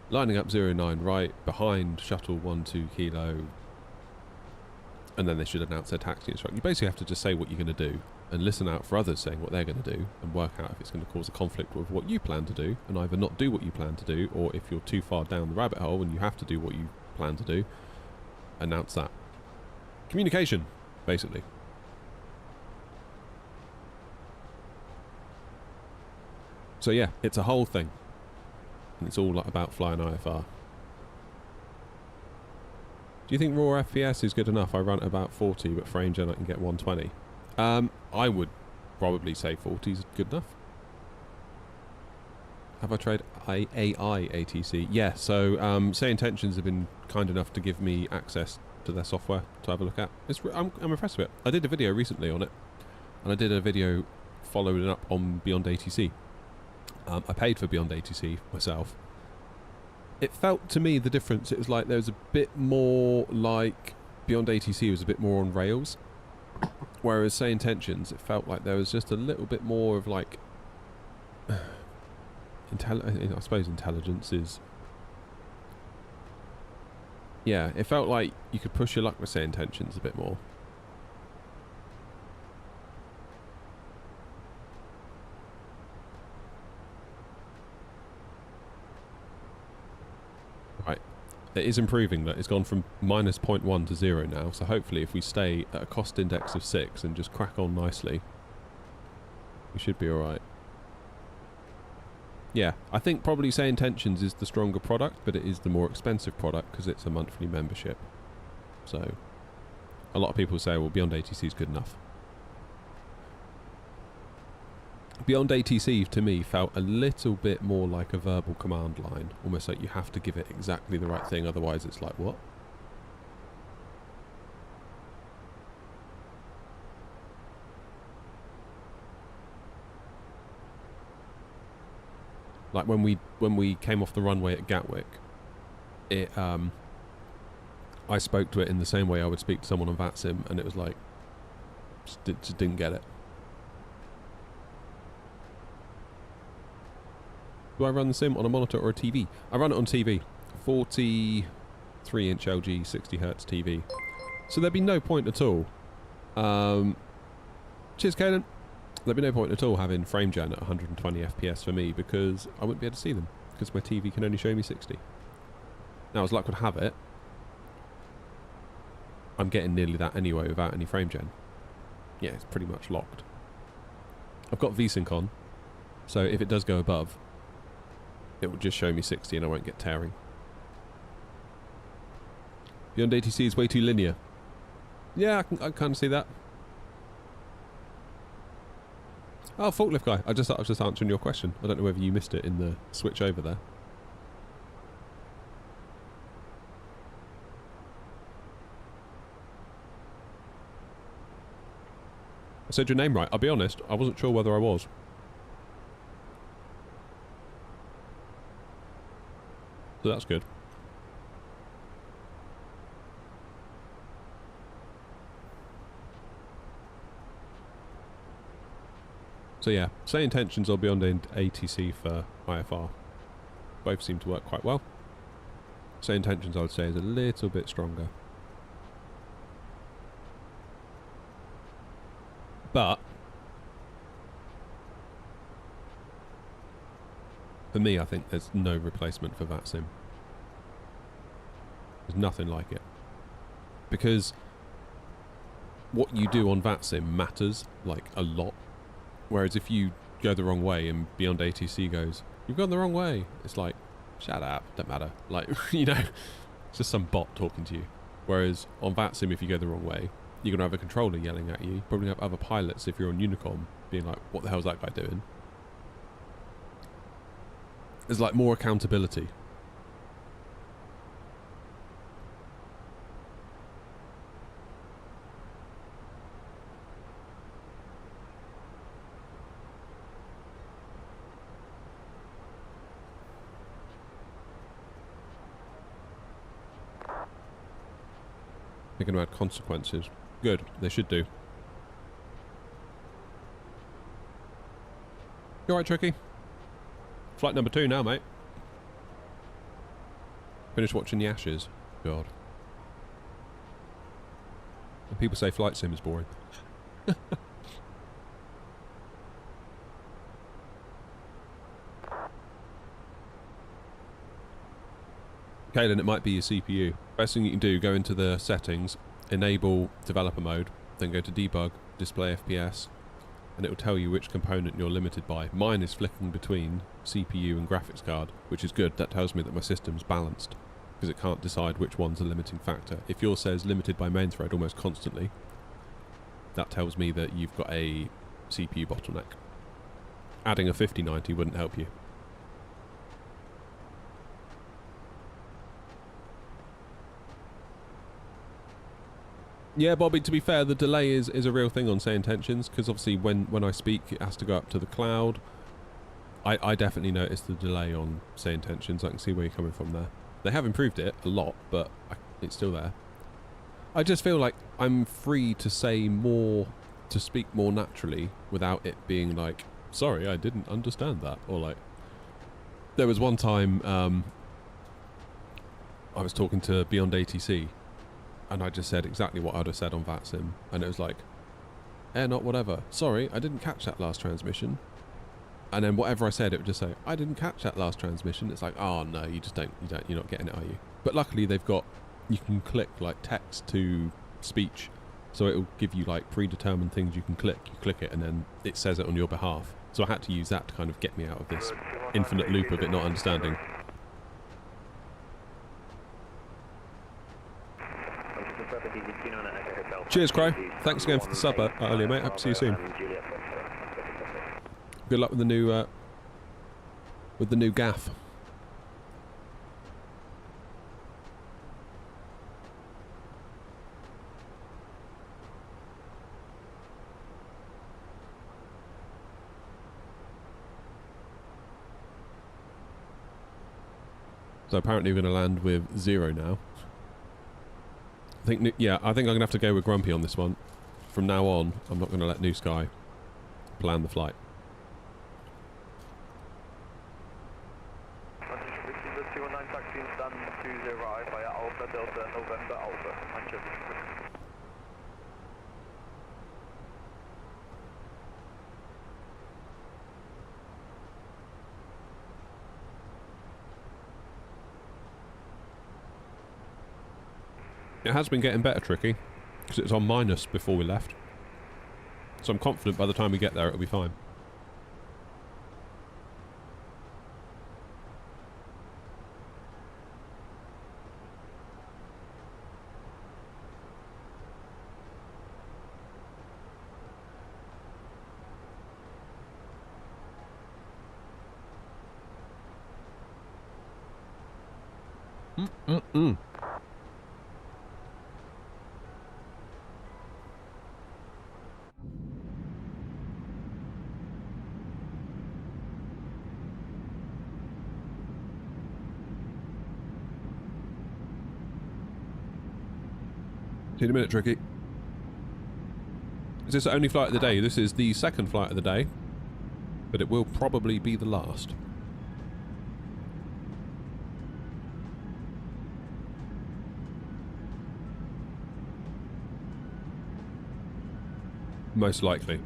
lining up 09 right, behind shuttle 12 kilo, and then they should announce their taxi instruction. You basically have to just say what you're going to do, and listen out for others saying what they're going to do, and work out if it's going to cause a conflict with what you plan to do, and either not do what you plan to do, or if you're too far down the rabbit hole and you have to do what you plan to do, announce that. Communication, basically. So yeah, it's a whole thing. And it's all about flying IFR. Do you think raw FPS is good enough? I run at about 40, but frame gen I can get 120. I would probably say 40 is good enough. Have I tried AI ATC? Yeah, so Say Intentions have been kind enough to give me access to their software to have a look at. I'm impressed with it. I did a video recently on it, and I did a video following up on Beyond ATC. I paid for Beyond ATC myself. It felt to me the difference, it was like there was a bit more like Beyond ATC was a bit more on rails, whereas Say Intentions, it felt like there was just a little bit more of like I suppose intelligence is, yeah, it felt like you could push your luck with Say Intentions a bit more. Right, it is improving. That it's gone from minus 0.1 to 0 now, so hopefully if we stay at a cost index of 6 and just crack on nicely, we should be alright. Yeah, I think probably Say Intentions is the stronger product, but it is the more expensive product because it's a monthly membership. So a lot of people say, well, Beyond ATC is good enough. Beyond ATC to me felt a little bit more like a verbal command line, almost like you have to give it exactly the right thing, otherwise it's like, what? Like when we came off the runway at Gatwick, I spoke to it in the same way I would speak to someone on VATSIM, and it was like, just didn't get it. Do I run the sim on a monitor or a TV? I run it on TV. 43-inch LG 60Hz TV. So there'd be no point at all. Cheers, Kaden. There'd be no point at all having frame gen at 120 FPS for me because I wouldn't be able to see them because my TV can only show me 60. Now, as luck would have it, I'm getting nearly that anyway without any frame gen. Yeah, it's pretty much locked. I've got VSync on, so if it does go above, it will just show me 60 and I won't get tearing. Beyond ATC is way too linear. Yeah, I kind of see that. Oh, forklift guy. I was just answering your question. I don't know whether you missed it in the switch over there. I said your name right. I'll be honest, I wasn't sure whether I was. So that's good. So yeah, say intentions or beyond ATC for IFR. Both seem to work quite well. Say intentions, I would say, is a little bit stronger. But for me, I think there's no replacement for VATSIM. There's nothing like it. Because what you do on VATSIM matters, like, a lot. Whereas if you go the wrong way and Beyond ATC goes, you've gone the wrong way, it's like, shut up, don't matter. Like, you know, it's just some bot talking to you. Whereas on VATSIM, if you go the wrong way, you're going to have a controller yelling at you. Probably have other pilots, if you're on Unicom, being like, what the hell's that guy doing? There's like more accountability. Thinking about consequences. Good, they should do. You alright, Tricky? Flight number 2 now, mate. Finished watching the Ashes. God. And people say flight sim is boring. Kaylin, it might be your CPU. Best thing you can do, go into the settings, enable developer mode, then go to debug, display FPS, and it will tell you which component you're limited by. Mine is flicking between CPU and graphics card, which is good. That tells me that my system's balanced, because it can't decide which one's a limiting factor. If yours says limited by main thread almost constantly, that tells me that you've got a CPU bottleneck. Adding a 5090 wouldn't help you. Yeah, Bobby, to be fair, the delay is a real thing on say intentions, because obviously when I speak it has to go up to the cloud. I definitely notice the delay on say intentions. I can see where you're coming from there. They have improved it a lot, but it's still there. I just feel like I'm free to say more, to speak more naturally without it being like, sorry, I didn't understand that. Or like, there was one time I was talking to Beyond ATC, and I just said exactly what I'd have said on VATSIM, and it was like, not whatever. Sorry, I didn't catch that last transmission. And then whatever I said, it would just say, I didn't catch that last transmission. It's like, oh no, you're not getting it, are you? But luckily they've got, you can click like text to speech, so it'll give you like predetermined things you can click. You click it and then it says it on your behalf. So I had to use that to kind of get me out of this infinite loop of it not understanding. Cheers, Crow. Thanks again for the sub earlier, mate. Hope to see you soon. Good luck with the new gaff. So apparently we're going to land with 0 now. I think I'm going to have to go with Grumpy on this one. From now on, I'm not going to let New Sky plan the flight. It has been getting better, Tricky, because it was on minus before we left. So I'm confident by the time we get there it'll be fine. Mm-mm-mm. See you in a minute, Tricky. Is this the only flight of the day? This is the second flight of the day, but it will probably be the last. Most likely.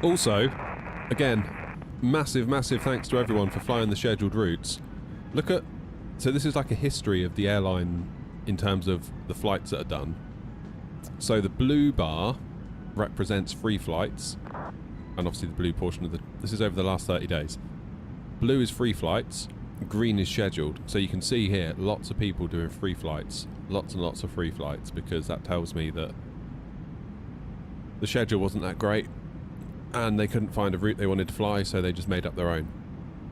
Also, again, massive thanks to everyone for flying the scheduled routes. Look at... So this is like a history of the airline in terms of the flights that are done. So the blue bar represents free flights, and obviously the blue portion of the... This is over the last 30 days. Blue is free flights, green is scheduled. So you can see here, lots of people doing free flights. Lots and lots of free flights, because that tells me that the schedule wasn't that great, and they couldn't find a route they wanted to fly, so they just made up their own.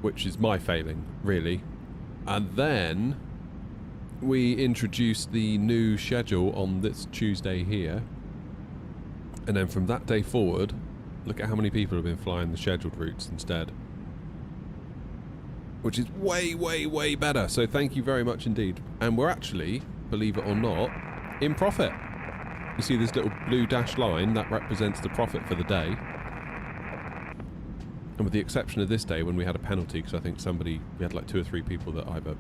Which is my failing, really. And then we introduced the new schedule on this Tuesday here. And then from that day forward, look at how many people have been flying the scheduled routes instead. Which is way better. So thank you very much indeed. And we're actually, believe it or not, in profit. You see this little blue dashed line? That represents the profit for the day. And with the exception of this day when we had a penalty, because I think we had like 2 or 3 people that either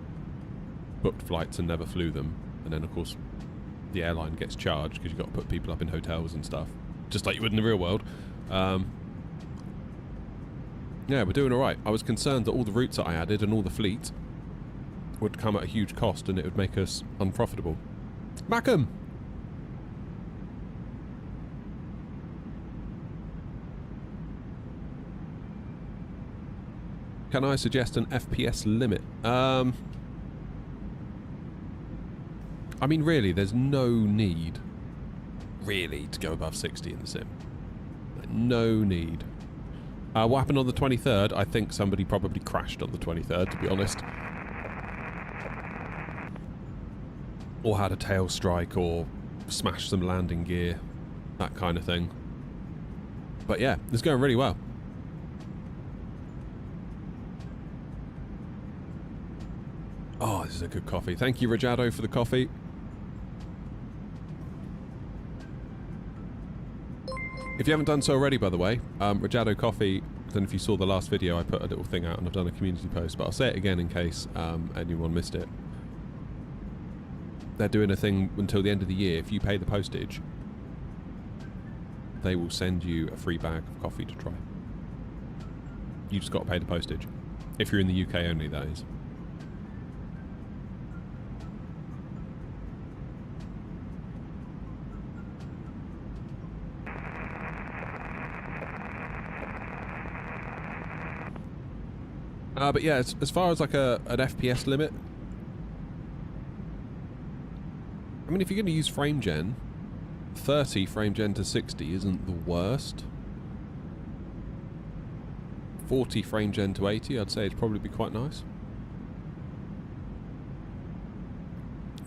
booked flights and never flew them. And then of course the airline gets charged because you've got to put people up in hotels and stuff. Just like you would in the real world. Yeah, we're doing alright. I was concerned that all the routes that I added and all the fleet would come at a huge cost and it would make us unprofitable. Mackham! Can I suggest an FPS limit? I mean, really, there's no need, really, to go above 60 in the sim. Like, no need. What happened on the 23rd? I think somebody probably crashed on the 23rd, to be honest. Or had a tail strike, or smashed some landing gear. That kind of thing. But yeah, it's going really well. Oh, this is a good coffee. Thank you, Rajado, for the coffee. If you haven't done so already, by the way, Rajado Coffee, I don't know if you saw the last video, I put a little thing out and I've done a community post, but I'll say it again in case anyone missed it. They're doing a thing until the end of the year. If you pay the postage, they will send you a free bag of coffee to try. You just got to pay the postage. If you're in the UK only, that is. But yeah, as far as like an FPS limit, I mean, if you're going to use frame gen, 30 frame gen to 60 isn't the worst. 40 frame gen to 80, I'd say it'd probably be quite nice.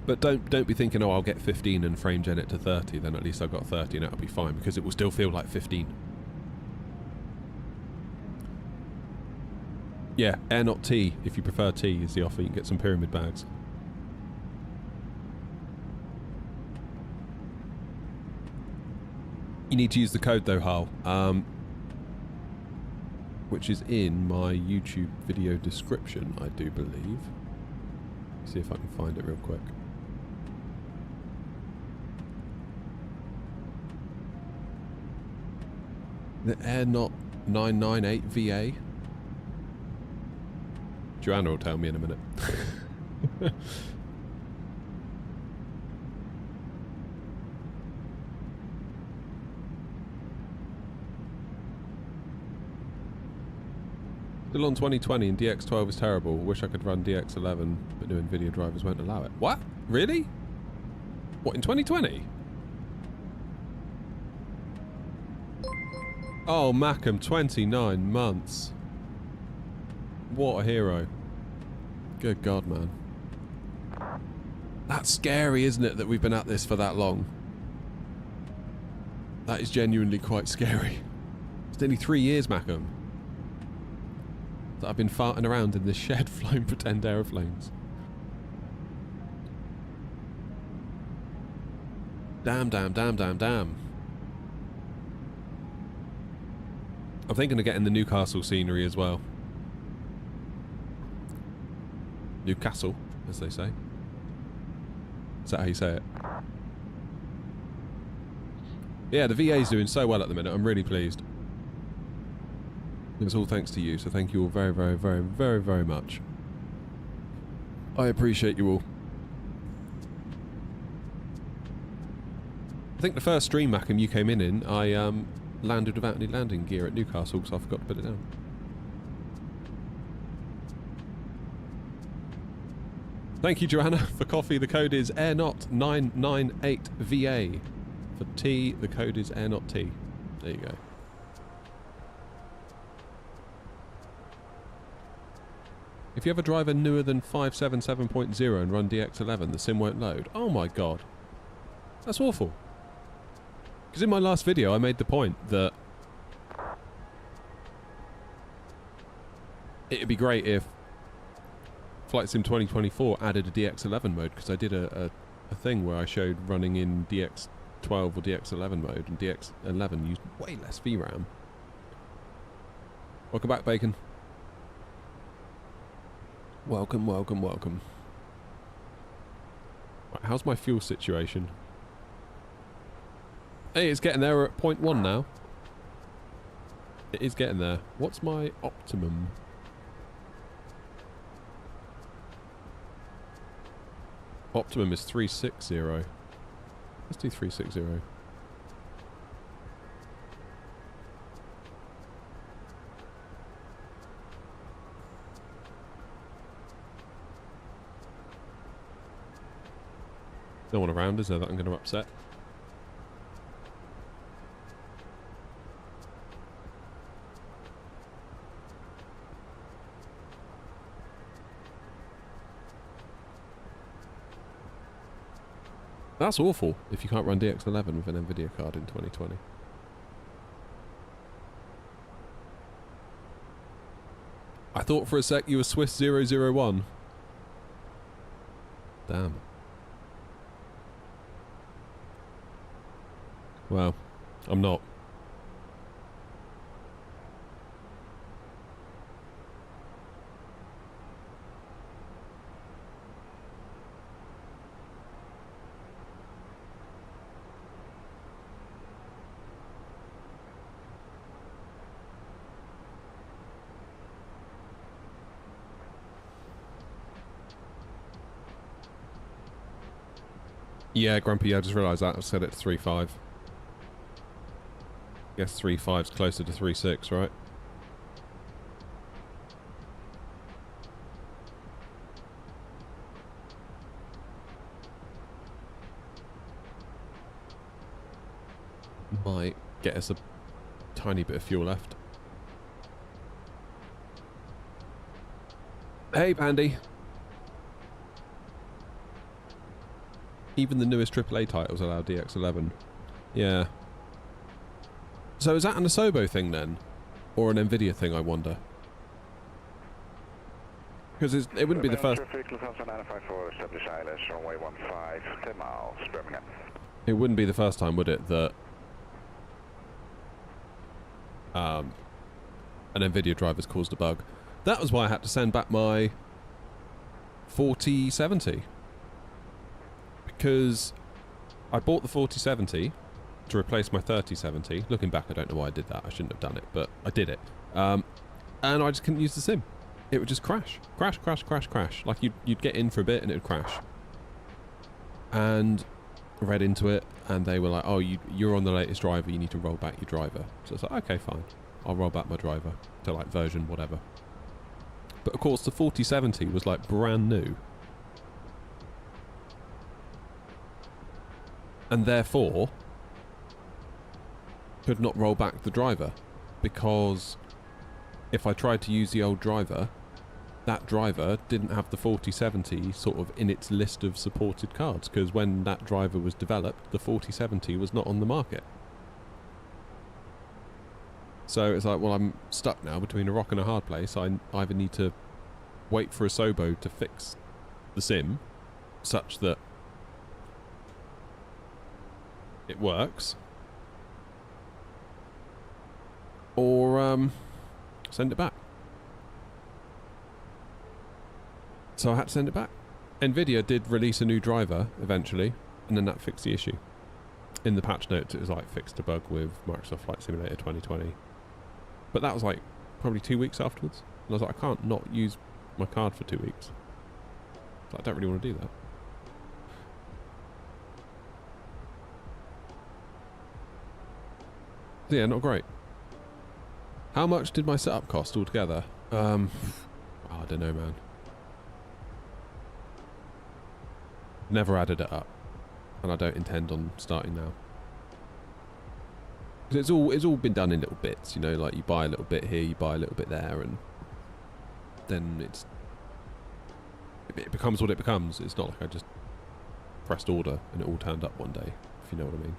But don't be thinking, oh, I'll get 15 and frame gen it to 30, then at least I've got 30 and that'll be fine, because it will still feel like 15. Yeah, Air Not T, if you prefer T, is the offer. You can get some pyramid bags. You need to use the code though, Hal, which is in my YouTube video description, I do believe. See if I can find it real quick. The Air Not 998 VA. Joanna will tell me in a minute. Still on 2020 and DX12 is terrible. Wish I could run DX11, but new NVIDIA drivers won't allow it. What? Really? What, in 2020? Oh, Macam, 29 months. What a hero. Good God, man. That's scary, isn't it, that we've been at this for that long? That is genuinely quite scary. It's nearly 3 years, Macam, that I've been farting around in this shed flying pretend aeroplanes. Damn, damn, damn, damn, damn. I'm thinking of getting the Newcastle scenery as well. Newcastle, as they say. Is that how you say it? Yeah, the VA's doing so well at the minute. I'm really pleased. It's all thanks to you, so thank you all very, very, very, very, very much. I appreciate you all. I think the first stream, Macam, you came in, I landed without any landing gear at Newcastle, so I forgot to put it down. Thank you, Joanna, for coffee. The code is AirNot998VA. For tea, the code is AirNotT. There you go. If you have a driver newer than 577.0 and run DX11, the sim won't load. Oh my god. That's awful. Because in my last video, I made the point that it'd be great if Flight Sim 2024 added a DX11 mode, because I did a thing where I showed running in DX12 or DX11 mode, and DX11 used way less VRAM. Welcome back, Bacon. Welcome, welcome, welcome. Right, how's my fuel situation? Hey, it's getting there. We're at 0.1 now. It is getting there. What's my optimum? Optimum is 360. Let's do 360. No one around, is there, that I'm going to upset? That's awful if you can't run DX11 with an NVIDIA card in 2020. I thought for a sec you were Swiss 001. Damn. Well, I'm not. Yeah, Grumpy, I just realised that. I set it to 3.5. Guess 3.5's closer to 3.6, right? Might get us a tiny bit of fuel left. Hey, Pandy. Even the newest AAA titles allow DX11. Yeah. So is that an Asobo thing then? Or an NVIDIA thing, I wonder? Because it wouldn't be the first... It wouldn't be the first time, would it, that an NVIDIA driver's caused a bug. That was why I had to send back my 4070. Because I bought the 4070 to replace my 3070. Looking back, I don't know why I did that. I shouldn't have done it, but I did it. And I just couldn't use the sim. It would just crash. Crash, crash, crash, crash. Like, you'd get in for a bit and it would crash. And I read into it, and they were like, oh, you're on the latest driver, you need to roll back your driver. So it's like, okay, fine. I'll roll back my driver to, like, version whatever. But of course the 4070 was like brand new. And therefore could not roll back the driver, because if I tried to use the old driver, that driver didn't have the 4070 sort of in its list of supported cards, because when that driver was developed, the 4070 was not on the market. So it's like, well, I'm stuck now between a rock and a hard place. I either need to wait for a Sobo to fix the sim such that it works, or send it back. So I had to send it back. Nvidia did release a new driver eventually, and then that fixed the issue. In the patch notes it was like fixed a bug with Microsoft Flight Simulator 2020. But that was like probably 2 weeks afterwards. And I was like, I can't not use my card for 2 weeks. So I don't really want to do that. So yeah, not great. How much did my setup cost altogether? I don't know, man. Never added it up, and I don't intend on starting now. 'Cause it's all been done in little bits, you know, like you buy a little bit here, you buy a little bit there, and then it becomes what it becomes. It's not like I just pressed order and it all turned up one day, if you know what I mean.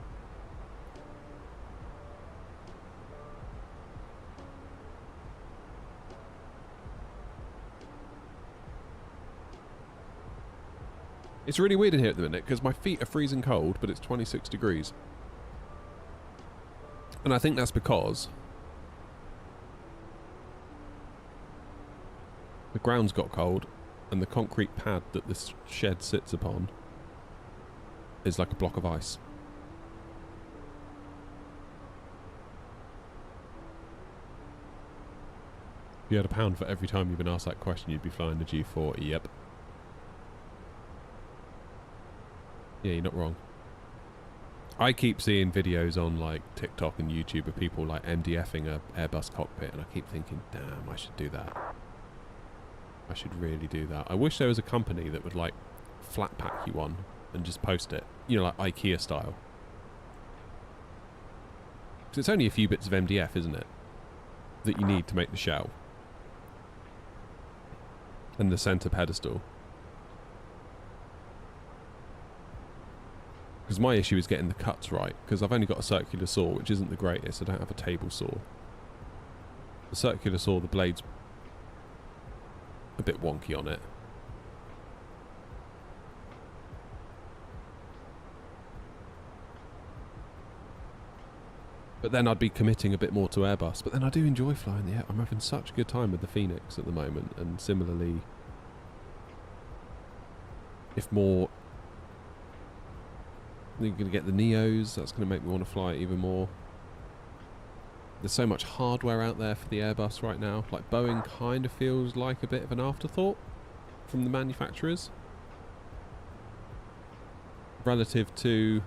It's really weird in here at the minute because my feet are freezing cold, but it's 26 degrees. And I think that's because the ground's got cold and the concrete pad that this shed sits upon is like a block of ice. If you had £1 for every time you've been asked that question, you'd be flying the G4. Yep. Yeah, you're not wrong. I keep seeing videos on like TikTok and YouTube of people like MDFing a Airbus cockpit, and I keep thinking, damn, I should do that. I should really do that. I wish there was a company that would like flat pack you one and just post it, you know, like IKEA style. Because it's only a few bits of MDF, isn't it, that you need to make the shell and the center pedestal. Because my issue is getting the cuts right, because I've only got a circular saw, which isn't the greatest. I don't have a table saw. The circular saw, the blade's a bit wonky on it. But then I'd be committing a bit more to Airbus. But then I do enjoy flying the air. I'm having such a good time with the Phoenix at the moment, and similarly, if more... You're going to get the Neos, that's going to make me want to fly it even more. There's so much hardware out there for the Airbus right now. Like, Boeing kind of feels like a bit of an afterthought from the manufacturers. Relative to...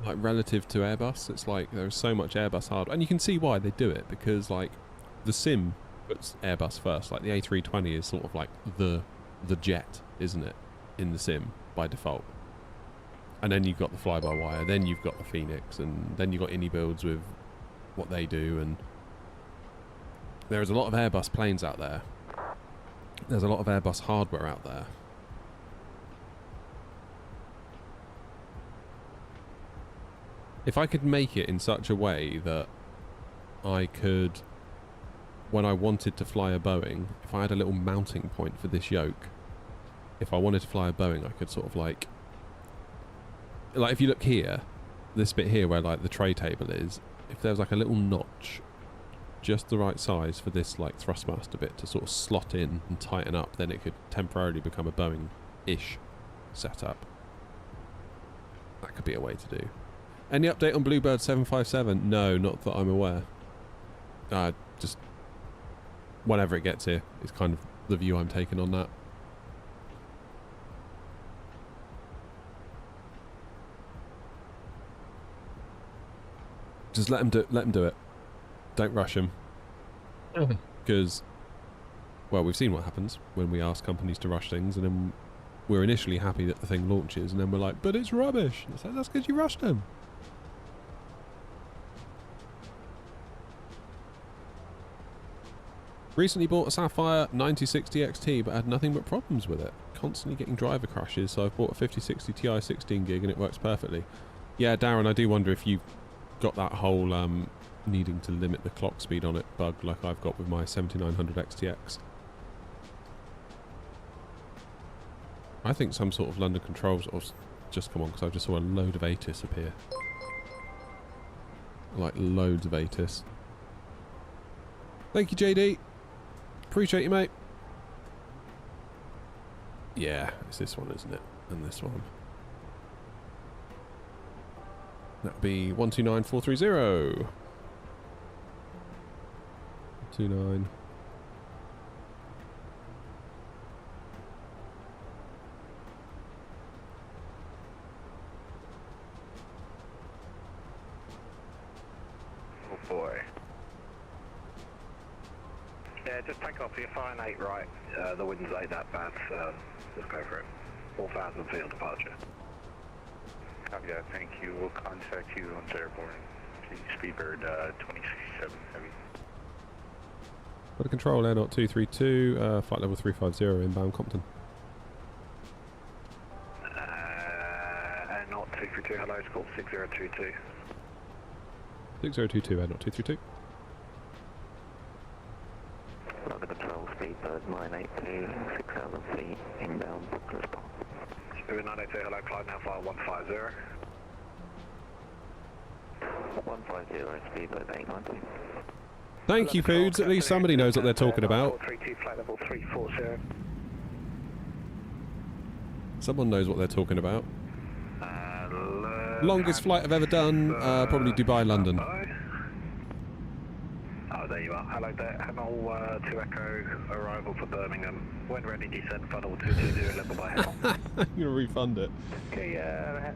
relative to Airbus, it's like there's so much Airbus hardware. And you can see why they do it, because, like, the sim puts Airbus first. Like the A320 is sort of like the jet, isn't it, in the sim by default. And then you've got the fly-by-wire, then you've got the Phoenix, and then you've got Innie builds with what they do, and there is a lot of Airbus planes out there. There's a lot of Airbus hardware out there. If I could make it in such a way that I could, when I wanted to fly a Boeing, if I had a little mounting point for this yoke, if I wanted to fly a Boeing, I could sort of like if you look here, this bit here where like the tray table is, if there was like a little notch, just the right size for this like thrustmaster bit to sort of slot in and tighten up, then it could temporarily become a Boeing-ish setup. That could be a way to do. Any update on Bluebird 757? No, not that I'm aware. Just whenever it gets here is kind of the view I'm taking on that. Just let him do it. Don't rush him. Because, well, we've seen what happens when we ask companies to rush things, and then we're initially happy that the thing launches, and then we're like, but it's rubbish. It's like, that's because you rushed him. Recently bought a Sapphire 9060 XT, but had nothing but problems with it. Constantly getting driver crashes, so I've bought a 5060 Ti 16 gig and it works perfectly. Yeah, Darren, I do wonder if you've got that whole needing to limit the clock speed on it bug like I've got with my 7900 XTX. I think some sort of London controls just come on, because I just saw a load of ATIS appear. Like loads of ATIS. Thank you, JD. Appreciate you, mate. Yeah, it's this one, isn't it? And this one. That'll be 129430. 29. Oh boy. Yeah, just take off. You're fine 8 right. The wind's ain't that bad, so just go for it. 4,000 field departure. Copy that, thank you. We'll contact you once airborne. Please, Speedbird 27 Heavy. Got a control air 232, flight level 350, inbound Compton. Air 232, hello, it's called 6022. 6022, air 232. Log control, Speedbird 982, 6,000 feet, inbound, response. Spirit 982, hello, climb now, file 150. 150, Speedbird 892. Thank you, Foods. At least somebody knows what they're talking about. 432, flight level 340. Someone knows what they're talking about. Longest flight I've ever done, probably Dubai, London. Oh, there you are. Hello there. Hemel 2 Echo, arrival for Birmingham. When ready, descent, funnel 220, level by Hemel. I'm going to refund it. Okay,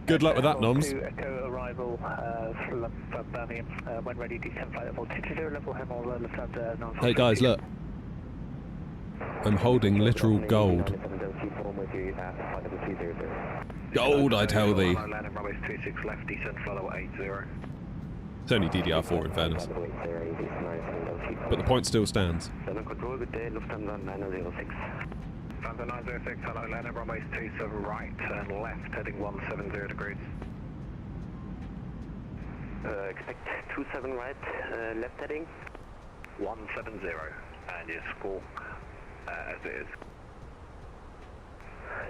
good luck with that, Noms. 2 Echo, arrival for Birmingham. When ready, descent, flight level 220, level Hemel, Lufthansa. Hey guys, look. I'm holding literal gold. Gold, I tell thee. Landing runway 26 left, descent, flight level 80. It's only DDR4 in fairness. But the point still stands. Control, good day, Lufthansa 906. Lufthansa 906, hello, landing runway 27 right, turn left, heading 170 degrees. Expect 27 right, left heading? 170, and your score as it is.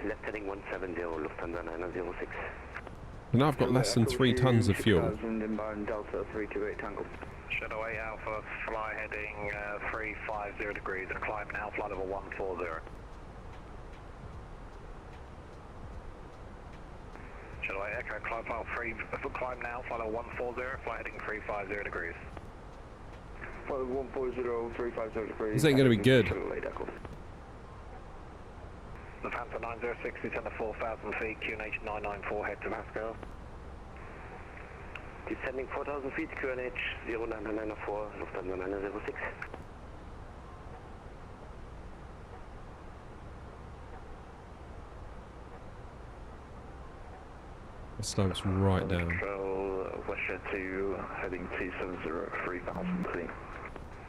Left heading 170, Lufthansa 906. And now I've got less than 3 tons of fuel. Inbound Delta 328 Tango. Shadow 8 Alpha, fly heading 350 degrees and climb now, flight level 140. Shadow 8 Echo, climb now, flight level 140, flight heading 350 degrees. Flight level 140, 350 degrees. This ain't going to be good. Lufthansa 906, descend to 4,000 feet, QNH 994, head to Moscow. Descending 4,000 feet, QNH 0994, Lufthansa 906. It slopes right down. Control, Westjet 2, heading 270, 3,000 feet.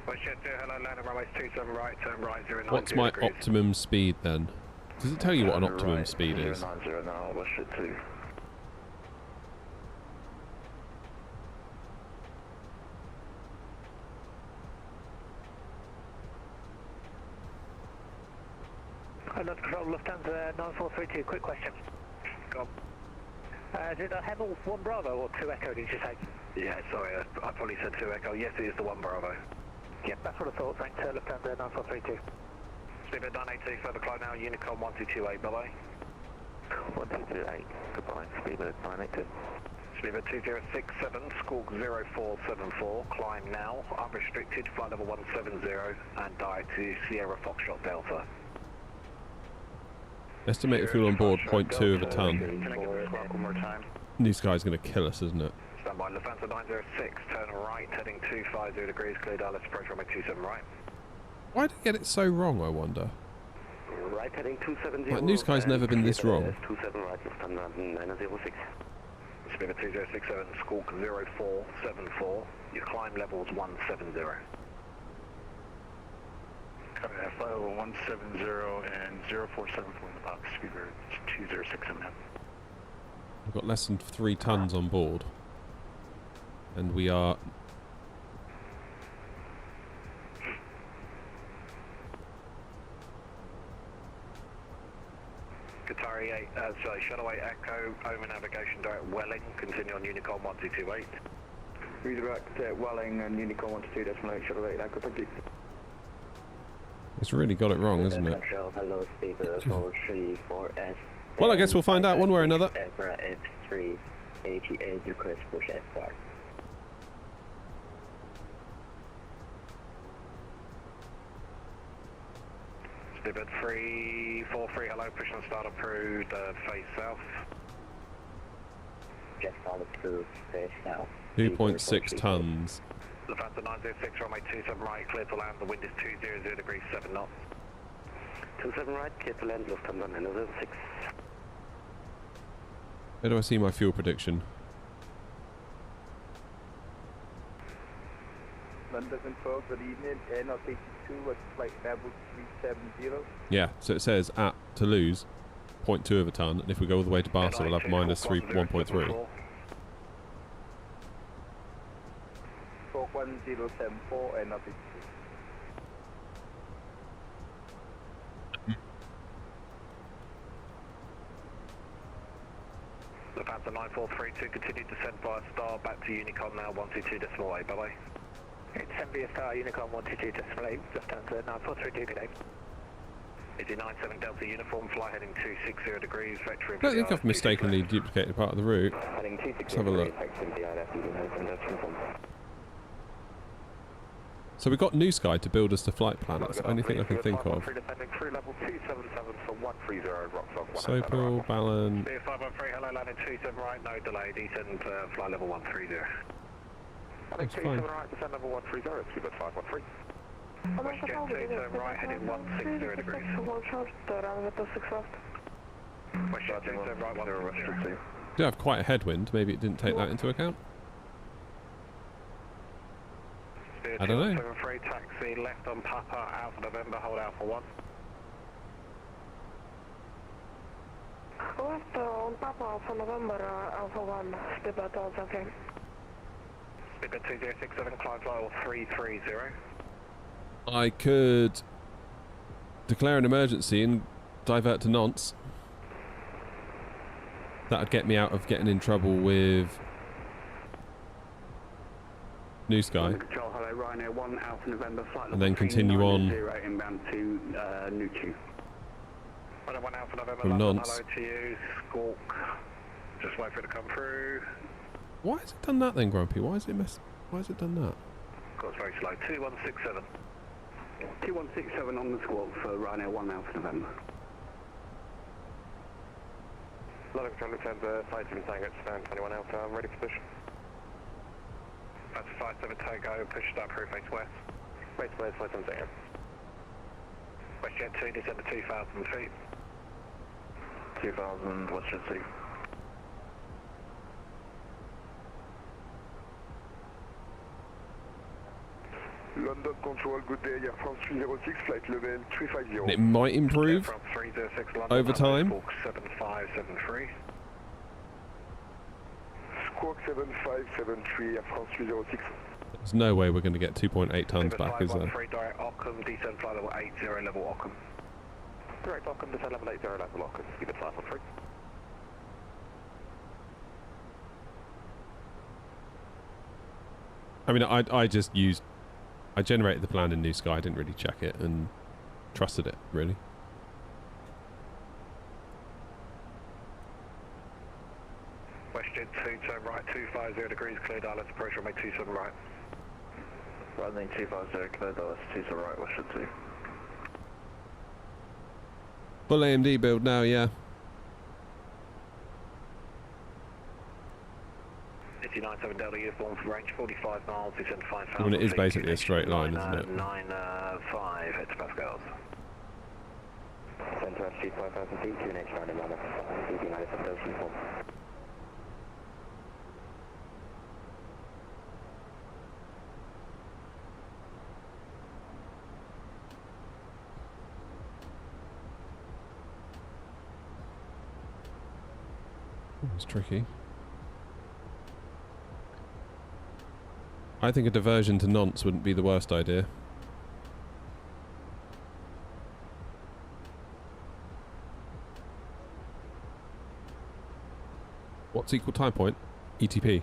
Westjet 2, hello, landing runway 27 right, turn right, 090 What's my degrees. optimum speed then? Does it tell you what an optimum speed is? 090 now, Westjet 2. Hello, control, Lufthansa 9432, quick question. Go on. Is it a Hemel 1 Bravo or 2 Echo, did you say? Yeah, sorry, I probably said 2 Echo. Yes, it is the 1 Bravo. Yep, that's what I thought. Thanks, Lufthansa 9432. Speedbird 982, further climb now, Unicom 1228, bye-bye. 1228, goodbye, Speedbird 982. Speedbird 2067, squawk 0474, climb now, unrestricted, flight level 170, and die to Sierra Foxtrot Delta. Estimated fuel on board 0.2 of a ton. Can I get the squawk one more time? This guy's going to kill us, isn't it? Stand standby. Lufthansa 906, turn right, heading 250 degrees, clear direct approach runway 27 right. Why did I get it so wrong, I wonder? Right heading 270. Like, New Sky's never been this wrong. 27 right, Lufthansa 906. Spirit 2067, squawk 0474. Your climb level is 170. Copy that, flight level 170 and 0474 in the box, Spirit 2067. We've got less than 3 tons on board. And we are... Qatari 8, sorry, Shuttle 8 Echo, over navigation direct Welling, continue on Unicorn 1228. Redirect Welling and Unicorn 122.8, Shuttle 8 Echo, thank you. It's really got it wrong, isn't it? Hello, speed 434S. Well, I guess we'll find out one way or another. F3, 88, request push F5. Spirit 343, hello, push and start approved, face south. Just on approved, face south. 2.6 tons. Lufthansa 906, runway 27 right, clear to land, the wind is 200 degrees, 7 knots. 27 right, clear to land, Lufthansa 906. Where do I see my fuel prediction? London confirmed, good evening, Air North 82 at flight level 370. Yeah, so it says at Toulouse, 0.2 of a ton, and if we go all the way to Barca, we'll have minus 1.3. 41074 and nothing. Lufthansa 9432, continue descent via star, back to Unicorn now, 122.8, bye-bye. It's MBS Star, Unicorn 122.8, Lufthansa 9432, good day. It's 97 Delta Uniform, fly heading 260 degrees, vector I don't think I've mistakenly duplicated part of the route. Heading 260 Let's have a look. So we got New Sky to build us the flight plan. That's the only thing I can think of. Sopel, Ballon. 513, hello, landing 27 right, no delay, descend, flight level 130. That's fine. Right, descend level 130, it's good 513. WestJet 2, turn right, heading 160 degrees. WestJet 2, turn right, 160. Do have quite a headwind, maybe it didn't take that into account. I don't know. 73, taxi left on Papa, Alpha November, hold Alpha 1. Left on Papa, Alpha November, Alpha 1, Spibet also okay. Spibet 2067, climb flight level 330. I could declare an emergency and divert to Nantes. That would get me out of getting in trouble with New Sky. Control, hello, Ryanair 1, Alpha November, flight And then continue on inbound to Nuchu. One Alpha November, from Nantes. hello to you, squawk. Just wait for it to come through. Why has it done that then, Grumpy? Why has it done that? Got very slow, 2167. 2167 on the squawk for Ryanair 1, Alpha November. London Control, Lufthansa, 57 Tango, stand 21 Alpha, I'm ready for push. That's 57 Tango, push start through, face west. Face west, 57 Tango. WestJet 2, descend to 2,000 feet. 2,000, WestJet 2. London Control, good day, Air France 306, flight level 350. And it might improve From 306 London, over time. Squawk 7573. Squawk 7573, Air France 306. There's no way we're going to get 2.8 tons back, is there? 513 direct Ockham, descend flight level 80 level Ockham. Direct Ockham, descend level 80 level Ockham, speed 513. I mean, I generated the plan in New Sky, I didn't really check it and trusted it, really. WestJet 2, turn right, 250 degrees, clear direct approach, runway 27 right. Runway 250, clear direct 27 right, WestJet 2. Full AMD build now, yeah. 89 297 Delta uniform for range 45 miles, descend 5,000 I mean, it is feet, basically a straight line, isn't it? 995 hectopascals. Center at street 5,000 feet, QNH 995, United Delta uniform. It's tricky. I think a diversion to Nantes wouldn't be the worst idea. What's equal time point? ETP.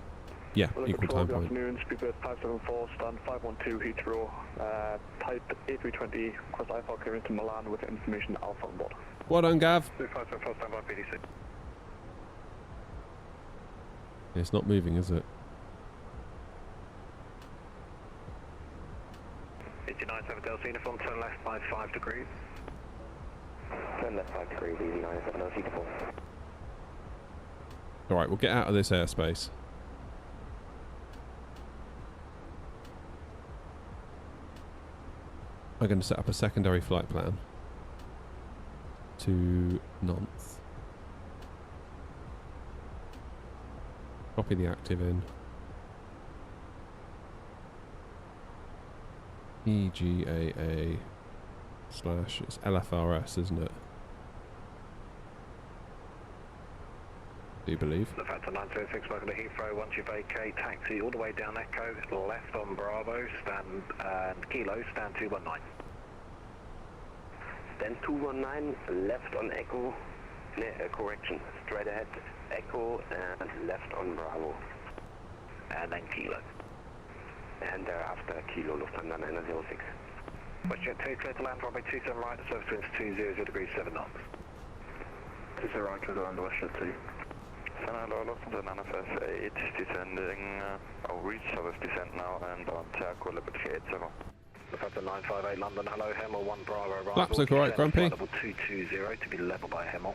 Yeah, equal time point. Good afternoon, Speedbird 574, stand 512 Heathrow, type A320, cross IFR clearance to Milan with information Alpha on board. Well done, Gav. 574, stand by PDC. It's not moving, is it? 297 Delta uniform, turn left by 5 degrees. Turn left 5 degrees, easy 97 Delta uniform. Alright, we'll get out of this airspace. I'm going to set up a secondary flight plan to Nantes. Copy the active in. EGAA / it's LFRS, isn't it? Do you believe? The Factor 926, welcome to Heathrow. Once you vacate, taxi all the way down Echo, left on Bravo, stand and Kilo, stand 219. Stand 219, left on Echo, correction, straight ahead, Echo and left on Bravo. And then Kilo. And thereafter Kilo, Lufthansa 906. WestJet 2, clear to land, runway 27 right, service winds 200 degrees 7 knots. 20 right, clear to land, WestJet 2. Hello, Lufthansa 958, descending, I'll reach service descent now and on Terco, Liberty 80. Lufthansa 958, London, hello, Hemel 1 Bravo, arrival. Flaps look alright, Grumpy. Level 220 to be level by Hemel.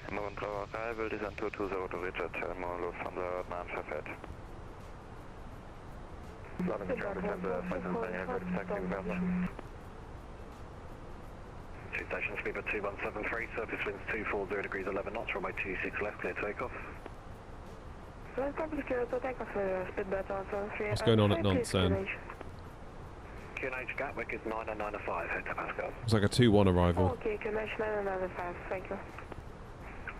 Hemel 1 Bravo, arrival, descent 220 to Richard, Hemel, Lufthansa 958. London, Charlie, December, 575, taxi Belfast. 2 stations, speed 2173, surface winds 240 degrees 11 knots, runway 26 left, clear takeoff. What's going on at Nantes then? QNH Gatwick is 995 hectopascals. It's like a 2-1 arrival. Okay, QNH 995, thank you.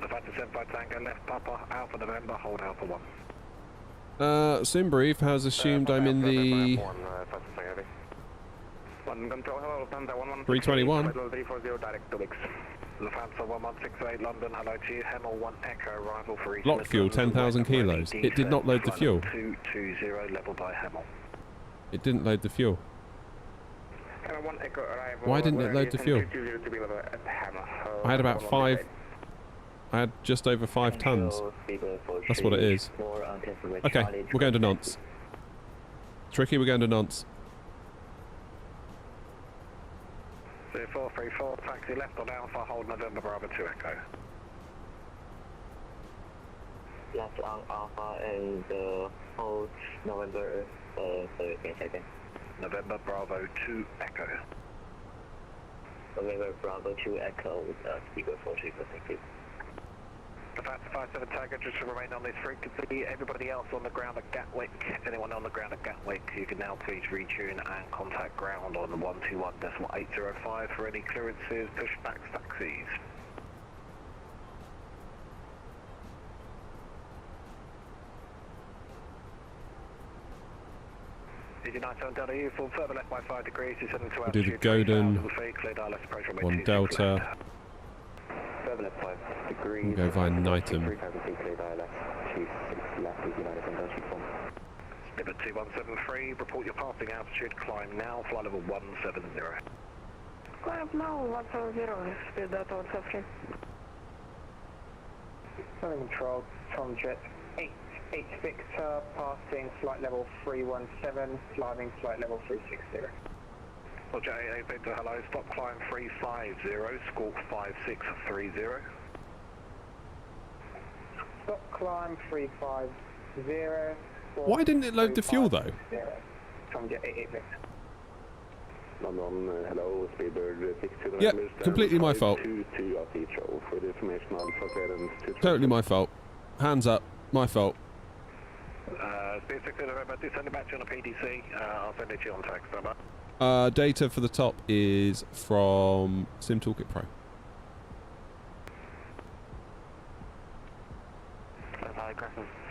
The Factor 75 Tango, left Papa, Alpha November, hold Alpha 1. Simbrief has assumed I'm in the 321. Lufthansa 1168 London, hello to you. Hemel 1 Echo, arrival for East. Block fuel, 10,000 kilos. It did not load the fuel. 220 level by Hemel. It didn't load the fuel. Why didn't it load the fuel? I had about 5. I had just over 5 tons. That's what it is. Okay, we're going to Nantes. Tricky, we're going to Nantes. 0434, taxi left on Alpha, hold November Bravo 2 Echo. Left on Alpha and hold November, sorry, again. November Bravo 2 Echo. November Bravo 2 Echo with speaker 43, thank you. The Factor 57 Tango just to remain on this frequency. Everybody else on the ground at Gatwick, anyone on the ground at Gatwick, you can now please retune and contact ground on 121.805 for any clearances, pushbacks, taxis. EG97 Delta uniform, further left by 5 degrees, descending to Do the Godin, 1 Delta. Further left 5 degrees. We'll go via Knighton. 3,000 feet, clear dialect, 26 left, is United Delta uniform. Spirit 2173, report your passing altitude, climb now, flight level 170. Climb now, 170, speed that 170. Southern Control from Jet 886, passing flight level 317, climbing flight level 360. Roger, 88 Victor, hello, stop climb 350, squawk 5630. Stop climb 350, Why didn't it load the fuel though? From Jet 88 Victor. London, hello, Speedbird 62. Yep, completely my fault. Totally my fault. Hands up, my fault. Speed 60 November, send it back to you on a PDC. I'll send it to you on text. Bye-bye. Data for the top is from Sim Toolkit Pro.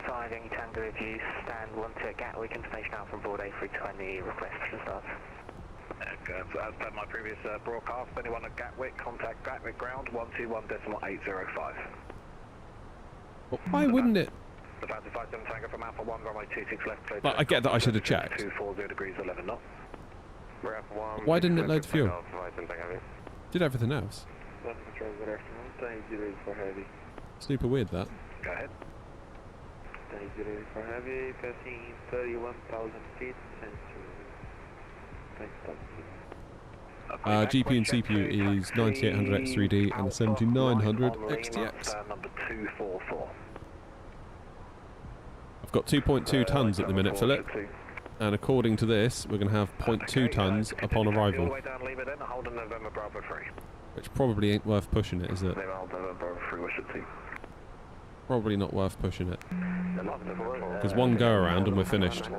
Siding Tango, if you stand 12 at Gatwick, information out from board A320, request for start. Okay, so as per my previous broadcast, anyone at Gatwick, contact Gatwick ground 121.805. Well, why wouldn't it? The Fancy 57 Tango from Alpha 1, runway 26 left, clear. But I get that I should have checked. 240 degrees 11 knots. Why didn't it load the fuel? Did everything else. Super weird that. Go ahead. For heavy, passing 31,000 feet, GPU and CPU is 9800X3D and 7900 XTX. Number 244. I've got 2.2 tons at the minute, Philip. And according to this, we're going to have 0.2 tons upon arrival. Which probably ain't worth pushing it, is it? Probably not worth pushing it. Because one go around and we're finished.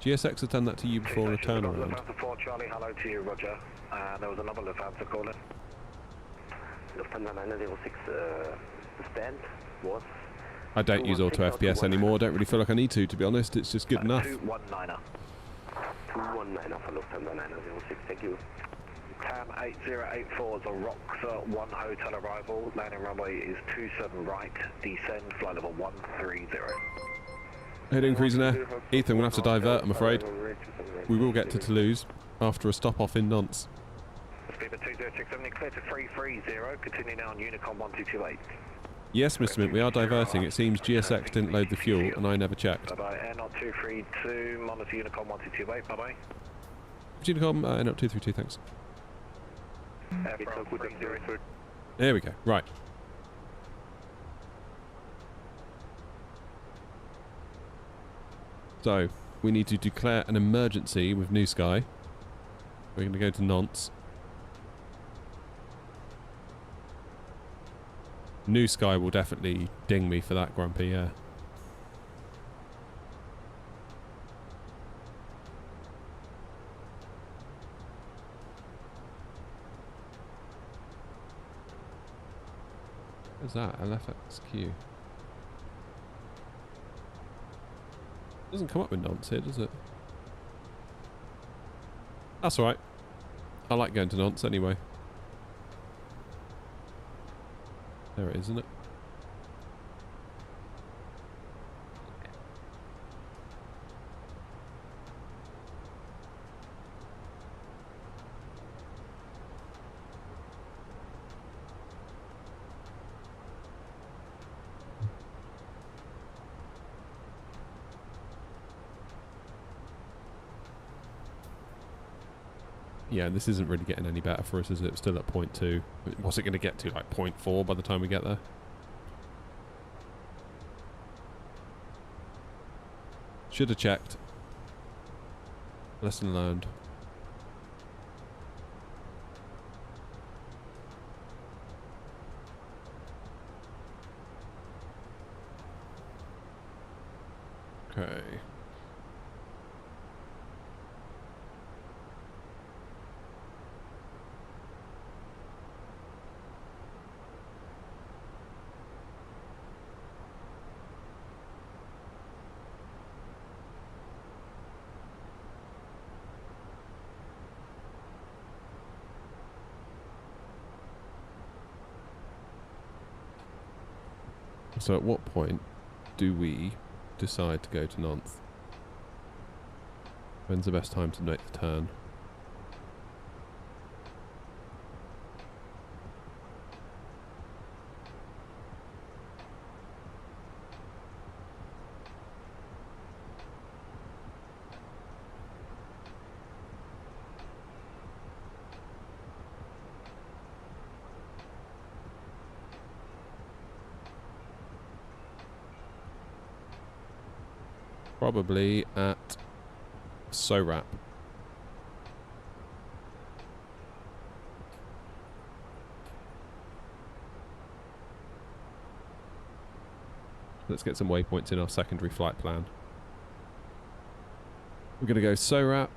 GSX had done that to you before on a turnaround. Charlie, hello to you, Roger. There was another Lufthansa calling. Lufthansa 906 stand was... I don't use auto FPS anymore. I don't really feel like I need to be honest. It's just good enough. 219er. 219er for Lufthansa 906, thank you. TAM 8084 is a Roxor 1 hotel arrival. Landing runway is 27 right. Descend, flight level 130. Heading cruising air. Ethan, we'll have to divert, I'm afraid. We will get to Toulouse after a stop off in Nantes. Speed 2067, clear to 330. Continue now on Unicom 1228. Yes, Mr. Mint, we are diverting. It seems GSX didn't load the fuel and I never checked. Bye-bye. Air Not 232, monitor Unicom 1228. Bye-bye. Unicom, Air Not 232, thanks. There we go. Right. So, we need to declare an emergency with New Sky. We're going to go to Nantes. New Sky will definitely ding me for that, Grumpy, yeah. What's that? LFXQ. Doesn't come up with Nantes here, does it? That's alright. I like going to Nantes anyway. There it is, isn't it? Yeah, this isn't really getting any better for us, is it? It's still at 0.2. What's it going to get to? Like 0.4 by the time we get there? Should have checked. Lesson learned. Okay. So at what point do we decide to go to Nantes? When's the best time to make the turn? Probably at SORAP. Let's get some waypoints in our secondary flight plan. We're going to go SORAP.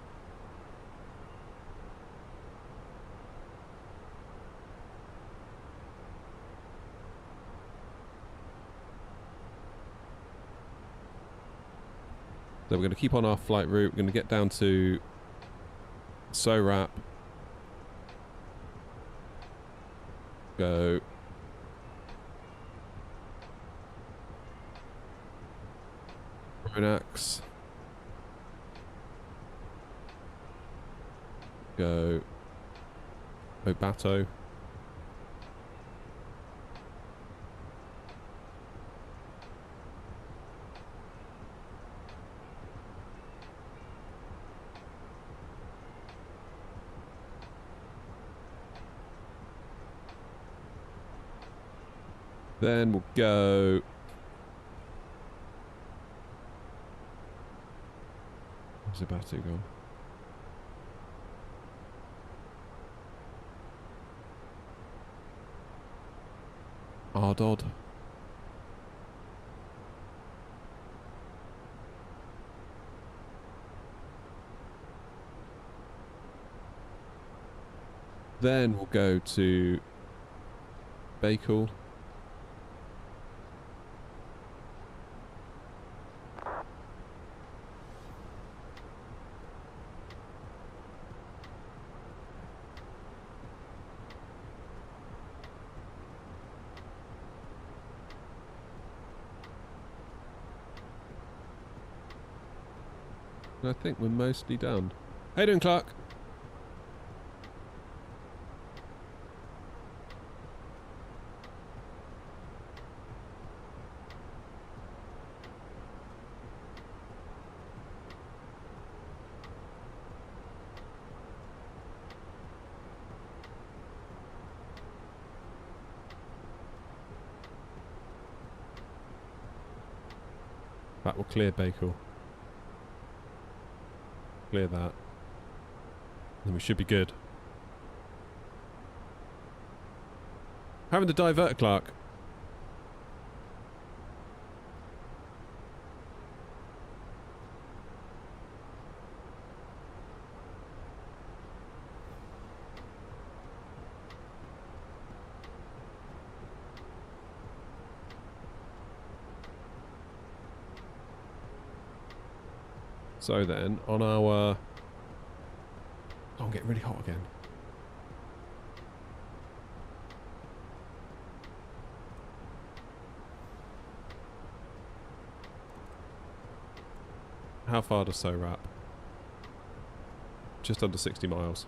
So we're going to keep on our flight route. We're going to get down to SORAP. Go. Ronax. Go. Obato. Then we'll go... Where's Obato gone? Ardod. Then we'll go to Bakal. I think we're mostly done. How you doing, Clark? That will clear Bakal. Clear that. Then we should be good. Having to divert, Clark. So then, on our... Oh, I'm getting really hot again. How far does SORAP? Just under 60 miles.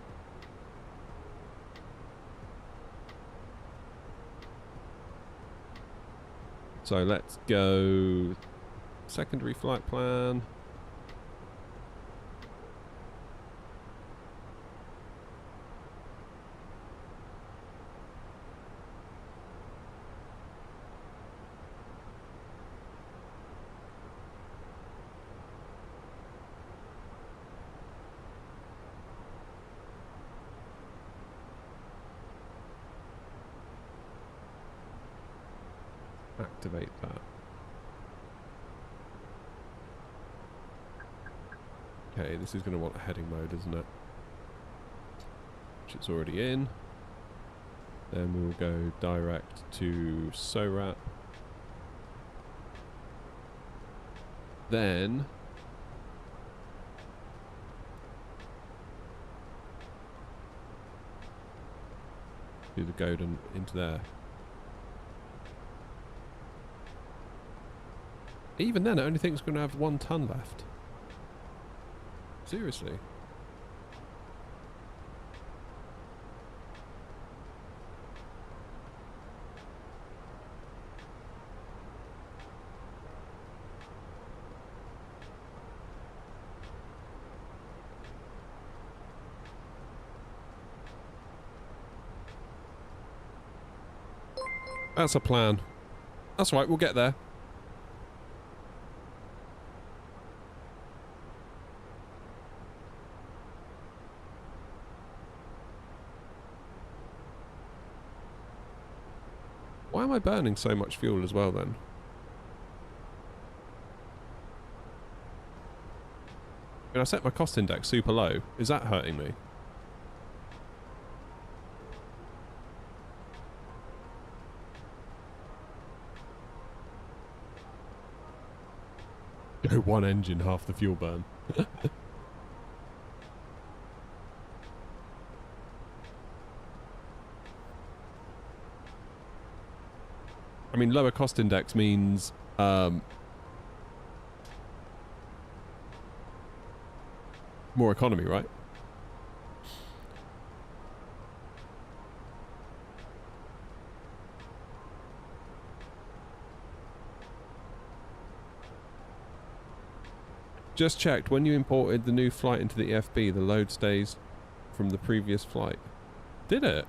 So let's go... Secondary flight plan. Activate that. Okay, this is going to want a heading mode, isn't it? Which it's already in. Then we'll go direct to SORAP. Then do the Godin into there. Even then, I only think it's going to have 1 ton left. Seriously. That's a plan. That's right, we'll get there. Why am I burning so much fuel as well then? I mean, I set my cost index super low. Is that hurting me? Go one engine, half the fuel burn. I mean, lower cost index means more economy, right? Just checked, when you imported the new flight into the EFB, the load stays from the previous flight. Did it?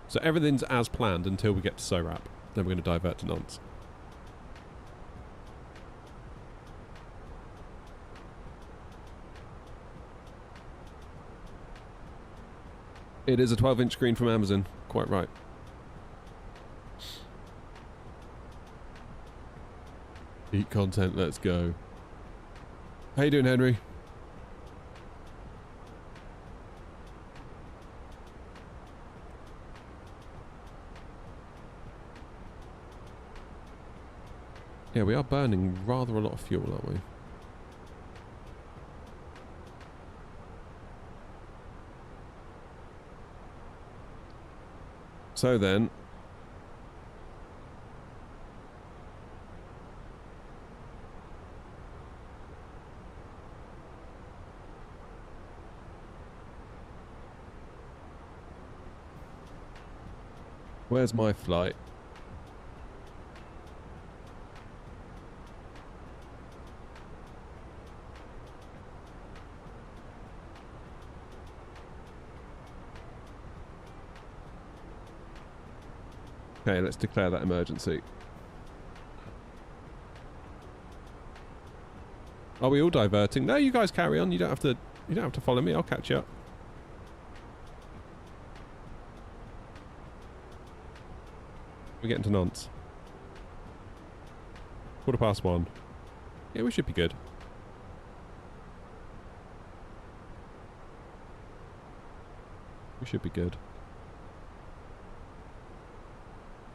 So everything's as planned until we get to SORAP. Then we're going to divert to Nantes. It is a 12-inch screen from Amazon. Quite right. Eat content, let's go. How you doing, Henry? Yeah, we are burning rather a lot of fuel, aren't we? So then... where's my flight? Okay, let's declare that emergency. Are we all diverting? No, you guys carry on. You don't have to follow me. I'll catch you up. We're getting to Nantes. 1:15. Yeah, we should be good. We should be good.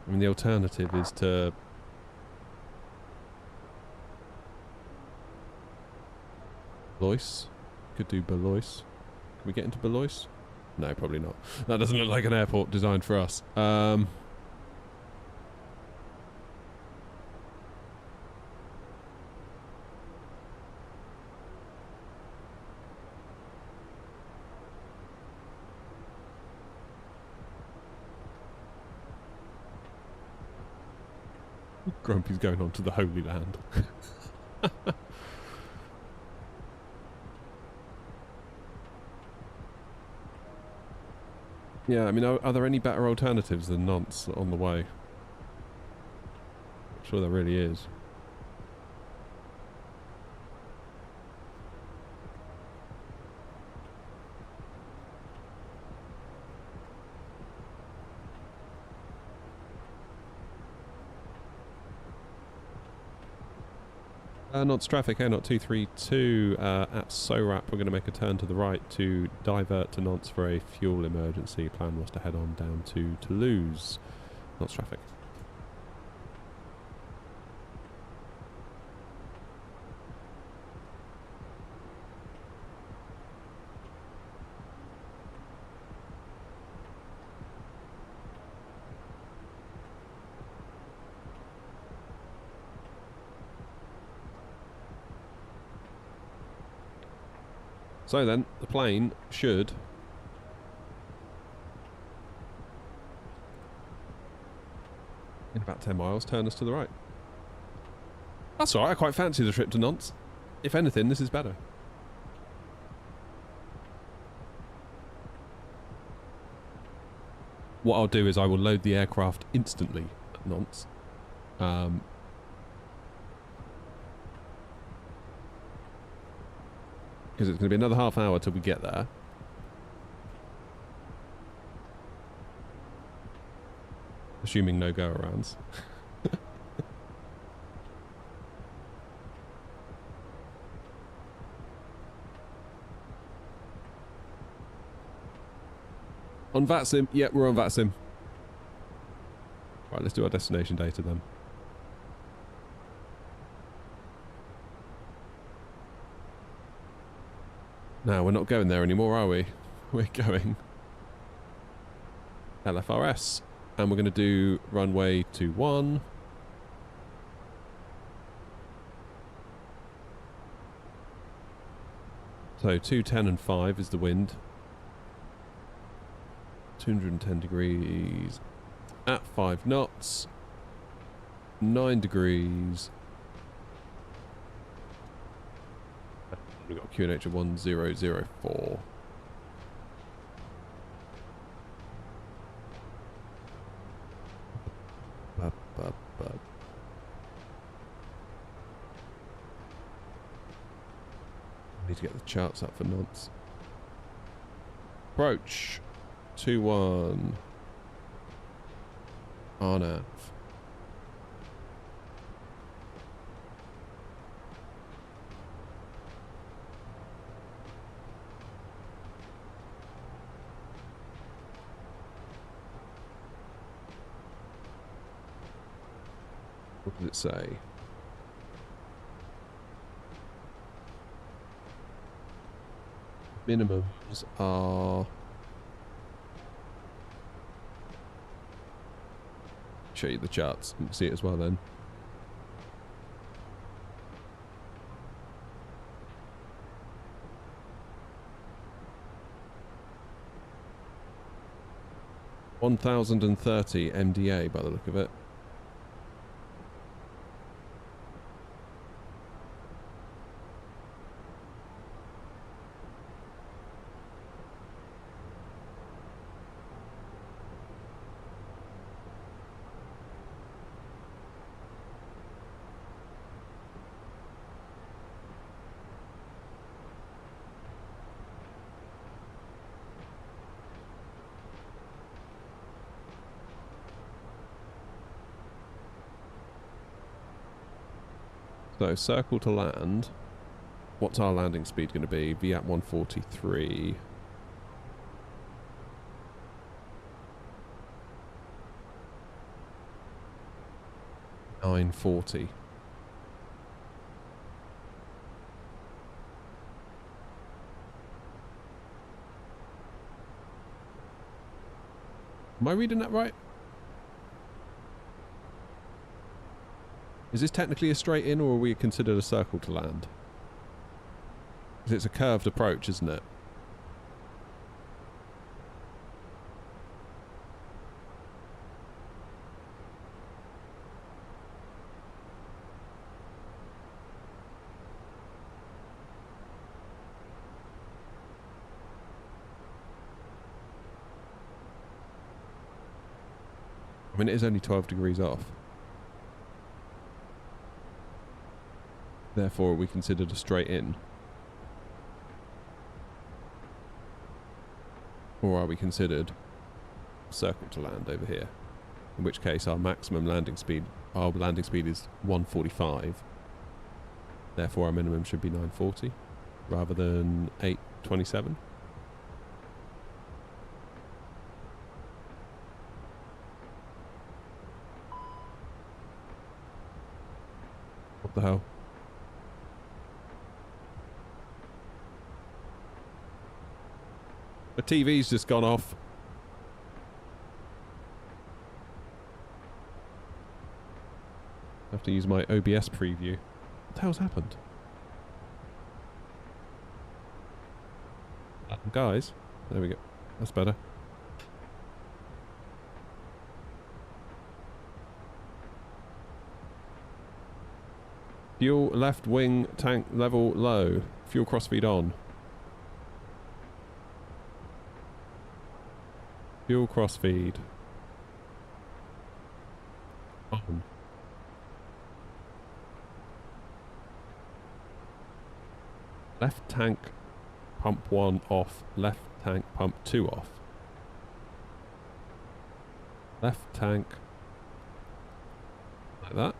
I mean, the alternative is to... Blois. Could do Blois. Can we get into Blois? No, probably not. That doesn't look like an airport designed for us. Grumpy's going on to the Holy Land. Yeah, I mean, are there any better alternatives than Nantes on the way? I'm sure there really is. Nantes traffic, Air 232 at SORAP. We're going to make a turn to the right to divert to Nantes for a fuel emergency. Plan was to head on down to Toulouse. Nantes traffic. So then, the plane should... in about 10 miles, turn us to the right. That's alright, I quite fancy the trip to Nantes. If anything, this is better. what I'll do is I will load the aircraft instantly at Nantes. Because it's going to be another half hour till we get there. Assuming no go-arounds. On VATSIM? Yeah, we're on VATSIM. Right, let's do our destination data then. No, we're not going there anymore, are we? We're going LFRS. And we're going to do runway 21. So 210 and 5 is the wind. 210 degrees at 5 knots. 9 degrees. We've got QNH of 1004. Need to get the charts up for Nantes. Approach 21 RNAV. What does it say? Minimums are... Show you the charts. You can see it as well then. $1,030 MDA by the look of it. So, circle to land. What's our landing speed going to be? VAT 143. $940. Am I reading that right? Is this technically a straight in, or are we considered a circle to land? Because it's a curved approach, isn't it? I mean, it is only 12 degrees off. Therefore, are we considered a straight in? Or are we considered circle to land over here? In which case our maximum landing speed, our landing speed is 145. Therefore our minimum should be 940 rather than 827. What the hell? The TV's just gone off. I have to use my OBS preview. What the hell's happened? Guys, there we go. That's better. Fuel left wing tank level low. Fuel crossfeed on. Fuel crossfeed. on. Left tank pump 1 off. Left tank pump 2 off. Left tank. Like that.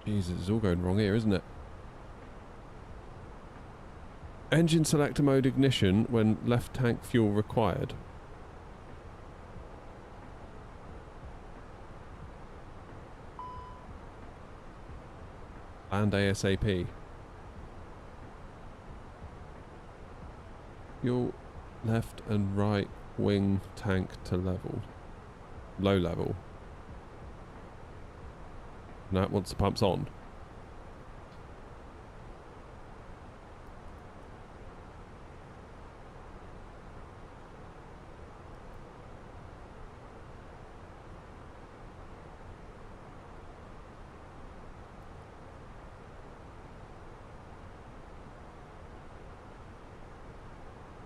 Jesus, it's all going wrong here, isn't it? Engine selector mode ignition when left tank fuel required. And ASAP. Fuel left and right wing tank to level. Low level. No, once the pump's on.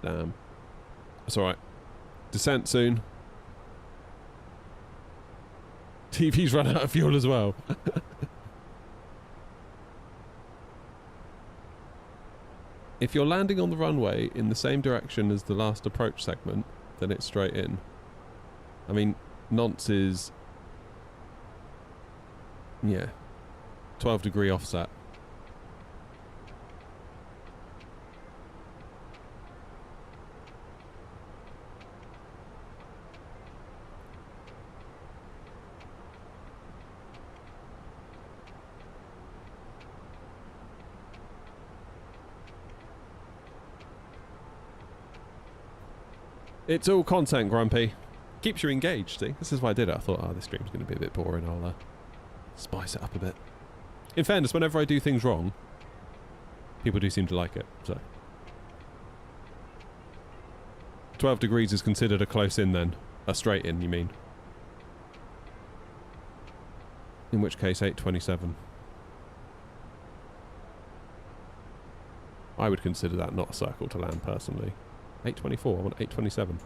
Damn. That's alright. Descent soon. TV's run out of fuel as well. If you're landing on the runway in the same direction as the last approach segment, then it's straight in. I mean, nonce is... yeah. 12-degree offset. It's all content, Grumpy. Keeps you engaged, see? This is why I did it. I thought, oh, this stream's going to be a bit boring. I'll spice it up a bit. In fairness, whenever I do things wrong, people do seem to like it, so. 12 degrees is considered a close in then. A straight in, you mean? In which case, 827. I would consider that not a circle to land, personally. 824, I want 827.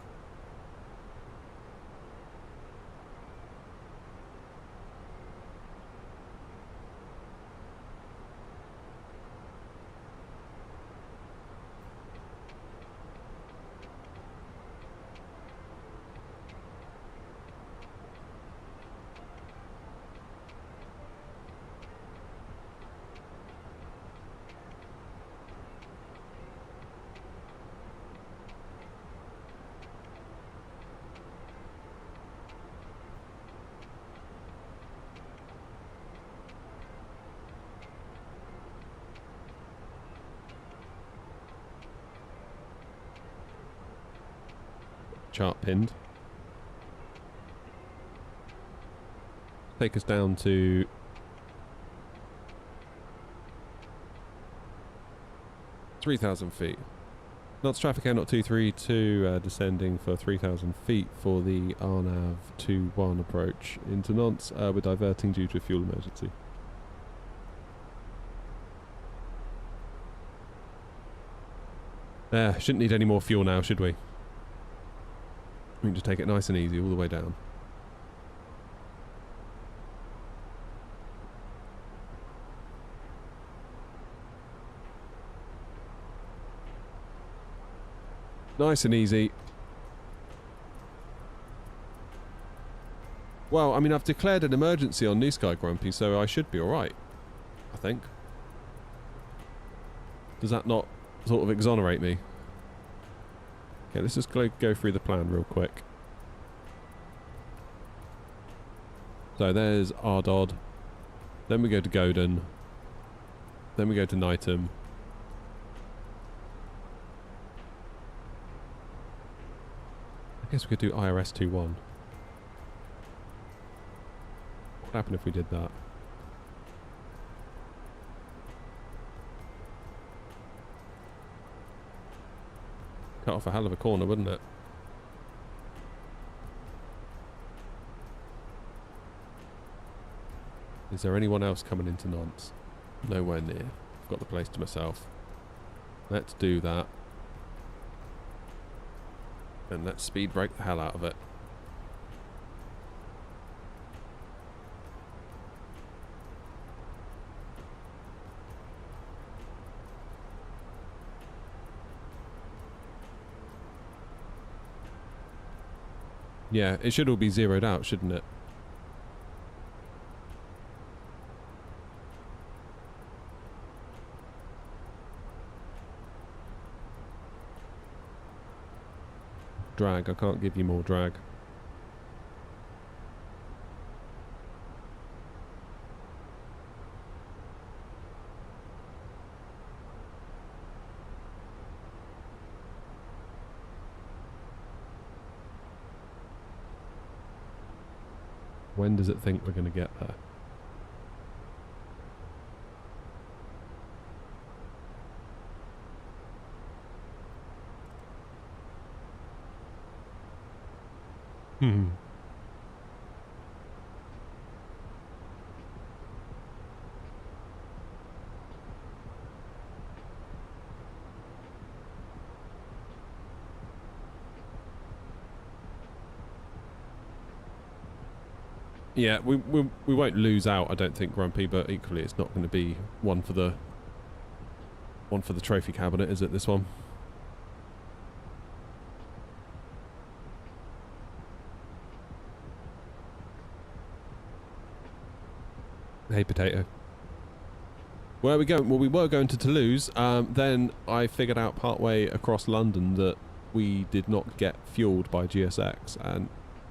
Chart pinned. Take us down to 3,000 feet. Knots traffic air not 232 descending for 3,000 feet for the RNAV 21 approach into Nantes. We're diverting due to a fuel emergency. There, shouldn't need any more fuel now, should we? We can just take it nice and easy all the way down. Nice and easy. Well, I mean, I've declared an emergency on New Sky, Grumpy, so I should be alright. I think. Does that not sort of exonerate me? Okay, let's just go through the plan real quick. So there's Ardod. Then we go to Godin. Then we go to Nightham. I guess we could do IRS 21. What would happen if we did that? Cut off a hell of a corner, wouldn't it? Is there anyone else coming into Nantes? Nowhere near. I've got the place to myself. Let's do that. And let's speed brake the hell out of it. Yeah, it should all be zeroed out, shouldn't it? Drag, I can't give you more drag. When does it think we're going to get there? Yeah, we won't lose out, I don't think, Grumpy, but equally it's not going to be one for the trophy cabinet, is it, this one? Hey, Potato. Where are we going? Well, we were going to Toulouse. Then I figured out partway across London that we did not get fueled by GSX, and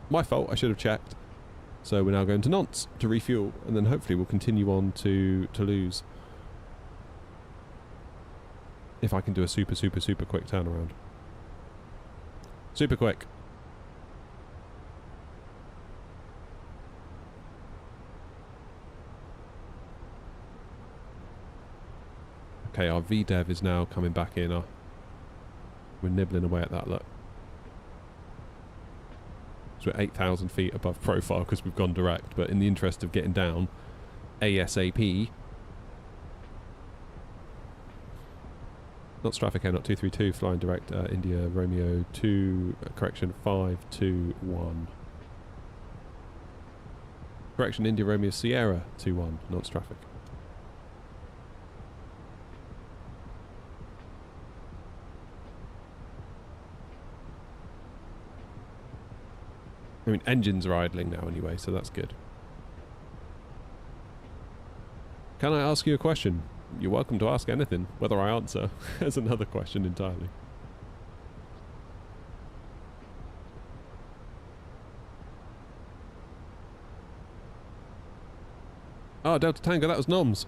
my fault, I should have checked. So we're now going to Nantes to refuel, and then hopefully we'll continue on to Toulouse. If I can do a super quick turnaround. Super quick. Okay, our VDEV is now coming back in. We're nibbling away at that, look. So we're 8,000 feet above profile because we've gone direct, but in the interest of getting down ASAP. Not traffic air, not 232, flying direct, India Romeo 2, correction 521. Correction, India Romeo Sierra 21, not traffic. I mean, engines are idling now anyway, so that's good. Can I ask you a question? You're welcome to ask anything. Whether I answer is another question entirely. Oh, Delta Tango, that was Noms.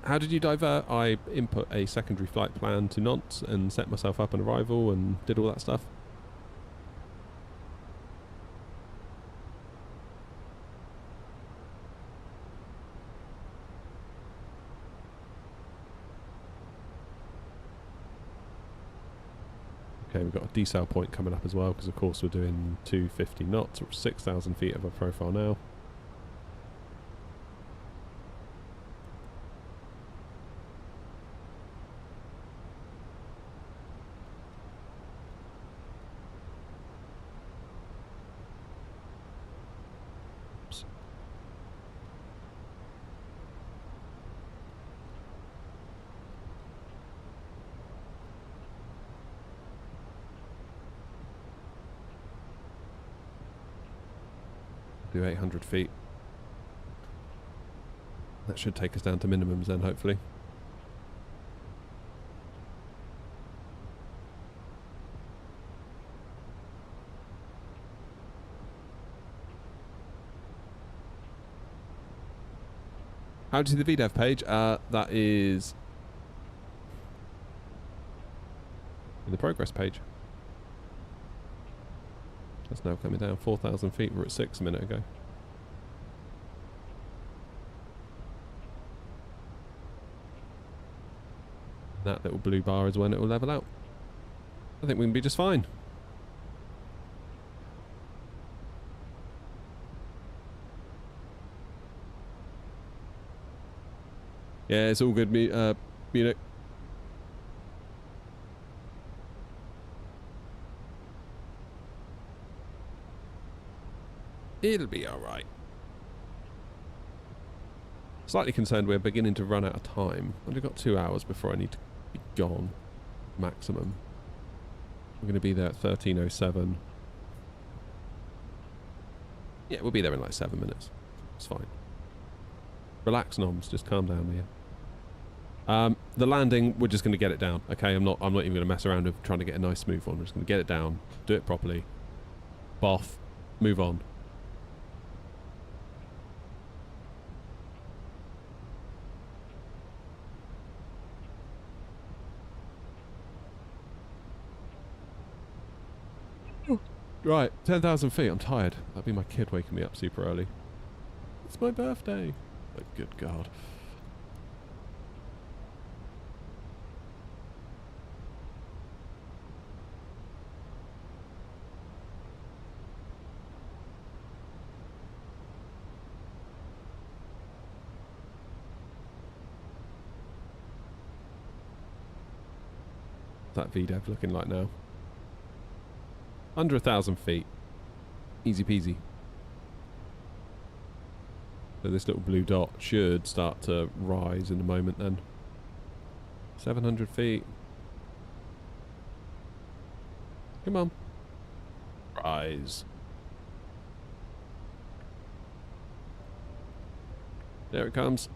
How did you divert? I input a secondary flight plan to Nantes and set myself up on arrival and did all that stuff. Okay, we've got a decel point coming up as well, because of course we're doing 250 knots, or 6,000 feet above profile now. Oops. Do 800 feet. That should take us down to minimums then, hopefully. How do you see the VDEV page? That is in the progress page. That's now coming down 4,000 feet. We're at 6 a minute ago. That little blue bar is when it will level out. I think we can be just fine. Yeah, it's all good, Munich. It'll be alright. Slightly concerned we're beginning to run out of time. I've only got 2 hours before I need to be gone. Maximum. We're going to be there at 13:07. Yeah, we'll be there in like 7 minutes. It's fine. Relax, noms. Just calm down, Mia. The landing, we're just going to get it down. Okay, I'm not even going to mess around with trying to get a nice smooth one. We're just going to get it down, do it properly, boff, move on. Right, 10,000 feet. I'm tired. That'd be my kid waking me up super early. It's my birthday. Oh, good God. What's that VDEV looking like now? Under 1,000 feet. Easy peasy. So this little blue dot should start to rise in a moment then. 700 feet. Come on. Rise. There it comes.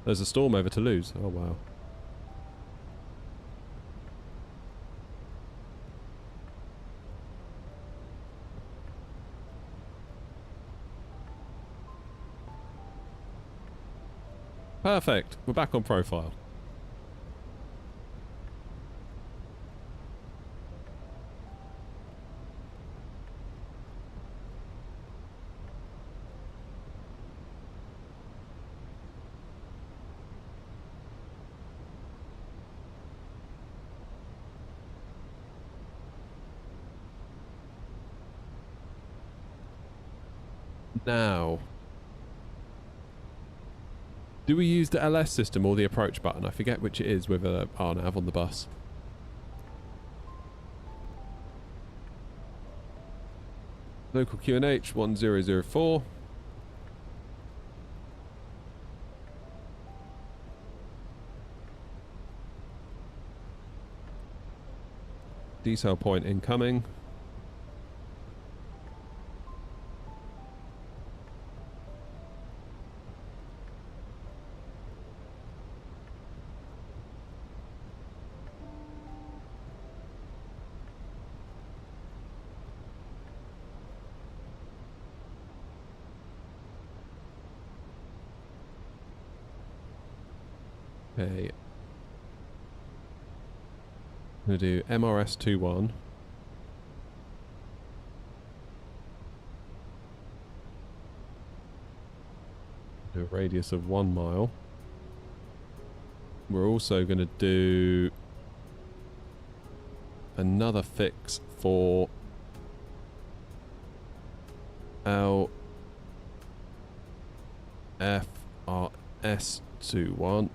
There's a storm over Toulouse. Oh, wow. Perfect. We're back on profile. Now, do we use the LS system or the approach button? I forget which it is with a RNAV on the bus. Local QNH 1004. Decel point incoming. Okay. I'm going to do MRS-21. Do a radius of 1 mile. We're also going to do another fix for LFRS-21.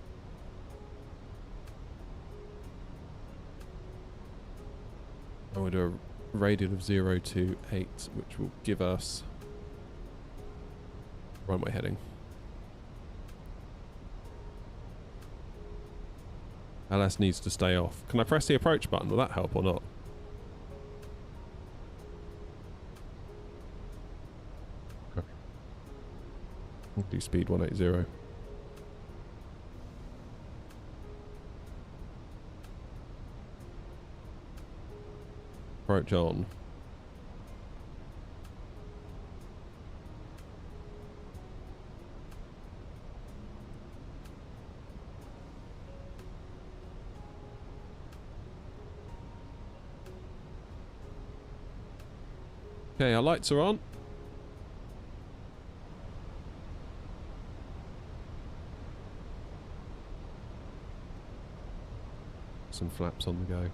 And we'll do a radius of 028, which will give us runway heading. LS needs to stay off. Can I press the approach button? Will that help or not? Okay. We'll do speed 180. Approach on. Okay, our lights are on. Some flaps on the go.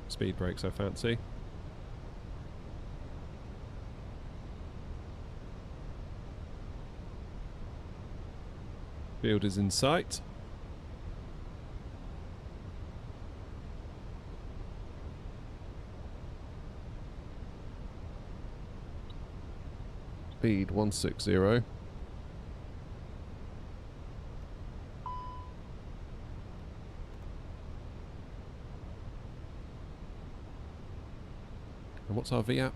speed brake so fancy. Field is in sight. Speed 160. And what's our VAP?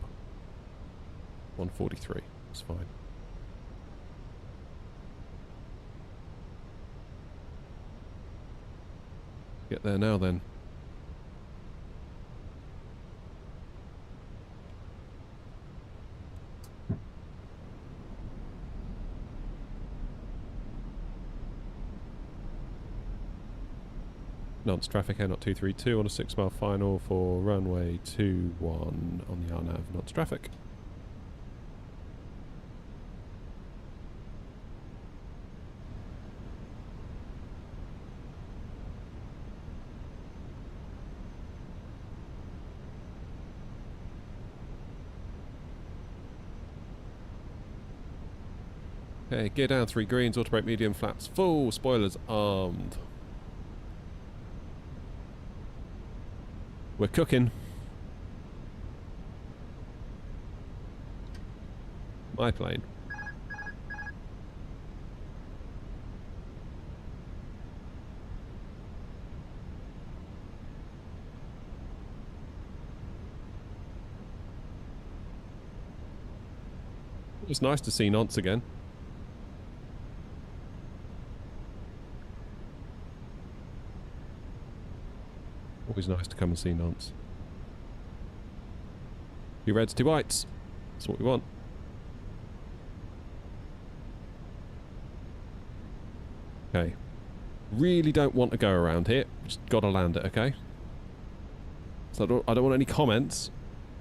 143. That's fine. Get there now then. Nonce traffic Air 232 on a 6-mile final for runway 21 on the RNAV Nonce traffic. Okay, gear down, 3 greens, auto brake medium, flaps full, spoilers armed. We're cooking. My plane. It was nice to see Nonce again. Always nice to come and see Nonce. 2 reds, 2 whites. That's what we want. Okay. Really don't want to go around here. Just gotta land it, okay? So I don't want any comments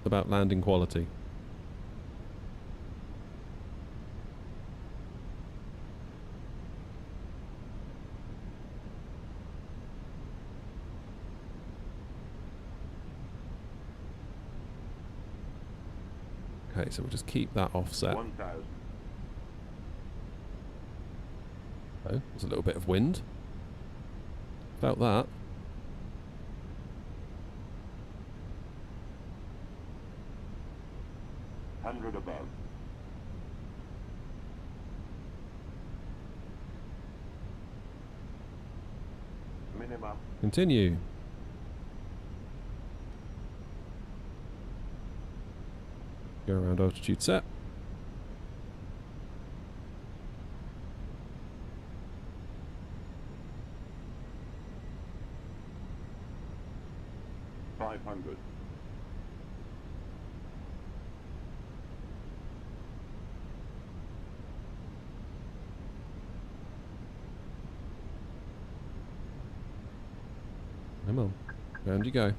about landing quality. Okay, so we'll just keep that offset. 1,000. Oh, there's a little bit of wind. Felt that. Hundred above. Minimum. Continue. Go around altitude set. $500. Come on. Round you go.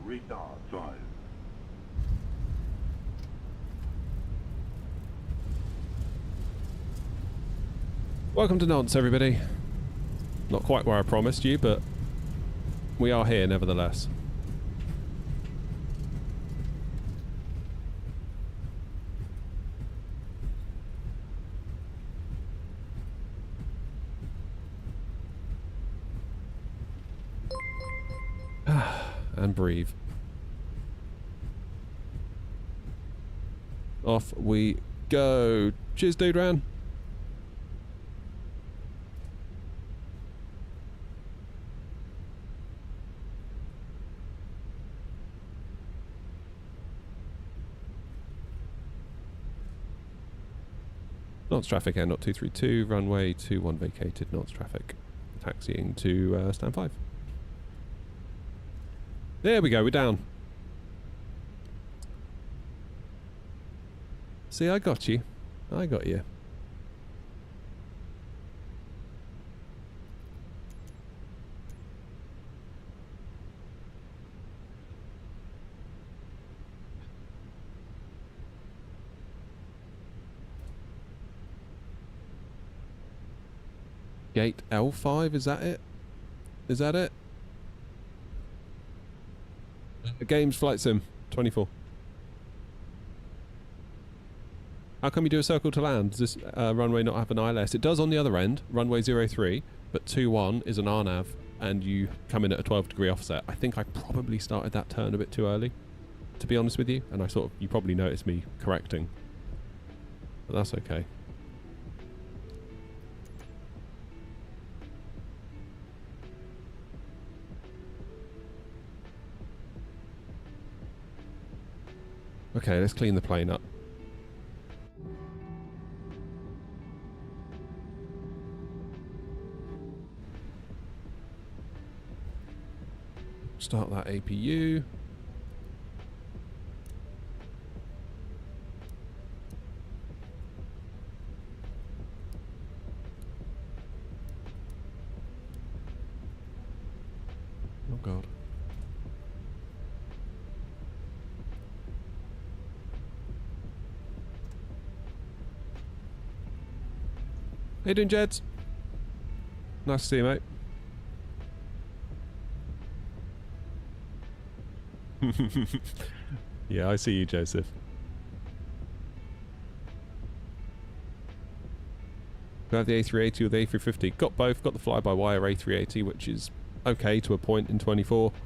Retard 5. Welcome to Nonce, everybody. Not quite where I promised you, but we are here nevertheless. And breathe. Off we go. Cheers, dude, Ran. Nonce traffic, Air 232, runway 21 vacated, Nonce traffic. Taxiing to stand 5. There we go, we're down. See, I got you. I got you. Gate L5, is that it? Is that it? Games Flight Sim 24. How come you do a circle to land? Does this runway not have an ILS? It does on the other end, runway 03, but 21 is an RNAV and you come in at a 12-degree offset. I think I probably started that turn a bit too early, to be honest with you, and you probably noticed me correcting. But that's okay. Okay, let's clean the plane up. Start that APU. Oh God. How you doing, Jeds? Nice to see you, mate. Yeah, I see you, Joseph. Do I have the A380 or the A350? Got both. Got the fly-by-wire A380, which is okay to a point in 24. To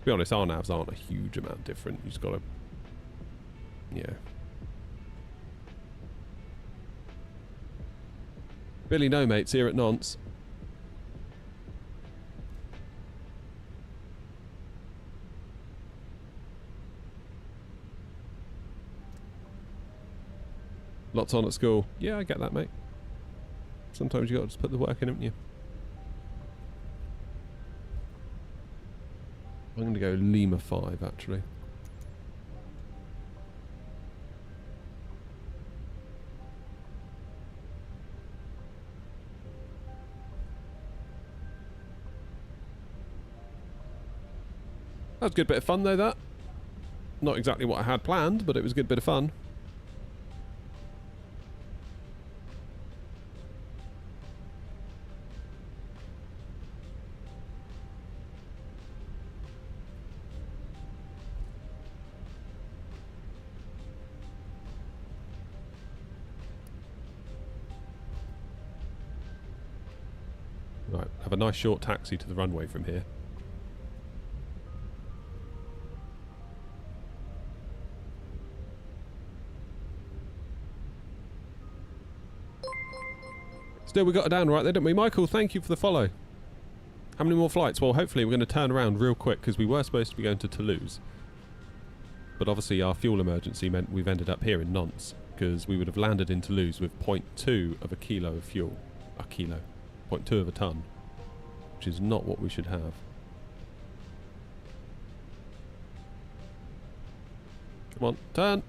be honest, RNAVs aren't a huge amount different. You just gotta... Yeah. Billy, no, mates, here at Nonce. Lots on at school. Yeah, I get that, mate. Sometimes you got to just put the work in, haven't you? I'm going to go Lima 5, actually. That was a good bit of fun, though, that. Not exactly what I had planned, but it was a good bit of fun. Right, have a nice short taxi to the runway from here. Still, we got it down right there, didn't we? Michael, thank you for the follow. How many more flights? Well, hopefully we're going to turn around real quick because we were supposed to be going to Toulouse. But obviously our fuel emergency meant we've ended up here in Nantes because we would have landed in Toulouse with 0.2 of a kilo of fuel. A kilo. 0.2 of a ton. Which is not what we should have. Come on, turn!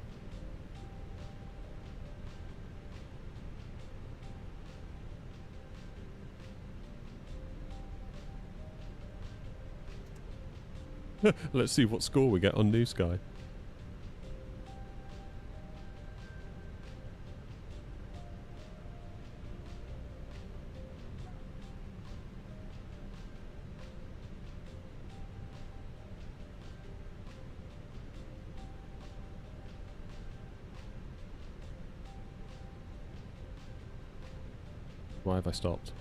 Let's see what score we get on New Sky. Why have I stopped?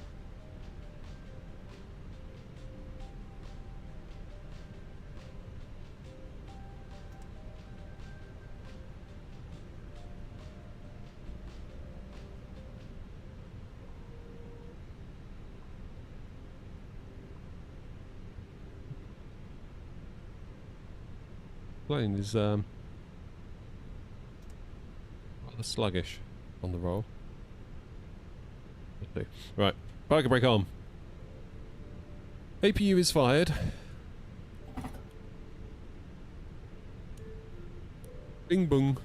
Plane is rather sluggish on the roll. Right, parking brake on. APU is fired. Bing bong.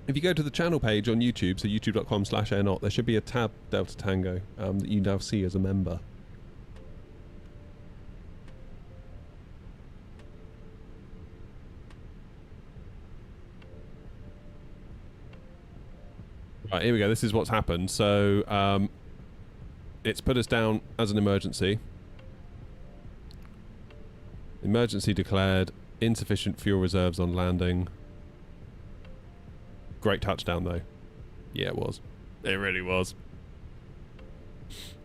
If you go to the channel page on YouTube, so youtube.com/airnot, there should be a tab, Delta Tango, that you now see as a member. Right, here we go. This is what's happened. So, it's put us down as an emergency. Emergency declared. Insufficient fuel reserves on landing. Great touchdown, though. Yeah, it was. It really was.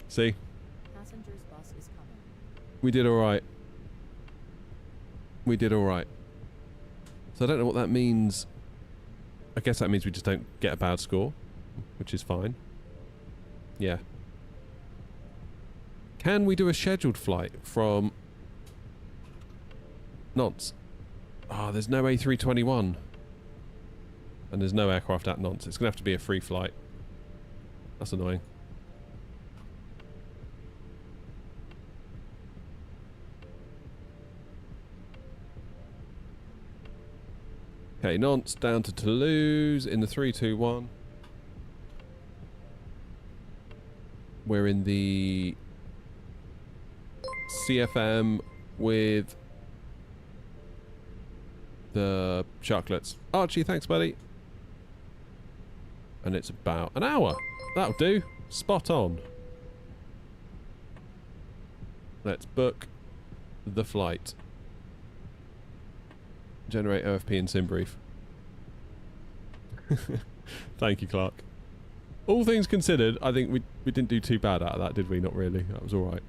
See? Passenger's bus is coming. We did alright. We did alright. So I don't know what that means. I guess that means we just don't get a bad score, which is fine. Yeah. Can we do a scheduled flight from Nantes? Ah, there's no A321. And there's no aircraft at Nantes. It's going to have to be a free flight. That's annoying. Okay, Nantes down to Toulouse in the 321. We're in the CFM with the Sharklets. Archie, thanks, buddy. And it's about an hour. That'll do. Spot on. Let's book the flight. Generate OFP and sim brief. Thank you, Clark. All things considered, I think we didn't do too bad out of that, did we? Not really. That was alright.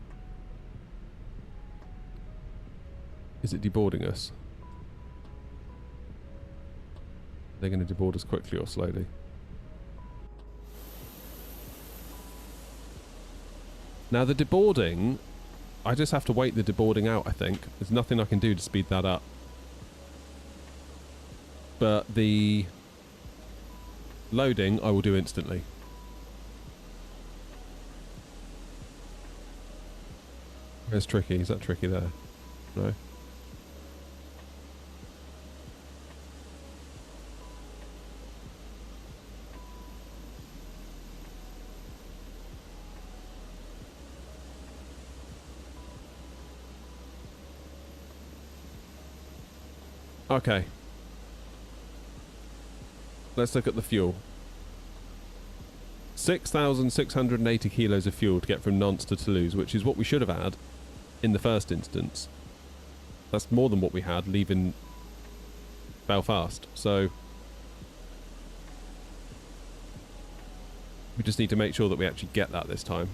Is it deboarding us? They're going to deboard us quickly or slowly? Now the deboarding, I just have to wait the deboarding out, I think. There's nothing I can do to speed that up. But the loading I will do instantly. Where's Tricky? Is that Tricky there? No? Okay. Let's look at the fuel. 6,680 kilos of fuel to get from Nantes to Toulouse, which is what we should have had in the first instance. That's more than what we had leaving Belfast. So we just need to make sure that we actually get that this time.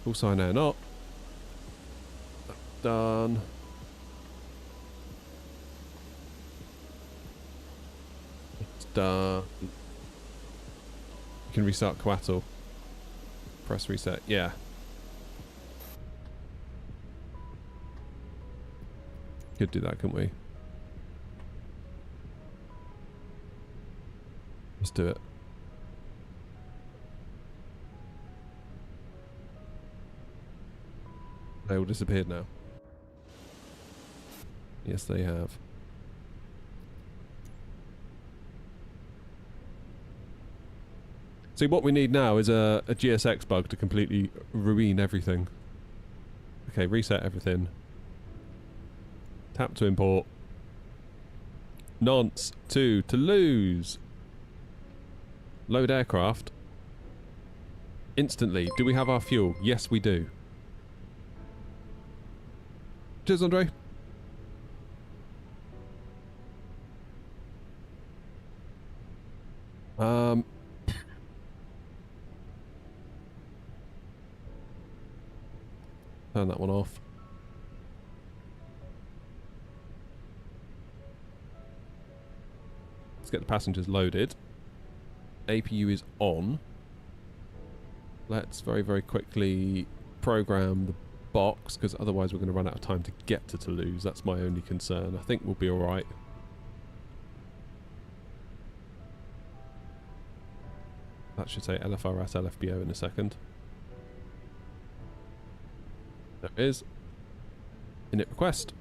Full sign air not. Done. It's done. You can restart Coatl. Press reset. Yeah. Could do that, couldn't we? Let's do it. They all disappeared now. Yes, they have. See, what we need now is a GSX bug to completely ruin everything. Okay, reset everything. Tap to import. Nantes to Toulouse. Load aircraft. Instantly. Do we have our fuel? Yes, we do. Cheers, Andre. Turn that one off. Let's get the passengers loaded. APU is on. Let's very, very quickly program the box, because otherwise we're going to run out of time to get to Toulouse. That's my only concern. I think we'll be alright. That should say LFRS LFBO in a second. There it is. Init request.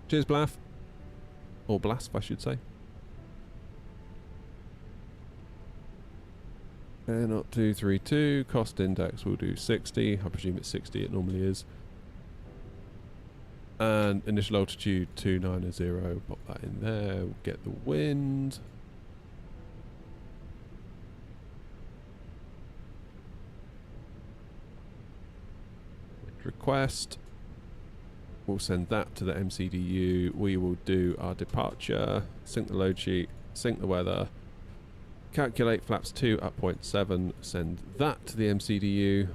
Cheers, Blaff. Or Blasf, I should say. Not 232. Cost index will do 60. I presume it's 60. It normally is. And initial altitude 290. Pop that in there. We'll get the wind. Request. We'll send that to the MCDU. We will do our departure, sync the load sheet, sync the weather, calculate flaps 2 at 0.7, send that to the MCDU,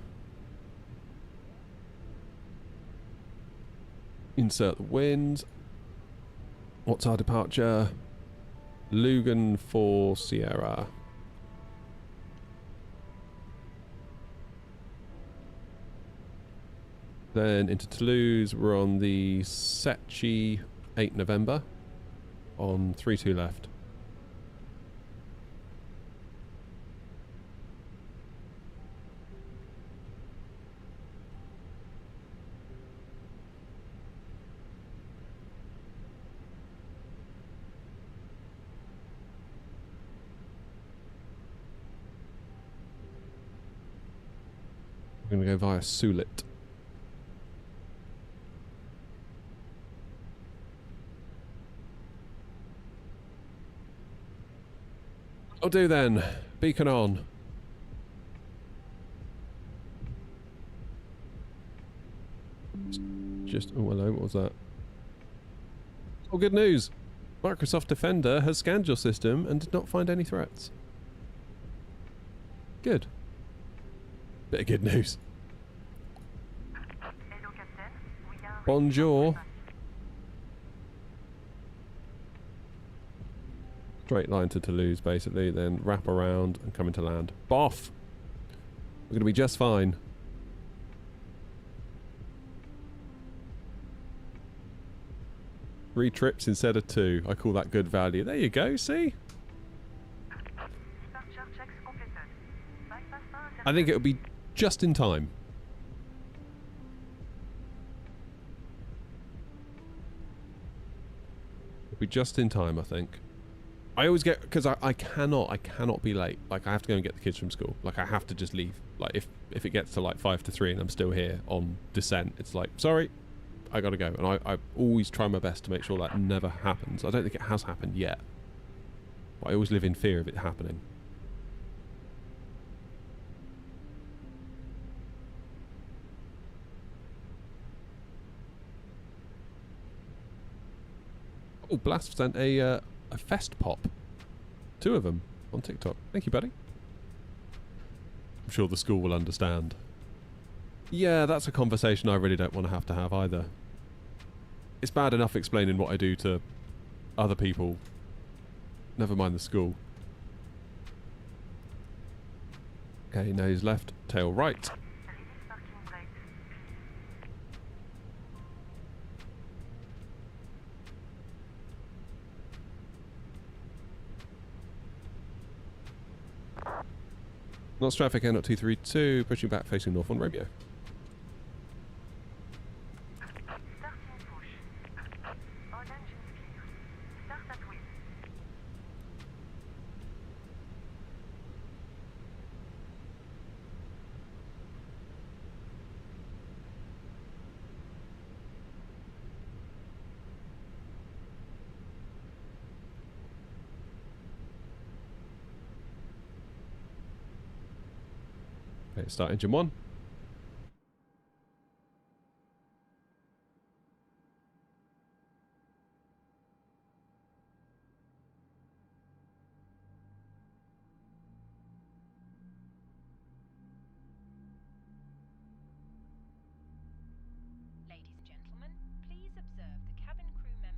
insert the wind. What's our departure? Lugan for Sierra. Then into Toulouse, we're on the Setchi 8 November on 32 left. We're going to go via Sulit. I'll do then. Beacon on. Just, oh hello, what was that? Oh, good news! Microsoft Defender has scanned your system and did not find any threats. Good. Bit of good news. Bonjour. Straight line to Toulouse, basically, then wrap around and come into land. Boff! We're going to be just fine. Three trips instead of 2. I call that good value. There you go, see? I think it'll be just in time. It'll be just in time, I think. I always get, because I cannot be late. Like, I have to go and get the kids from school. Like, I have to just leave. Like, if it gets to like 5 to 3 and I'm still here on descent, it's like, sorry, I gotta go. And I always try my best to make sure that never happens. I don't think it has happened yet. But I always live in fear of it happening. Oh, Blast sent a fest pop. 2 of them on TikTok. Thank you, buddy. I'm sure the school will understand. Yeah, that's a conversation I really don't want to have either. It's bad enough explaining what I do to other people. Never mind the school. Okay, nose left, tail right. Lost traffic, N 232, pushing back facing north on Romeo. Okay, start engine 1.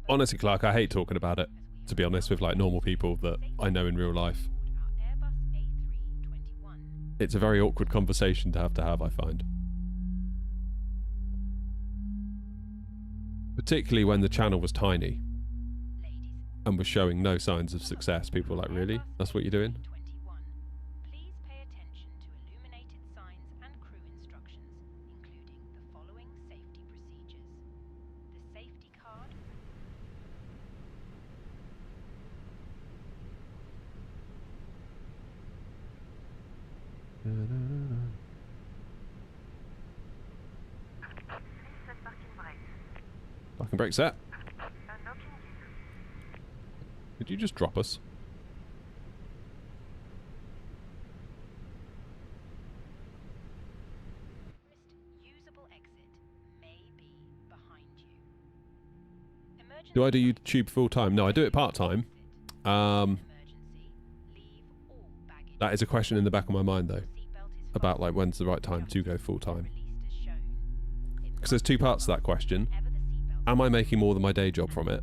Honestly, Clark, I hate talking about it, to be honest, with like normal people that I know in real life. it's a very awkward conversation to have, I find. Particularly when the channel was tiny and was showing no signs of success. People were like, really? That's what you're doing? Please pay attention to illuminated signs and crew instructions, including the following safety procedures. The safety card. Parking brake set. Did you just drop us? Usable exit may be behind you. Do I do YouTube full time? No, I do it part time. That is a question in the back of my mind though, about like when's the right time to go full time. Because there's two parts to that question. Am I making more than my day job from it?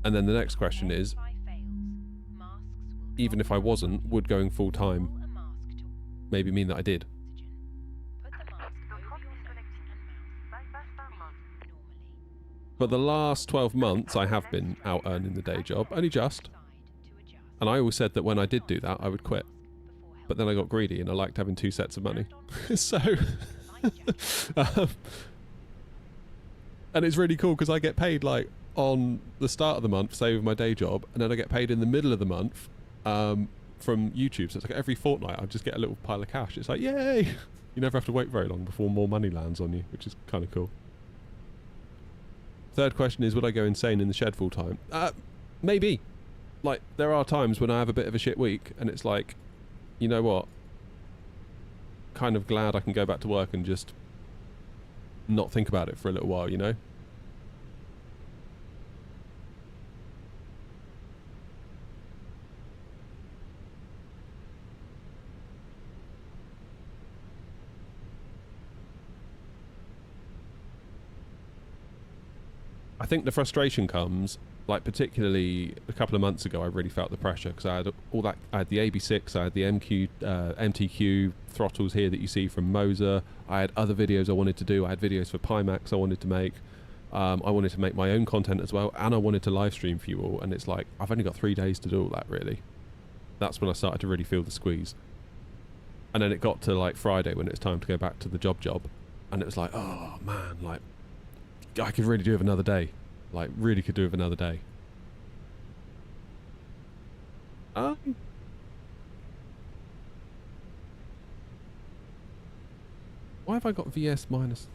And then the next question is, even if I wasn't, would going full time maybe mean that I did? For the last 12 months, I have been out earning the day job, only just. And I always said that when I did do that, I would quit. But then I got greedy and I liked having 2 sets of money. So... and it's really cool because I get paid like on the start of the month, say with my day job, and then I get paid in the middle of the month from YouTube. So it's like every fortnight I just get a little pile of cash. It's like, yay! You never have to wait very long before more money lands on you, which is kind of cool. Third question is, would I go insane in the shed full time? Maybe. Like, there are times when I have a bit of a shit week and it's like, you know what? Kind of glad I can go back to work and just not think about it for a little while, you know? I think the frustration comes, like particularly a couple of months ago, I really felt the pressure because I had all that. I had the AB6, I had the MTQ throttles here that you see from Moser. I had other videos I wanted to do. I had videos for Pimax I wanted to make. I wanted to make my own content as well, and I wanted to live stream for you all. And it's like I've only got 3 days to do all that. Really, that's when I started to really feel the squeeze. And then it got to like Friday when it's time to go back to the job, and it was like, oh man, like I could really do with another day. Like, really could do with another day. Why have I got VS minus?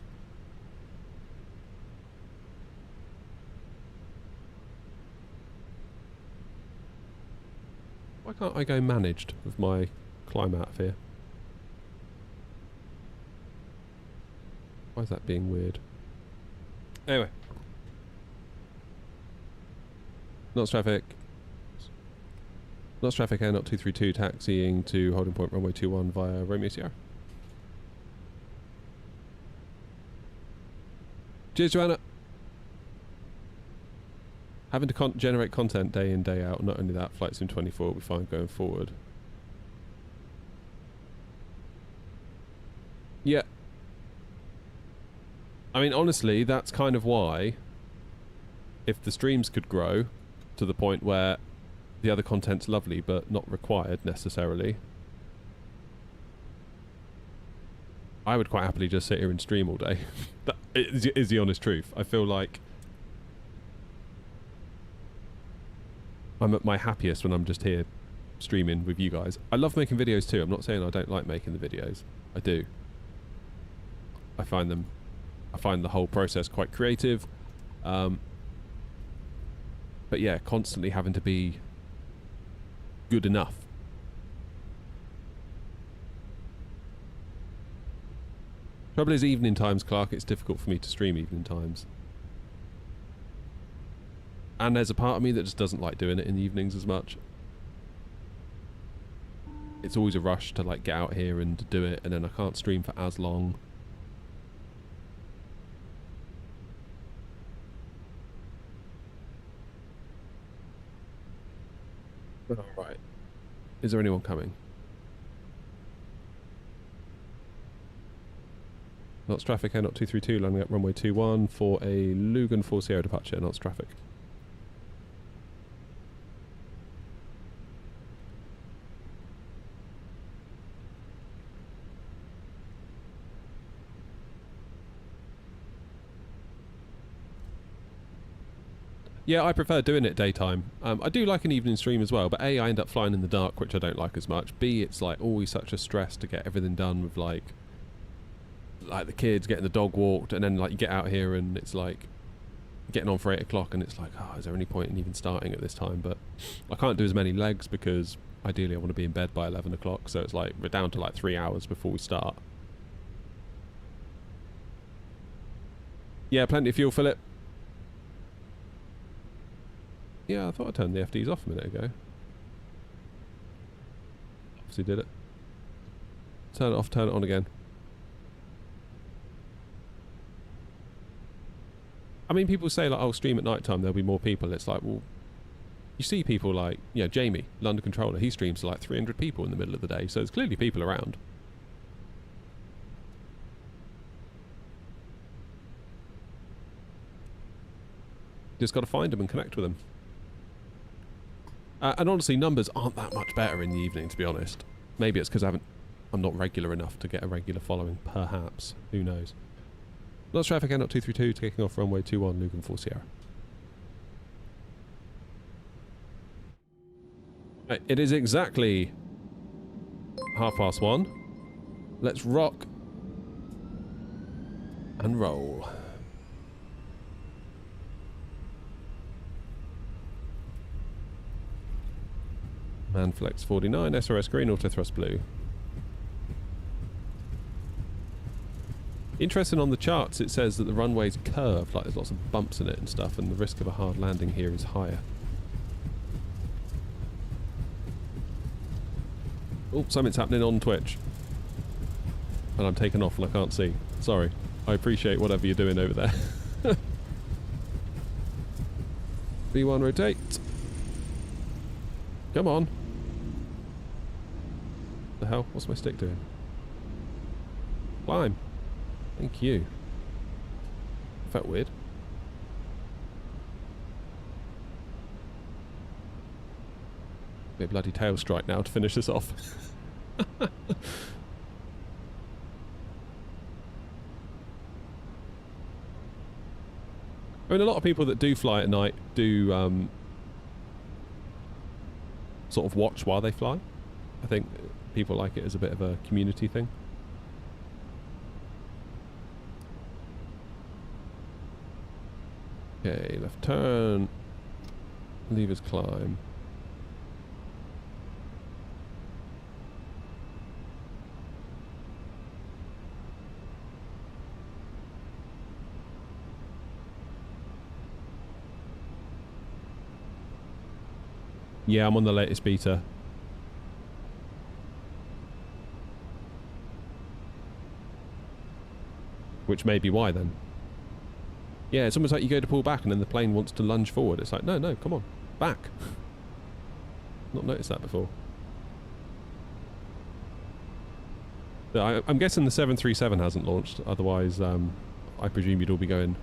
Why can't I go managed with my climb out of here? Why is that being weird? Anyway. Knots traffic. Knots traffic, Air Knot 232 taxiing to holding point runway 21 via Romeo Sierra. Cheers, Joanna. Having to generate content day in, day out. Not only that, Flight Sim 24 will be fine going forward. Yeah. I mean, honestly, that's kind of why, if the streams could grow to the point where the other content's lovely but not required necessarily, I would quite happily just sit here and stream all day. That is the honest truth. I feel like I'm at my happiest when I'm just here streaming with you guys. I love making videos too. I'm not saying I don't like making the videos. I do. I find the whole process quite creative. But yeah, constantly having to be good enough. Trouble is, evening times, Clark, it's difficult for me to stream evening times. And there's a part of me that just doesn't like doing it in the evenings as much. It's always a rush to like get out here and do it, and then I can't stream for as long. Alright. Is there anyone coming? Knots traffic, Knot 232, landing at runway 21 for a Lugan 40 departure, knots traffic. Yeah, I prefer doing it daytime. I do like an evening stream as well, but A, I end up flying in the dark, which I don't like as much. B, it's like always such a stress to get everything done with like the kids, getting the dog walked, and then like you get out here and it's like getting on for 8 o'clock and it's like, oh, is there any point in even starting at this time? But I can't do as many legs because ideally I want to be in bed by 11 o'clock, so it's like we're down to like 3 hours before we start. Yeah, plenty of fuel, Philip. Yeah, I thought I turned the FDs off a minute ago. Obviously did it. Turn it off, turn it on again. I mean, people say like, oh, stream at night time, there'll be more people. It's like, well, you see people like, you know, Jamie, London Controller, he streams to like 300 people in the middle of the day, so there's clearly people around. Just got to find them and connect with them. And honestly, numbers aren't that much better in the evening, to be honest. Maybe it's because I'm not regular enough to get a regular following, perhaps. Who knows? Lots of traffic, Knot 232, taking off runway 21, Lugan 4 Sierra. Right, it is exactly 1:30. Let's rock and roll. Manflex 49, SRS green, auto thrust blue. Interesting, on the charts it says that the runway's curved, like there's lots of bumps in it and stuff, and the risk of a hard landing here is higher. Oh, something's happening on Twitch. And I'm taken off and I can't see. Sorry. I appreciate whatever you're doing over there. B1 rotate. Come on. The hell? What's my stick doing? Climb. Thank you. Felt weird. Be a bloody tail strike now to finish this off. I mean, a lot of people that do fly at night do sort of watch while they fly. I think people like it as a bit of a community thing. Okay, left turn, levers climb. Yeah, I'm on the latest beta. Which may be why then. Yeah, it's almost like you go to pull back and then the plane wants to lunge forward. It's like, no, no, come on, back. Not noticed that before. I'm guessing the 737 hasn't launched, otherwise I presume you'd all be going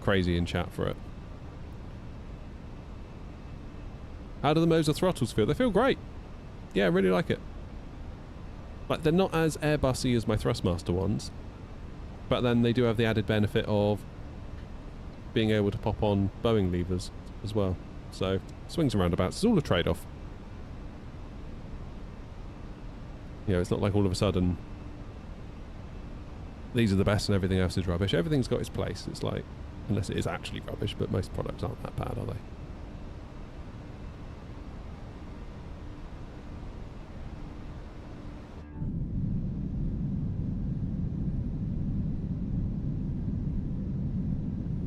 crazy in chat for it. How do the Moser throttles feel? They feel great. Yeah, I really like it. Like, they're not as Airbusy as my Thrustmaster ones, but then they do have the added benefit of being able to pop on Boeing levers as well. So, swings and roundabouts. It's all a trade-off. You know, it's not like all of a sudden these are the best and everything else is rubbish. Everything's got its place. It's like, unless it is actually rubbish, but most products aren't that bad, are they?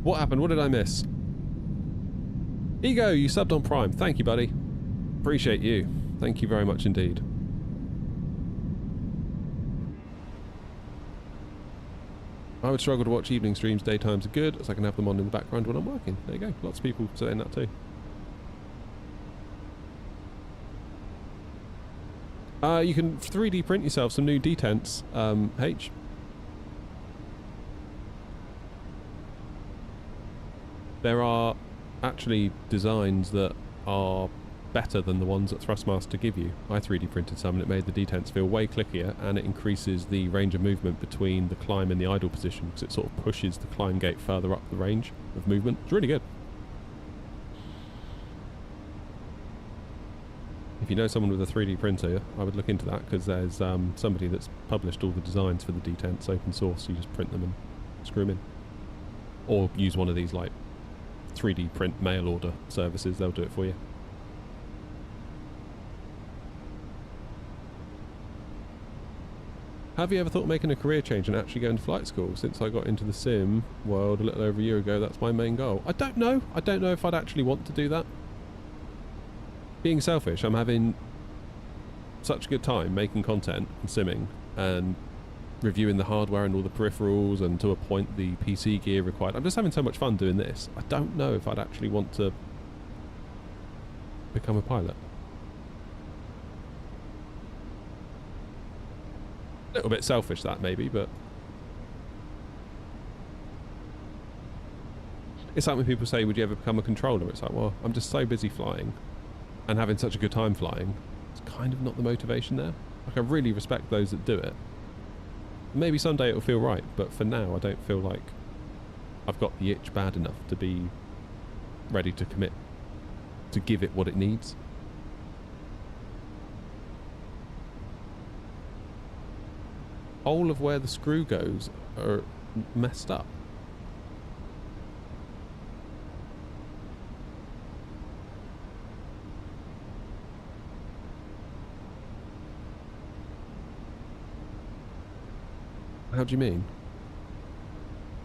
What happened? What did I miss? Ego, you subbed on Prime. Thank you, buddy. Appreciate you. Thank you very much indeed. I would struggle to watch evening streams. Daytimes are good, as I can have them on in the background when I'm working. There you go. Lots of people saying that too. You can 3D print yourself some new detents, H. There are actually designs that are better than the ones that Thrustmaster give you. I 3D printed some and it made the detents feel way clickier, and it increases the range of movement between the climb and the idle position because it sort of pushes the climb gate further up the range of movement. It's really good. If you know someone with a 3D printer, I would look into that because there's somebody that's published all the designs for the detents open source. You just print them and screw them in. Or use one of these like 3D print mail order services, they'll do it for you. Have you ever thought of making a career change and actually going to flight school? Since I got into the sim world a little over a year ago, that's my main goal. I don't know. I don't know if I'd actually want to do that. Being selfish, I'm having such a good time making content and simming and reviewing the hardware and all the peripherals and to a point the PC gear required. I'm just having so much fun doing this. I don't know if I'd actually want to become a pilot. A little bit selfish that maybe, but it's like when people say, would you ever become a controller? It's like, well, I'm just so busy flying and having such a good time flying. It's kind of not the motivation there. Like, I really respect those that do it. Maybe someday it'll feel right, but for now I don't feel like I've got the itch bad enough to be ready to commit, to give it what it needs. All of where the screw goes are messed up. How do you mean?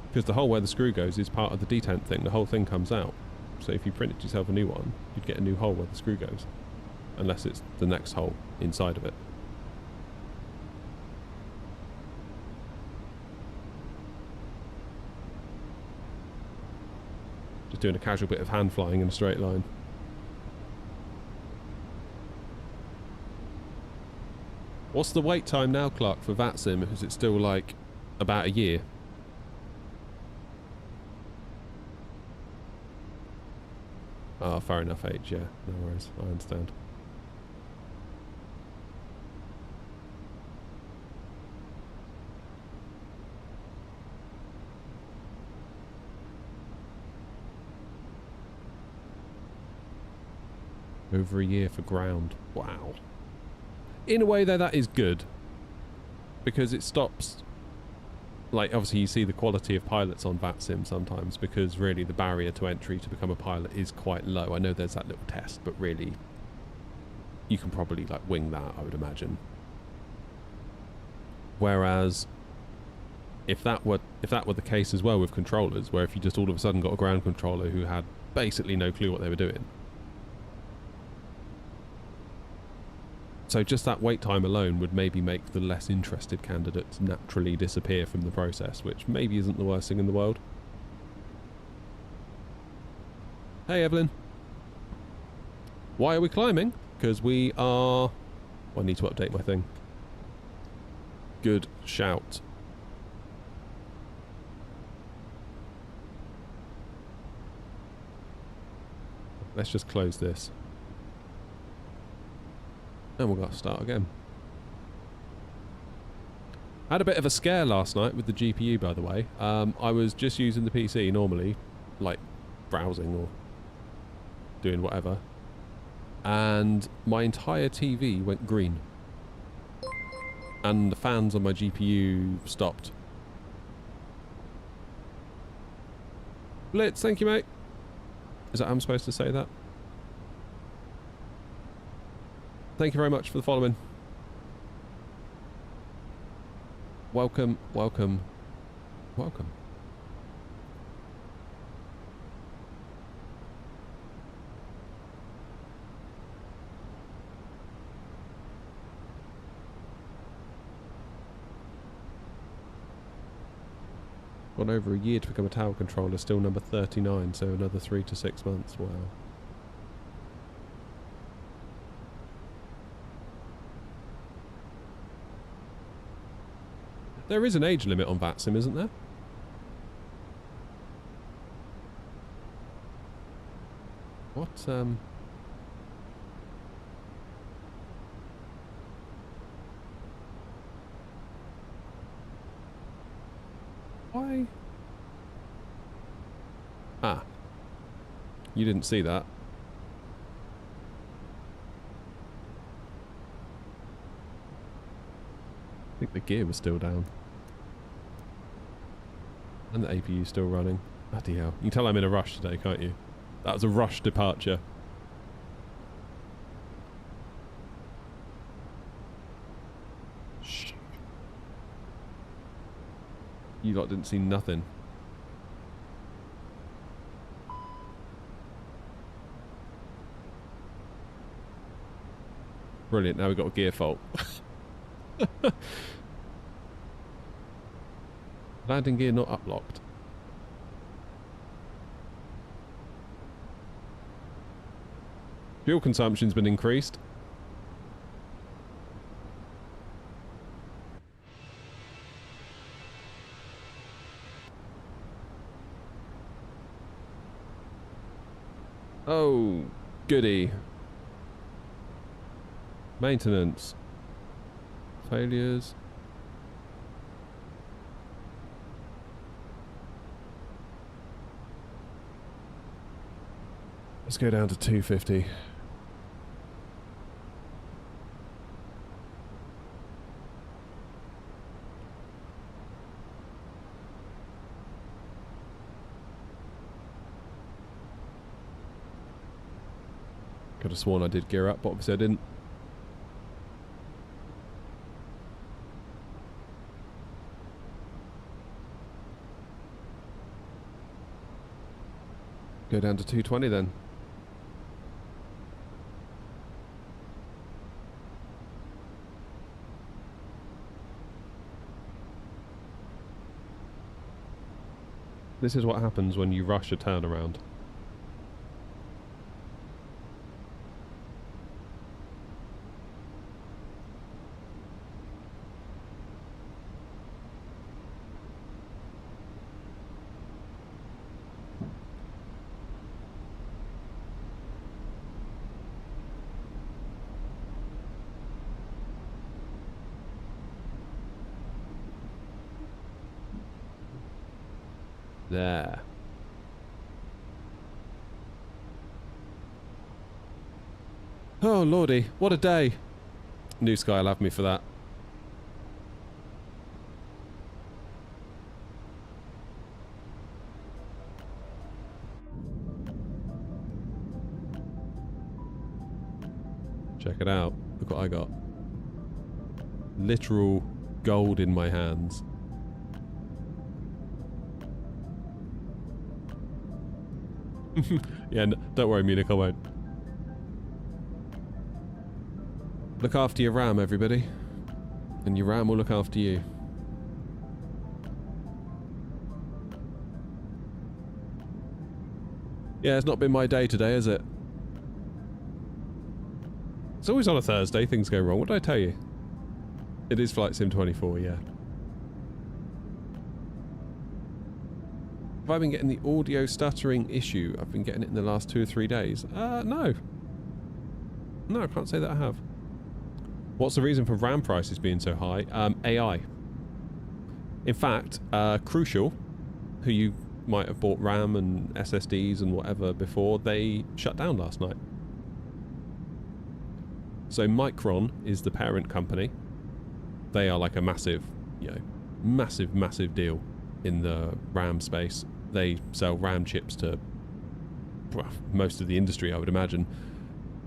Because the hole where the screw goes is part of the detent thing. The whole thing comes out. So if you printed yourself a new one, you'd get a new hole where the screw goes. Unless it's the next hole inside of it. Just doing a casual bit of hand flying in a straight line. What's the wait time now, Clark, for VATSIM? Is it still like about a year? Oh, fair enough, H, yeah. No worries, I understand. Over a year for ground. Wow. In a way, though, that is good. Because it stops... Like, obviously, you see the quality of pilots on VATSIM sometimes, because really the barrier to entry to become a pilot is quite low. I know there's that little test, but really, you can probably, like, wing that, I would imagine. Whereas, if that were the case as well with controllers, where if you just all of a sudden got a ground controller who had basically no clue what they were doing, so just that wait time alone would maybe make the less interested candidates naturally disappear from the process, which maybe isn't the worst thing in the world. Hey, Evelyn. Why are we climbing? Because we are... Oh, I need to update my thing. Good shout. Let's just close this. And we'll go start again. I had a bit of a scare last night with the GPU, by the way. I was just using the PC normally, like browsing or doing whatever. And my entire TV went green. And the fans on my GPU stopped. Blitz, thank you, mate. Is that how I'm supposed to say that? Thank you very much for the following. Welcome, welcome, welcome. Gone over a year to become a tower controller, still number 39, so another 3 to 6 months. Wow. There is an age limit on VATSIM, isn't there? What, Why? Ah. You didn't see that. I think the gear was still down. And the APU's still running. Bloody hell. You can tell I'm in a rush today, can't you? That was a rush departure. Shh. You lot didn't see nothing. Brilliant, now we've got a gear fault. Landing gear not uplocked. Fuel consumption's been increased. Oh, goody. Maintenance. Failures. Let's go down to 250. Could have sworn I did gear up, but obviously I didn't. Go down to 220 then. This is what happens when you rush a turnaround. There. Oh lordy, what a day. New Sky will have me for that. Check it out. Look what I got. Literal gold in my hands. Yeah, don't worry, Munich, I won't. Look after your RAM, everybody. And your RAM will look after you. Yeah, it's not been my day today, has it? It's always on a Thursday, things go wrong. What did I tell you? It is Flight Sim 24, yeah. Have I been getting the audio stuttering issue? I've been getting it in the last 2 or 3 days. No. No, I can't say that I have. What's the reason for RAM prices being so high? AI. In fact, Crucial, who you might have bought RAM and SSDs and whatever before, they shut down last night. So Micron is the parent company. They are like a massive, you know, massive deal in the RAM space. They sell RAM chips to most of the industry, I would imagine.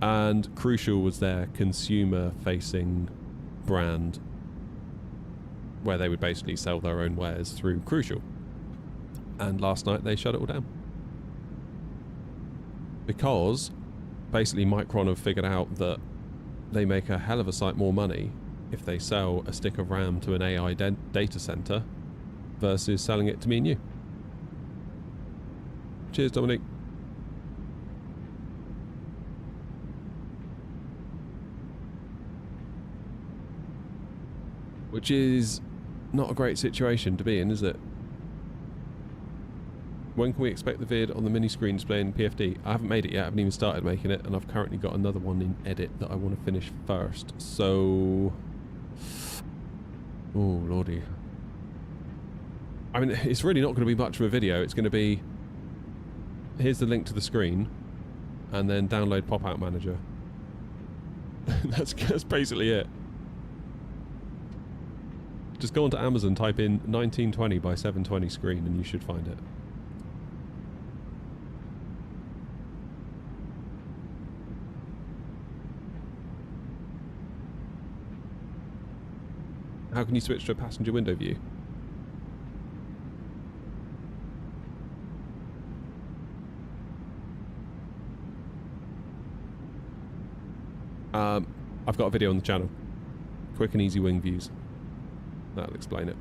And Crucial was their consumer-facing brand where they would basically sell their own wares through Crucial. And last night they shut it all down. Because basically Micron have figured out that they make a hell of a sight more money if they sell a stick of RAM to an AI data center versus selling it to me and you. Cheers, Dominic. Which is Not a great situation to be in, is it? When can we expect the vid on the mini screen displaying PFD? I haven't made it yet, I haven't even started making it, and I've currently got another one in edit that I want to finish first, so... Oh, lordy. I mean, it's really not going to be much of a video, it's going to be... Here's the link to the screen, and then download Pop-Out Manager. That's basically it. Just go onto Amazon, type in 1920 by 720 screen, and you should find it. How can you switch to a passenger window view? I've got a video on the channel. Quick and easy wing views. That'll explain it.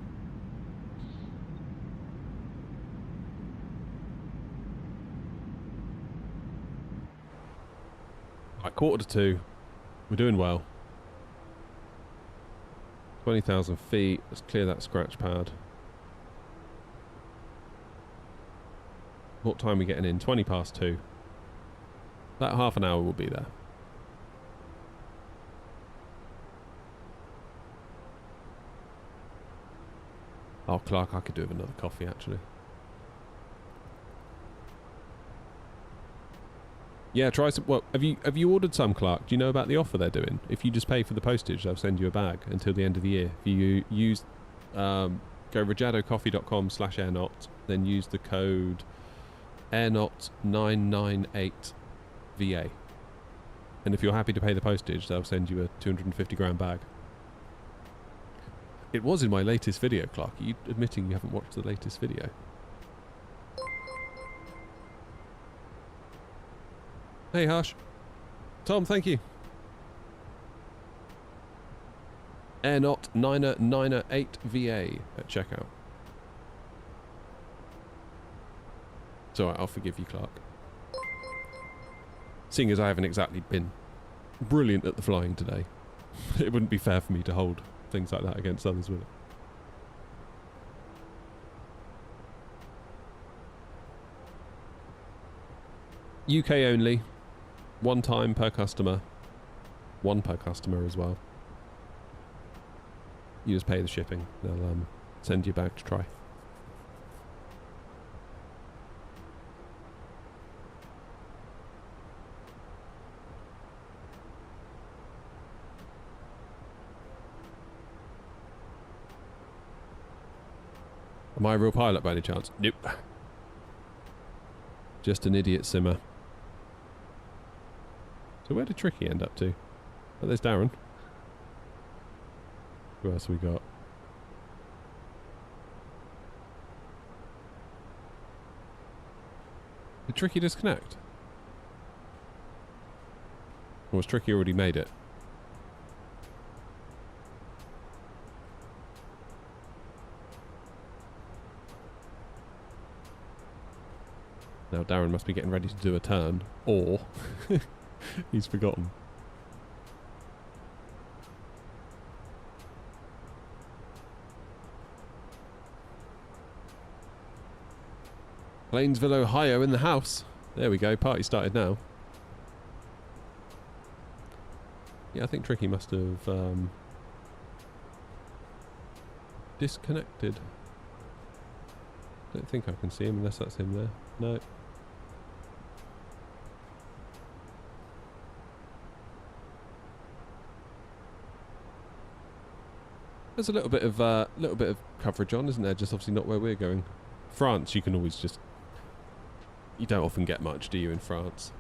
Right, 1:45. We're doing well. 20,000 feet. Let's clear that scratch pad. What time are we getting in? 20 past 2. About half an hour we'll be there. Oh, Clark, I could do with another coffee, actually. Yeah, try some... Well, have you ordered some, Clark? Do you know about the offer they're doing? If you just pay for the postage, they'll send you a bag until the end of the year. If you use... go rajadocoffee.com/airnot, then use the code airnot998VA. And if you're happy to pay the postage, they'll send you a 250 gram bag. It was in my latest video, Clark. Are you admitting you haven't watched the latest video? Hey, Harsh. Tom, thank you. Airnot998VA at checkout. It's alright, I'll forgive you, Clark. Seeing as I haven't exactly been brilliant at the flying today, it wouldn't be fair for me to hold things like that against others, would it? UK only. 1 time per customer. 1 per customer as well. You just pay the shipping. They'll send you back to try. Am I a real pilot by any chance? Nope. Just an idiot simmer. So where did Tricky end up to? Oh, there's Darren. Who else have we got? Did Tricky disconnect? Or was Tricky already made it? Now Darren must be getting ready to do a turn, or he's forgotten. Plainsville, Ohio in the house. There we go, party started now. Yeah, I think Tricky must have disconnected. Don't think I can see him unless that's him there. No. There's a little bit of coverage on, isn't there? Just obviously not where we're going. France, you can always just... You don't often get much, do you, in France?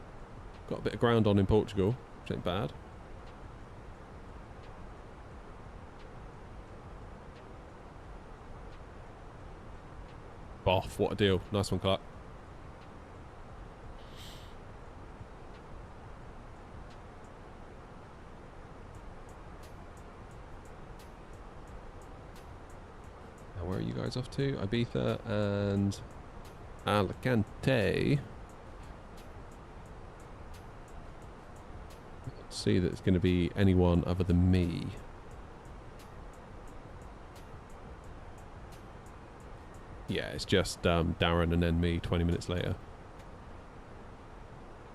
Got a bit of ground on in Portugal, which ain't bad. Boff, what a deal. Nice one, Clark. Now, where are you guys off to? Ibiza and Alicante. Let's see that it's going to be anyone other than me. Yeah, it's just Darren and then me 20 minutes later.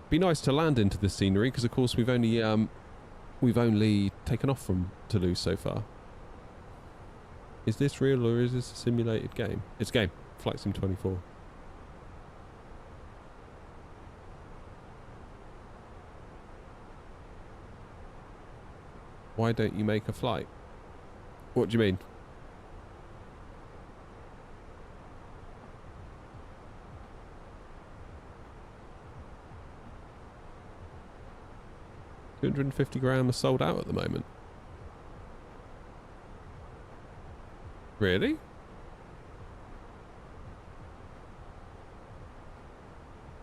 Be nice to land into this scenery because, of course, we've only taken off from Toulouse so far. Is this real or is this a simulated game? It's a game. Flight Sim 24. Why don't you make a flight? What do you mean? $250 are sold out at the moment. Really?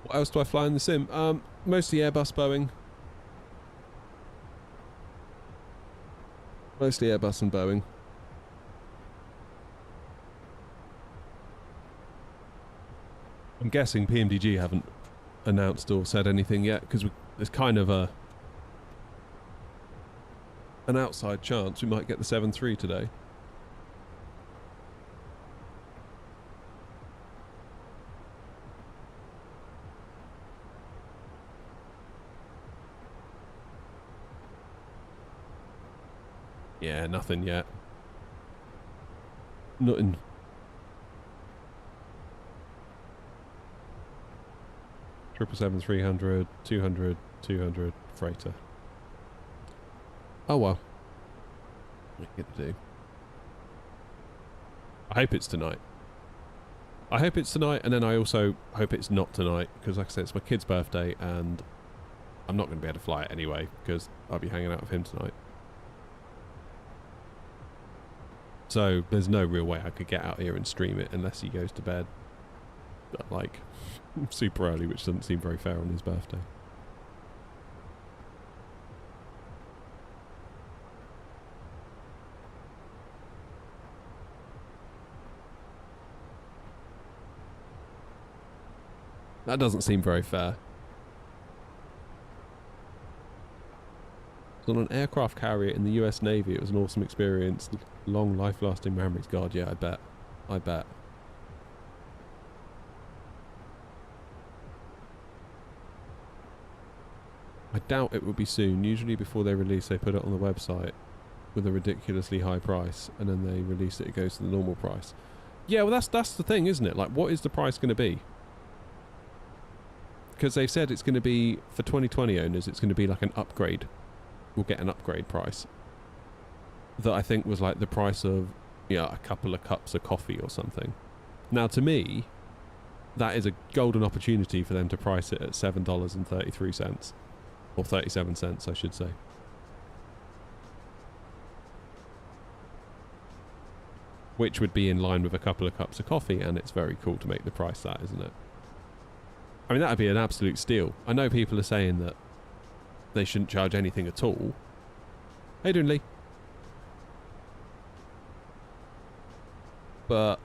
What else do I fly in the sim? Mostly Airbus, Boeing. Mostly Airbus and Boeing. I'm guessing PMDG haven't announced or said anything yet because there's kind of an outside chance we might get the 7.3 today. Yeah, nothing yet. Nothing. Triple 300, 200, 200 freighter. Oh well. What are you gonna do? I hope it's tonight. I hope it's tonight, and then I also hope it's not tonight, because like I said, it's my kid's birthday, and I'm not going to be able to fly it anyway, because I'll be hanging out with him tonight. So there's no real way I could get out here and stream it unless he goes to bed like super early, which doesn't seem very fair on his birthday. That doesn't seem very fair. On an aircraft carrier in the US Navy, it was an awesome experience. Long, life-lasting memories. God, yeah, I bet. I bet. I doubt it will be soon. Usually before they release, they put it on the website with a ridiculously high price, and then they release it, it goes to the normal price. Yeah, well, that's the thing, isn't it? Like, what is the price going to be? Because they've said it's going to be, for 2020 owners, it's going to be like an upgrade. We'll get an upgrade price. That I think was like the price of, a couple of cups of coffee or something. Now, to me, that is a golden opportunity for them to price it at $7.33. Or 37 cents, I should say. Which would be in line with a couple of cups of coffee, and it's very cool to make the price that, isn't it? I mean, that would be an absolute steal. I know people are saying that they shouldn't charge anything at all. How you doing, Lee? But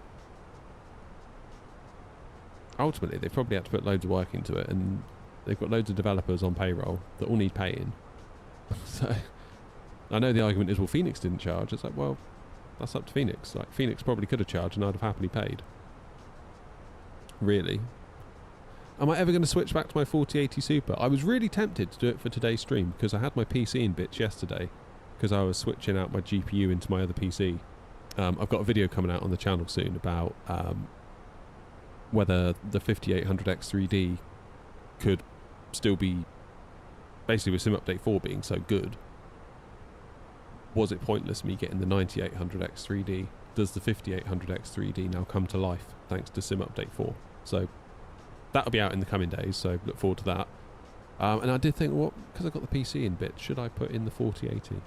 ultimately, they probably had to put loads of work into it, and they've got loads of developers on payroll that all need paying. So I know the argument is, well, Phoenix didn't charge. It's like, well, that's up to Phoenix. Like, Phoenix probably could have charged, and I'd have happily paid. Really. Am I ever going to switch back to my 4080 Super? I was really tempted to do it for today's stream because I had my PC in bits yesterday because I was switching out my GPU into my other PC. I've got a video coming out on the channel soon about whether the 5800X3D could still be, basically with Sim Update 4 being so good, was it pointless me getting the 9800X3D? Does the 5800X3D now come to life thanks to Sim Update 4? So that'll be out in the coming days, so look forward to that. And I did think, well, because I've got the PC in bits, should I put in the 4080?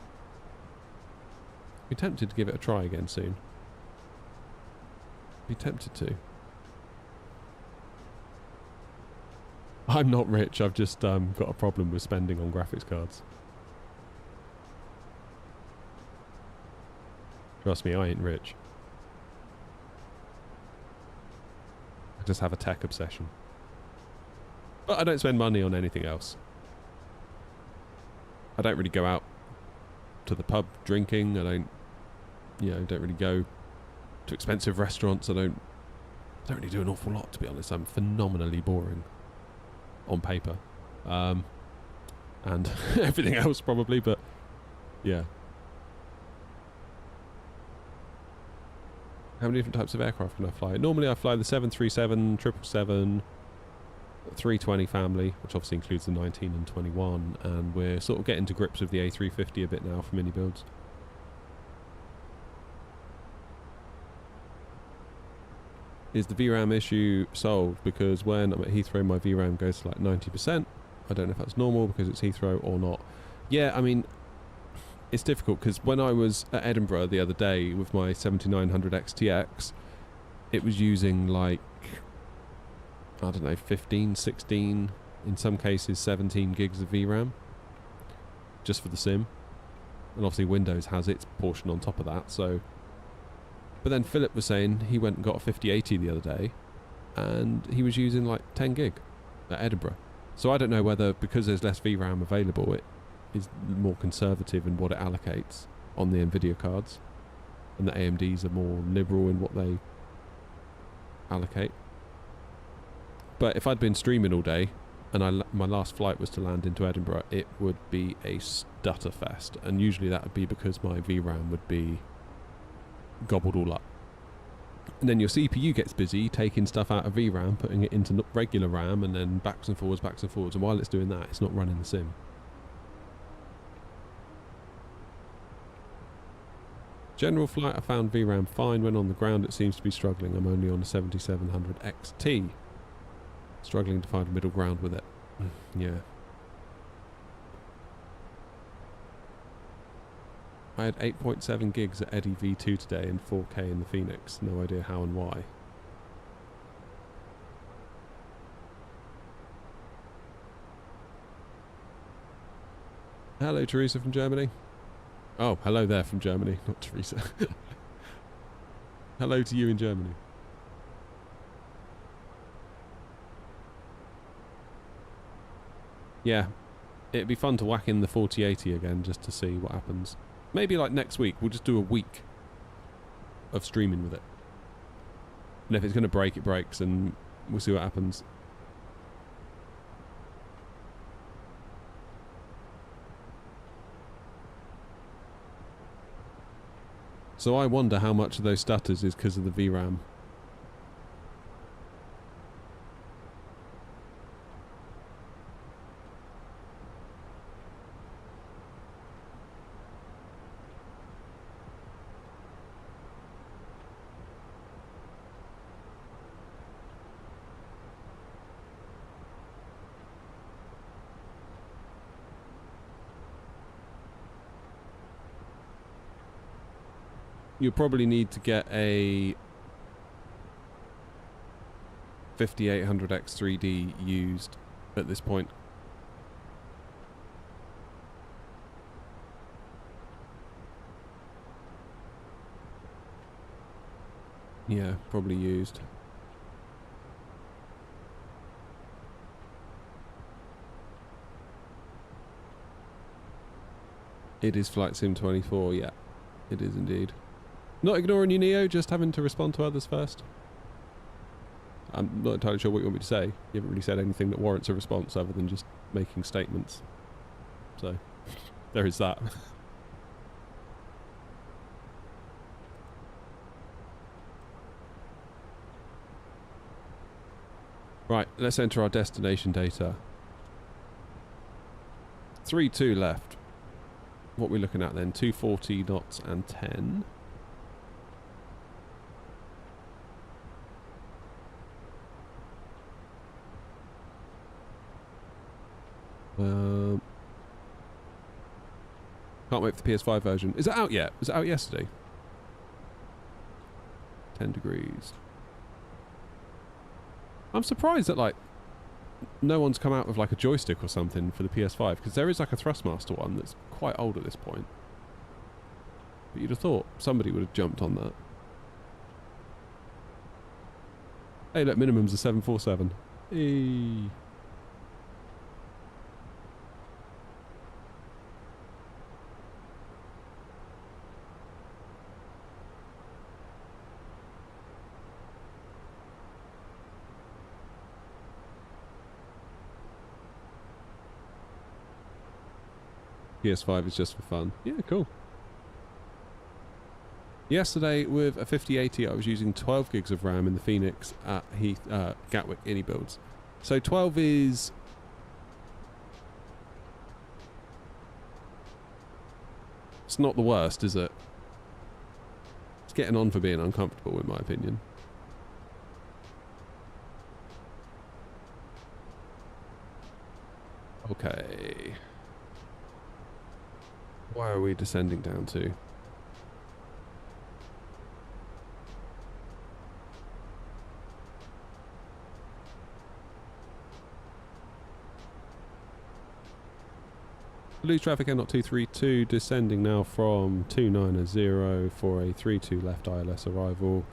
Be tempted to give it a try again soon. Be tempted to. I'm not rich, I've just got a problem with spending on graphics cards. Trust me, I ain't rich. I just have a tech obsession. But I don't spend money on anything else. I don't really go out to the pub drinking. I don't, don't really go to expensive restaurants. I don't don't really do an awful lot, to be honest. I'm phenomenally boring on paper. And everything else probably, but yeah. How many different types of aircraft can I fly? Normally I fly the 737, 777, 320 family, which obviously includes the 19 and 21, and we're sort of getting to grips with the A350 a bit now for mini builds. Is the VRAM issue solved? Because when I'm at Heathrow my VRAM goes to like 90%. I don't know if that's normal because it's Heathrow or not. Yeah, I mean, it's difficult because when I was at Edinburgh the other day with my 7900 XTX, it was using like, I don't know, 15, 16, in some cases 17 gigs of VRAM just for the sim. And obviously Windows has its portion on top of that, so... But then Philip was saying he went and got a 5080 the other day and he was using like 10 gig at Edinburgh. So I don't know whether, because there's less VRAM available, it is more conservative in what it allocates on the NVIDIA cards, and the AMDs are more liberal in what they allocate. But if I'd been streaming all day and my last flight was to land into Edinburgh, it would be a stutter fest, and usually that would be because my VRAM would be gobbled all up. And then your CPU gets busy taking stuff out of VRAM, putting it into regular RAM, and then backs and forwards, and while it's doing that, it's not running the sim. General flight, I found VRAM fine. When on the ground it seems to be struggling. I'm only on a 7700 XT. Struggling to find a middle ground with it. Yeah. I had 8.7 gigs at Eddie V2 today and 4K in the Phoenix. No idea how and why. Hello, Teresa from Germany. Oh, hello there from Germany, not Teresa. Hello to you in Germany. Yeah, it'd be fun to whack in the 4080 again just to see what happens. Maybe like next week, we'll just do a week of streaming with it. And if it's going to break, it breaks, and we'll see what happens. So I wonder how much of those stutters is because of the VRAM. You'll probably need to get a 5800X3D used at this point. Yeah, probably used. It is Flight Sim 24, yeah. It is indeed. Not ignoring you, Neo, just having to respond to others first. I'm not entirely sure what you want me to say. You haven't really said anything that warrants a response other than just making statements. So, there is that. Right, let's enter our destination data. 3-2 left. What are we looking at then? 240 knots and 10. Can't wait for the PS5 version. Is it out yet? Was it out yesterday? 10 degrees. I'm surprised that, like, no one's come out with, like, a joystick or something for the PS5, because there is, like, a Thrustmaster one that's quite old at this point. But you'd have thought somebody would have jumped on that. Hey, look, minimum's a 747. Hey. PS5 is just for fun. Yeah, cool. Yesterday with a 5080 I was using 12 gigs of RAM in the Phoenix at Gatwick Innie builds. So 12 is... It's not the worst, is it? It's getting on for being uncomfortable in my opinion. Okay. Where are we descending down to? Blue traffic N0232 descending now from 290 for a 32 left ILS arrival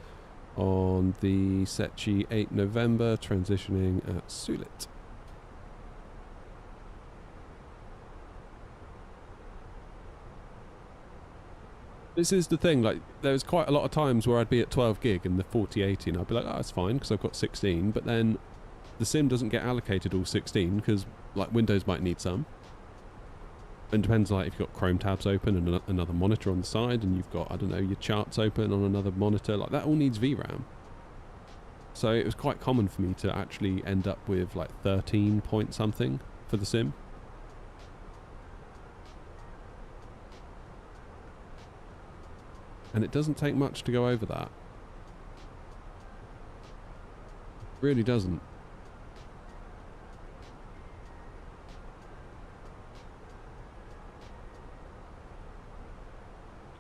on the Sechi 8 November, transitioning at Sulit. This is the thing, like, there was quite a lot of times where I'd be at 12 gig in the 4080 and I'd be like, oh, it's fine because I've got 16, but then the sim doesn't get allocated all 16 because, like, Windows might need some. And depends, like, if you've got Chrome tabs open and another monitor on the side and you've got, I don't know, your charts open on another monitor, like, that all needs VRAM. So it was quite common for me to actually end up with, like, 13 point something for the sim. And it doesn't take much to go over that. It really doesn't.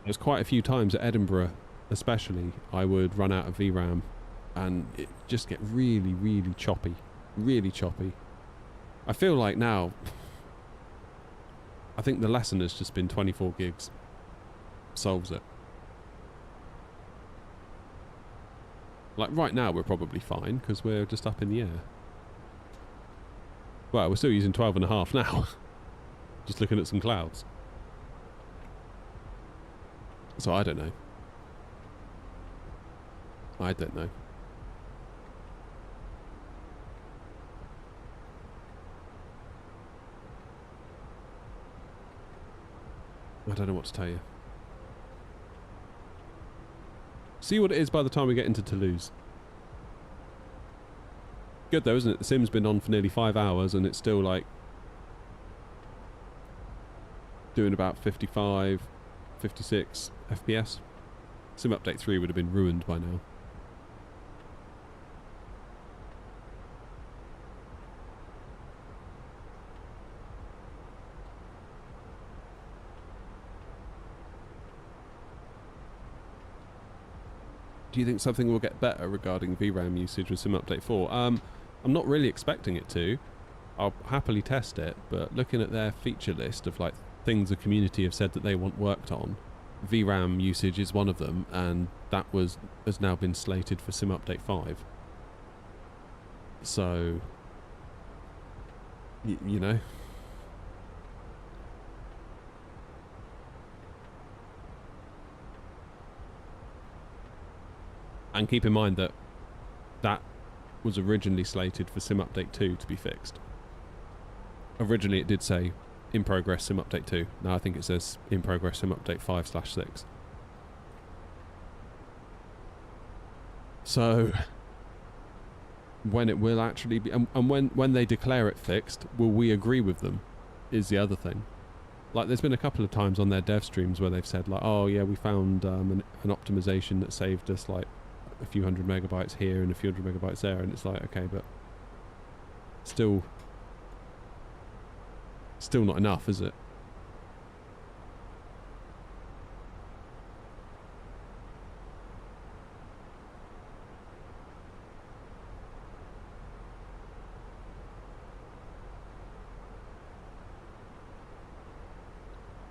There's quite a few times at Edinburgh, especially, I would run out of VRAM and it just get really, really choppy. Really choppy. I feel like now, I think the lesson has just been 24 gigs. Solves it. Like, right now we're probably fine, because we're just up in the air. Well, we're still using 12.5 now. Just looking at some clouds. So I don't know. I don't know. I don't know what to tell you. See what it is by the time we get into Toulouse. Good though, isn't it? The sim's been on for nearly 5 hours and it's still like doing about 55, 56 FPS. Sim update 3 would have been ruined by now. Do you think something will get better regarding VRAM usage with Sim Update 4? I'm not really expecting it to. I'll happily test it, but looking at their feature list of like things the community have said that they want worked on, VRAM usage is one of them, and that has now been slated for Sim Update 5. So, you know. And keep in mind that that was originally slated for Sim Update 2 to be fixed. Originally it did say in progress Sim Update 2. Now I think it says in progress Sim Update 5/6. So when it will actually be, and when they declare it fixed, will we agree with them is the other thing. Like, there's been a couple of times on their dev streams where they've said like, oh yeah, we found an optimization that saved us like a few hundred megabytes here and a few hundred megabytes there, and it's like, okay, but still not enough, is it?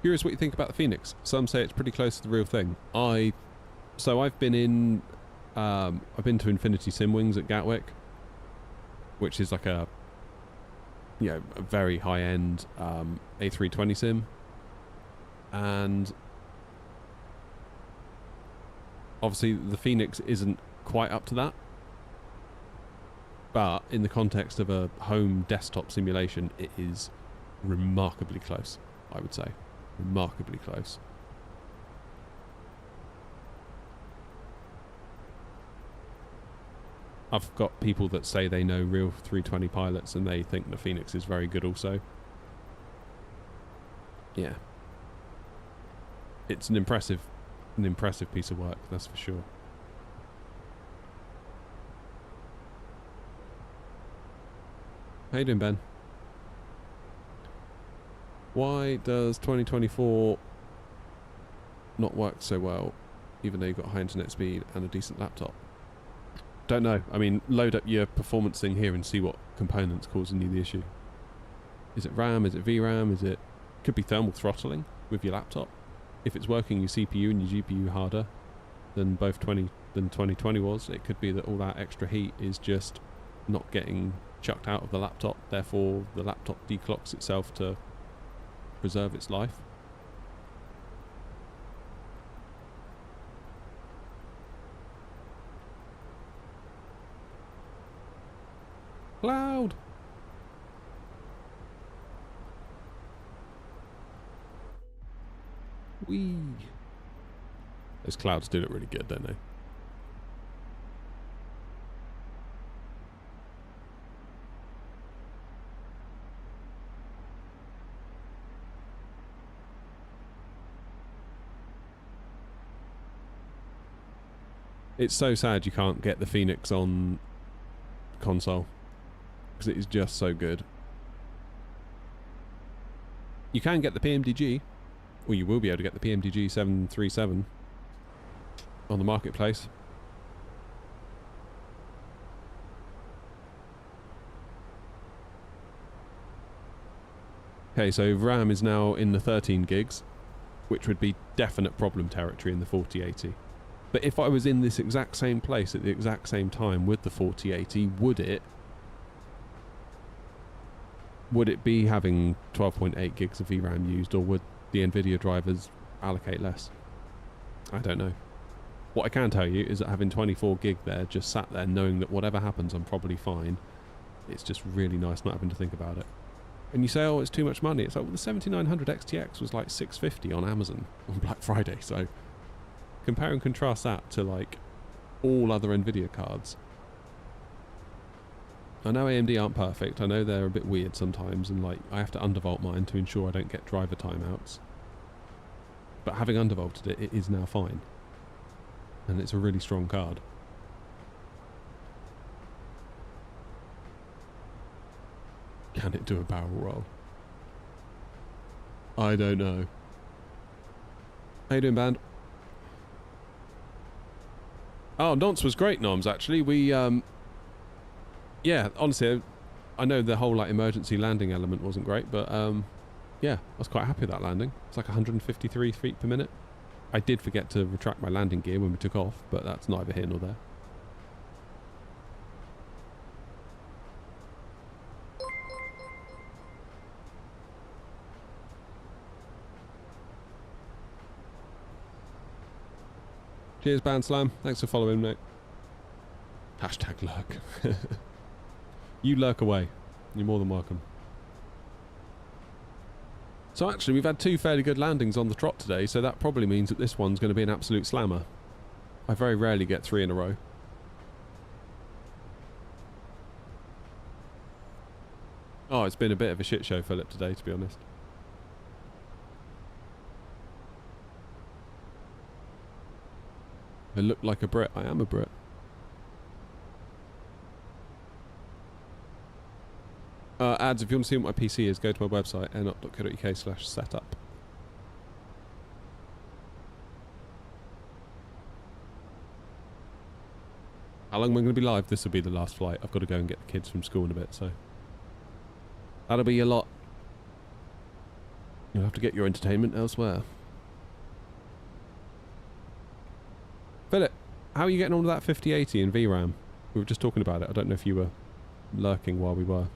Curious what you think about the Phoenix. Some say it's pretty close to the real thing. So I've been in I've been to Infinity Sim Wings at Gatwick, which is like a, you know, a very high-end A320 sim, and obviously the Phoenix isn't quite up to that, but in the context of a home desktop simulation, it is remarkably close, I would say. Remarkably close. I've got people that say they know real 320 pilots and they think the Phoenix is very good also. Yeah. It's an impressive piece of work, that's for sure. How you doing, Ben? Why does 2024 not work so well, even though you've got high internet speed and a decent laptop? Don't know. I mean, load up your performance thing here and see what component's causing you the issue. Is it RAM? Is it VRAM? Is it... Could be thermal throttling with your laptop. If it's working your CPU and your GPU harder than 2020 was, it could be that all that extra heat is just not getting chucked out of the laptop. Therefore, the laptop declocks itself to preserve its life. Cloud! Whee! Those clouds do look really good, don't they? It's so sad you can't get the Phoenix on console, because it is just so good. You can get the PMDG, or you will be able to get the PMDG 737 on the marketplace. Okay, so RAM is now in the 13 gigs, which would be definite problem territory in the 4080. But if I was in this exact same place at the exact same time with the 4080, would it be having 12.8 gigs of VRAM used, or would the NVIDIA drivers allocate less? I don't know. What I can tell you is that having 24 gig there, just sat there knowing that whatever happens I'm probably fine, it's just really nice not having to think about it. And you say, oh, it's too much money. It's like, well, the 7900 XTX was like $650 on Amazon on Black Friday, so compare and contrast that to like all other NVIDIA cards. I know AMD aren't perfect. I know they're a bit weird sometimes, and like I have to undervolt mine to ensure I don't get driver timeouts. But having undervolted it, it is now fine. And it's a really strong card. Can it do a barrel roll? I don't know. How you doing, band? Oh, Nonce was great, Noms, actually. We, yeah, honestly, I know the whole, like, emergency landing element wasn't great, but, yeah, I was quite happy with that landing. It's like 153 feet per minute. I did forget to retract my landing gear when we took off, but that's neither here nor there. Cheers, Band Slam. Thanks for following, mate. Hashtag lurk. You lurk away. You're more than welcome. So actually, we've had two fairly good landings on the trot today, so that probably means that this one's going to be an absolute slammer. I very rarely get 3 in a row. Oh, it's been a bit of a shit show, Philip, today, to be honest. I look like a Brit. I am a Brit. Ads, if you want to see what my PC is, go to my website, airnot.co.uk/setup. How long am I going to be live? This will be the last flight. I've got to go and get the kids from school in a bit, so that'll be a lot. You'll have to get your entertainment elsewhere. Philip, how are you getting on with that 5080 in VRAM? We were just talking about it. I don't know if you were lurking while we were.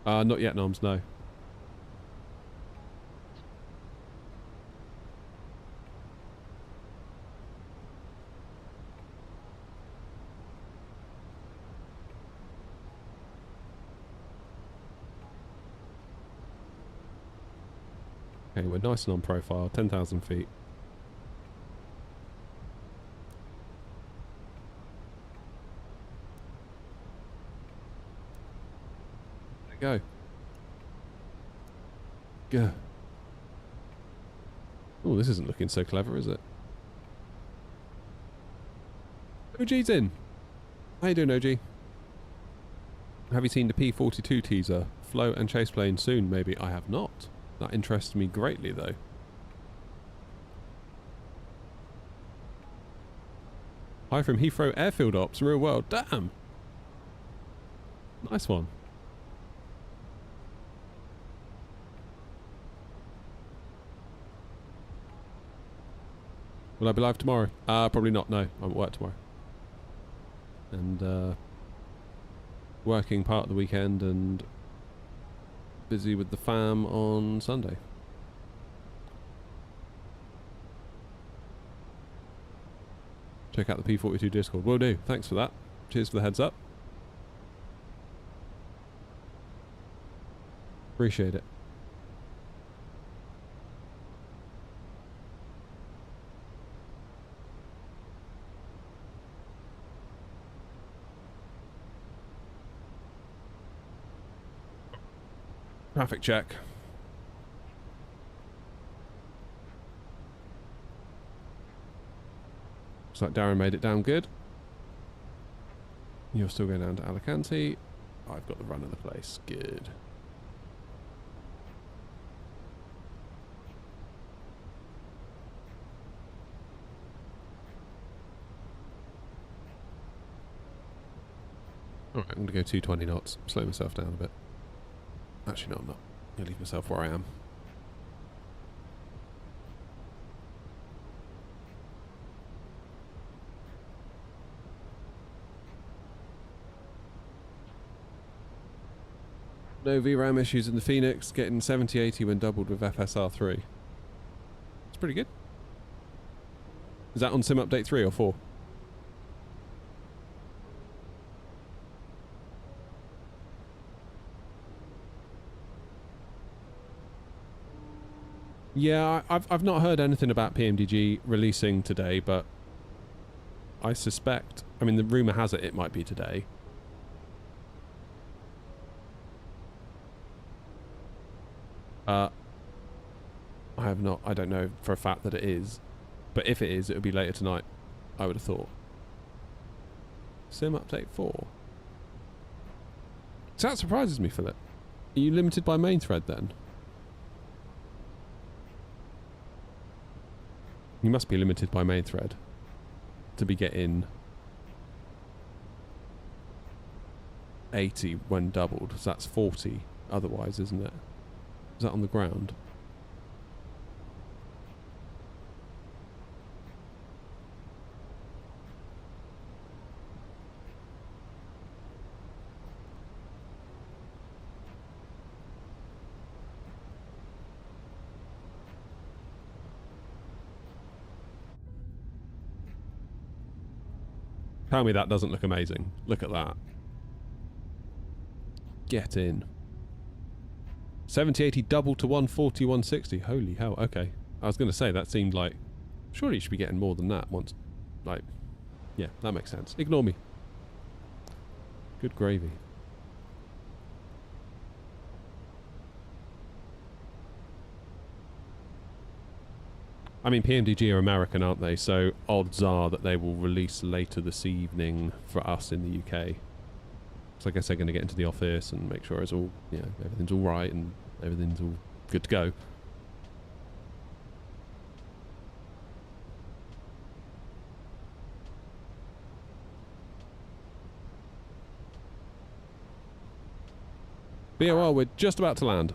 Not yet, Noms, no. Okay, we're nice and on profile, 10,000 feet. There you go. Go. Oh, this isn't looking so clever, is it? OG's in. How you doing, OG? Have you seen the P-42 teaser? Float and chase plane soon, maybe. I have not. That interests me greatly, though. Hi from Heathrow Airfield Ops, real world. Damn! Nice one. Will I be live tomorrow? Probably not, no. I'm at work tomorrow. And, working part of the weekend and busy with the fam on Sunday. Check out the P42 Discord. Will do. Thanks for that. Cheers for the heads up. Appreciate it. Traffic check. Looks like Darren made it down good. You're still going down to Alicante. I've got the run of the place. Good. Alright, I'm going to go 220 knots. Slow myself down a bit. Actually, no, I'm not. I'm going to leave myself where I am. No VRAM issues in the Phoenix, getting 70-80 when doubled with FSR3. It's pretty good. Is that on Sim Update 3 or 4? Yeah, I've not heard anything about PMDG releasing today, but I suspect, I mean, the rumour has it might be today. I don't know for a fact that it is, but if it is, it would be later tonight, I would have thought. Sim Update 4. So that surprises me, Philip. Are you limited by main thread then? You must be limited by main thread to be getting 80 when doubled. So that's 40 otherwise, isn't it? Is that on the ground? Tell me that doesn't look amazing. Look at that. Get in. 70-80 double to 140-160. Holy hell, okay. I was going to say, that seemed like... Surely you should be getting more than that once... Like... Yeah, that makes sense. Ignore me. Good gravy. I mean, PMDG are American, aren't they? So odds are that they will release later this evening for us in the UK. So I guess they're going to get into the office and make sure it's all, you know, everything's all right and everything's all good to go. BOR, we're just about to land.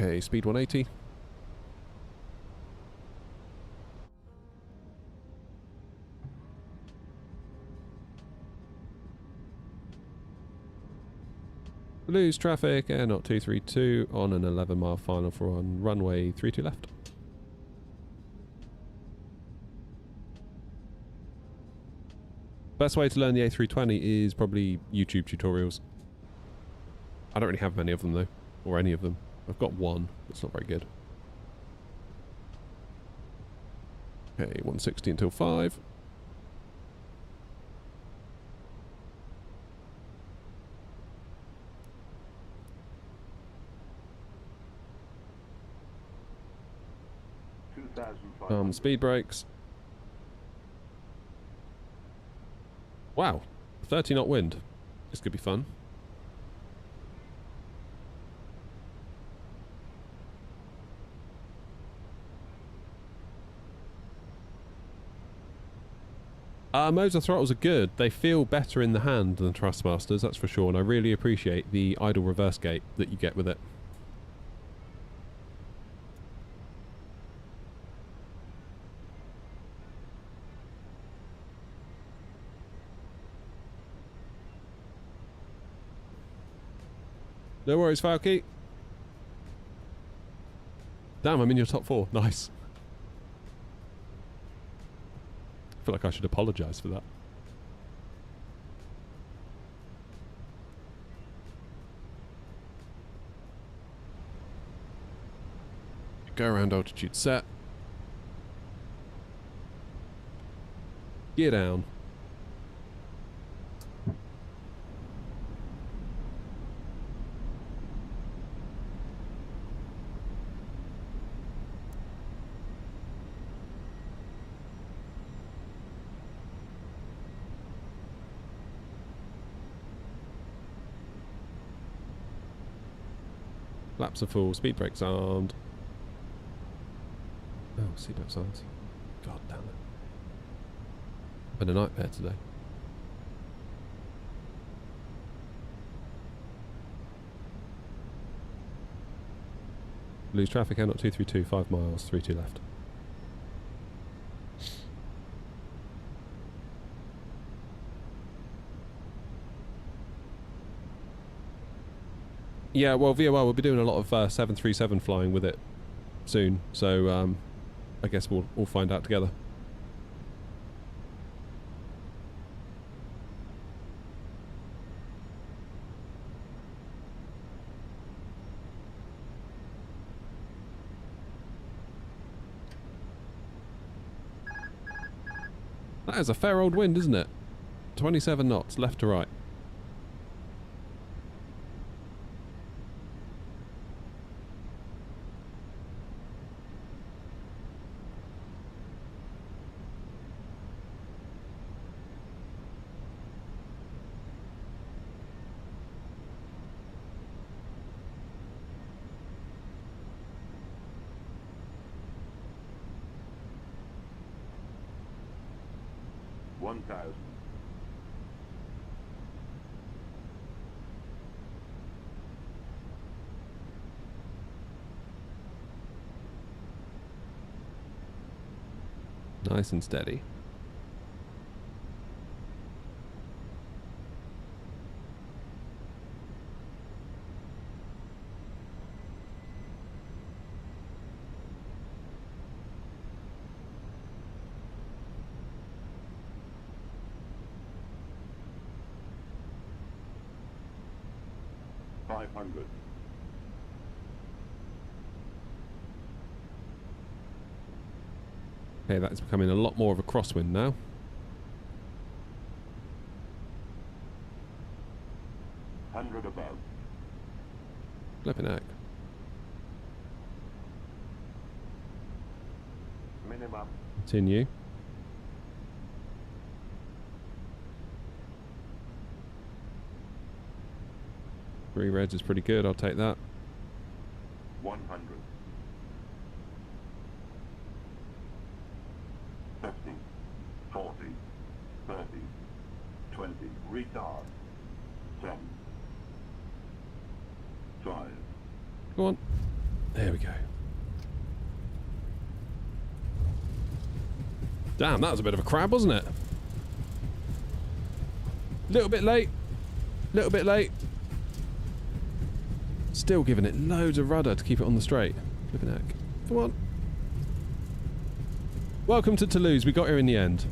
Okay, speed 180. Lose traffic, air not 232 on an 11-mile final for on runway 32 left. Best way to learn the A320 is probably YouTube tutorials. I don't really have many of them though, or any of them. I've got one, that's not very good. Okay, 160 until 5. Speed brakes. Wow, 30 knot wind. This could be fun. Motor throttles are good. They feel better in the hand than Thrustmasters, that's for sure, and I really appreciate the idle reverse gate that you get with it. No worries, Falky. Damn, I'm in your top 4. Nice. I feel like I should apologise for that. Go around altitude set. Gear down. Laps are full, speed brakes armed. Oh, seatbelt signs. God damn it. Been a nightmare today. Lose traffic, out 232, 5 miles, 32 left. Yeah, well, VOL will be doing a lot of 737 flying with it soon, so I guess we'll all find out together. That is a fair old wind, isn't it? 27 knots, left to right. Nice and steady. Okay, that's becoming a lot more of a crosswind now. Above. Flipping heck. Minimum. Continue. Three reds is pretty good, I'll take that. 100. 50, 40, 30, 20, retard, 10, 5. Go on. There we go. Damn, that was a bit of a crab, wasn't it? Little bit late. Little bit late. Still giving it loads of rudder to keep it on the straight. Flipping heck. Come on. Welcome to Toulouse. We got here in the end.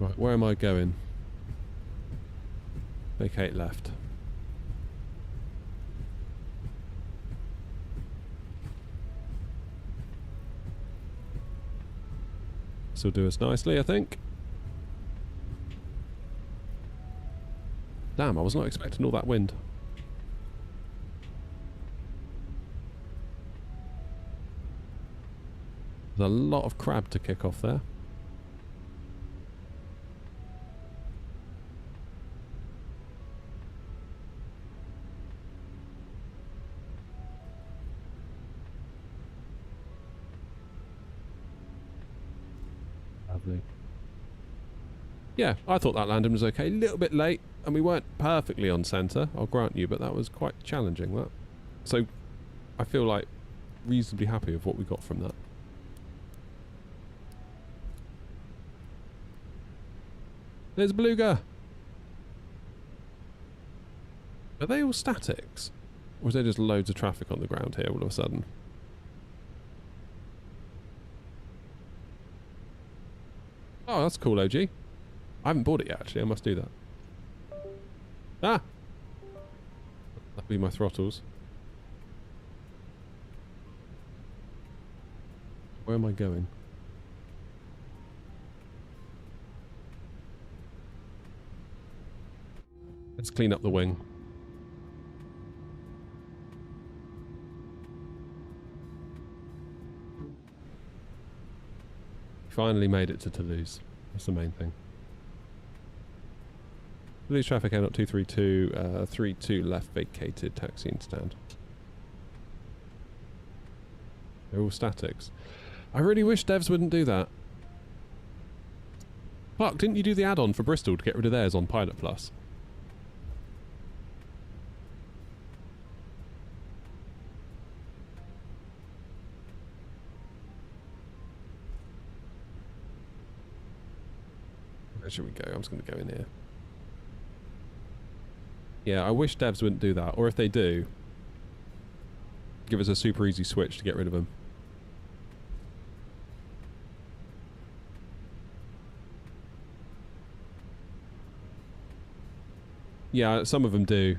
Right, where am I going? Vacate left. This will do us nicely, I think. Damn, I was not expecting all that wind. There's a lot of crab to kick off there. Lovely. Yeah, I thought that landing was okay. A little bit late, and we weren't perfectly on centre, I'll grant you, but that was quite challenging, that. So, I feel like reasonably happy with what we got from that. There's a beluga! Are they all statics? Or is there just loads of traffic on the ground here all of a sudden? Oh, that's cool, OG. I haven't bought it yet, actually. I must do that. Ah! That'll be my throttles. Where am I going? Let's clean up the wing. Finally made it to Toulouse. That's the main thing. Toulouse traffic out 232, 32 left vacated, taxi and stand. They're all statics. I really wish devs wouldn't do that. Fuck, didn't you do the add-on for Bristol to get rid of theirs on Pilot Plus? Where should we go? I'm just going to go in here. Yeah, I wish devs wouldn't do that. Or if they do, give us a super easy switch to get rid of them. Yeah, some of them do.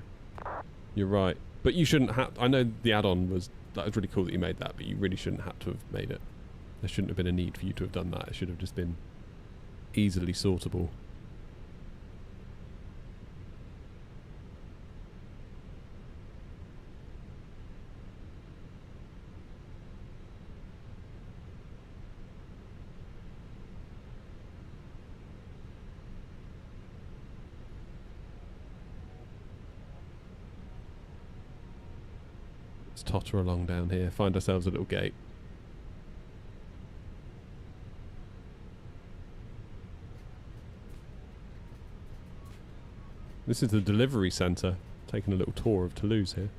You're right. But you shouldn't have... I know the add-on was... That was really cool that you made that, but you really shouldn't have to have made it. There shouldn't have been a need for you to have done that. It should have just been easily sortable. Let's totter along down here, find ourselves a little gate. This is the delivery centre. Taking a little tour of Toulouse here.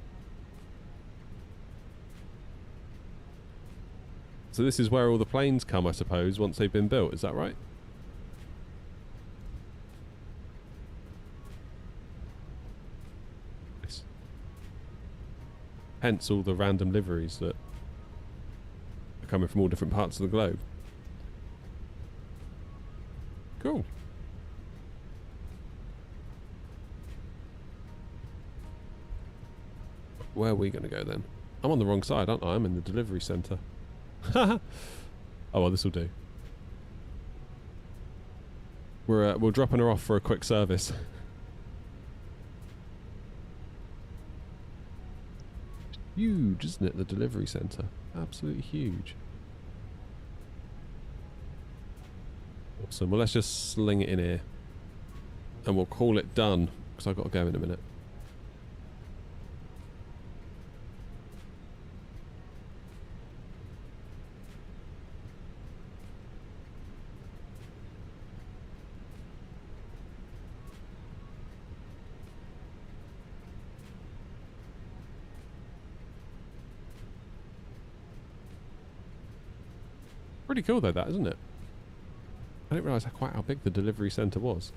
So this is where all the planes come, I suppose, once they've been built. Is that right? Yes. Hence all the random liveries that are coming from all different parts of the globe. Cool. Where are we going to go then? I'm on the wrong side, aren't I? I'm in the delivery centre. Oh well, this will do. We're dropping her off for a quick service. Huge, isn't it? The delivery centre, absolutely huge. Awesome. Well, let's just sling it in here, and we'll call it done because I've got to go in a minute. Pretty cool though, that, isn't it? I didn't realise quite how big the delivery centre was.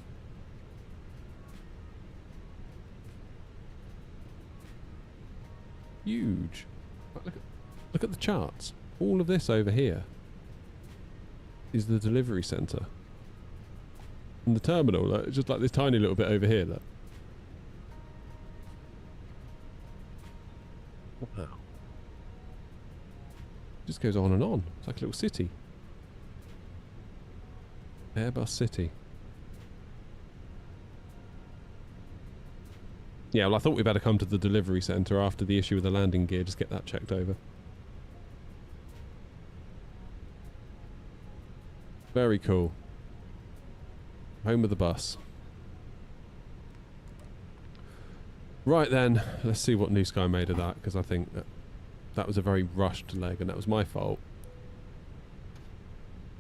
Huge. Look at the charts. All of this over here is the delivery centre. in the terminal. Like, just like this tiny little bit over here. Look. Wow. Just goes on and on. It's like a little city. Airbus City. Yeah, well, I thought we better come to the delivery centre after the issue with the landing gear. Just get that checked over. Very cool. Home of the bus. Right then, let's see what New Sky made of that, because I think that was a very rushed leg, and that was my fault.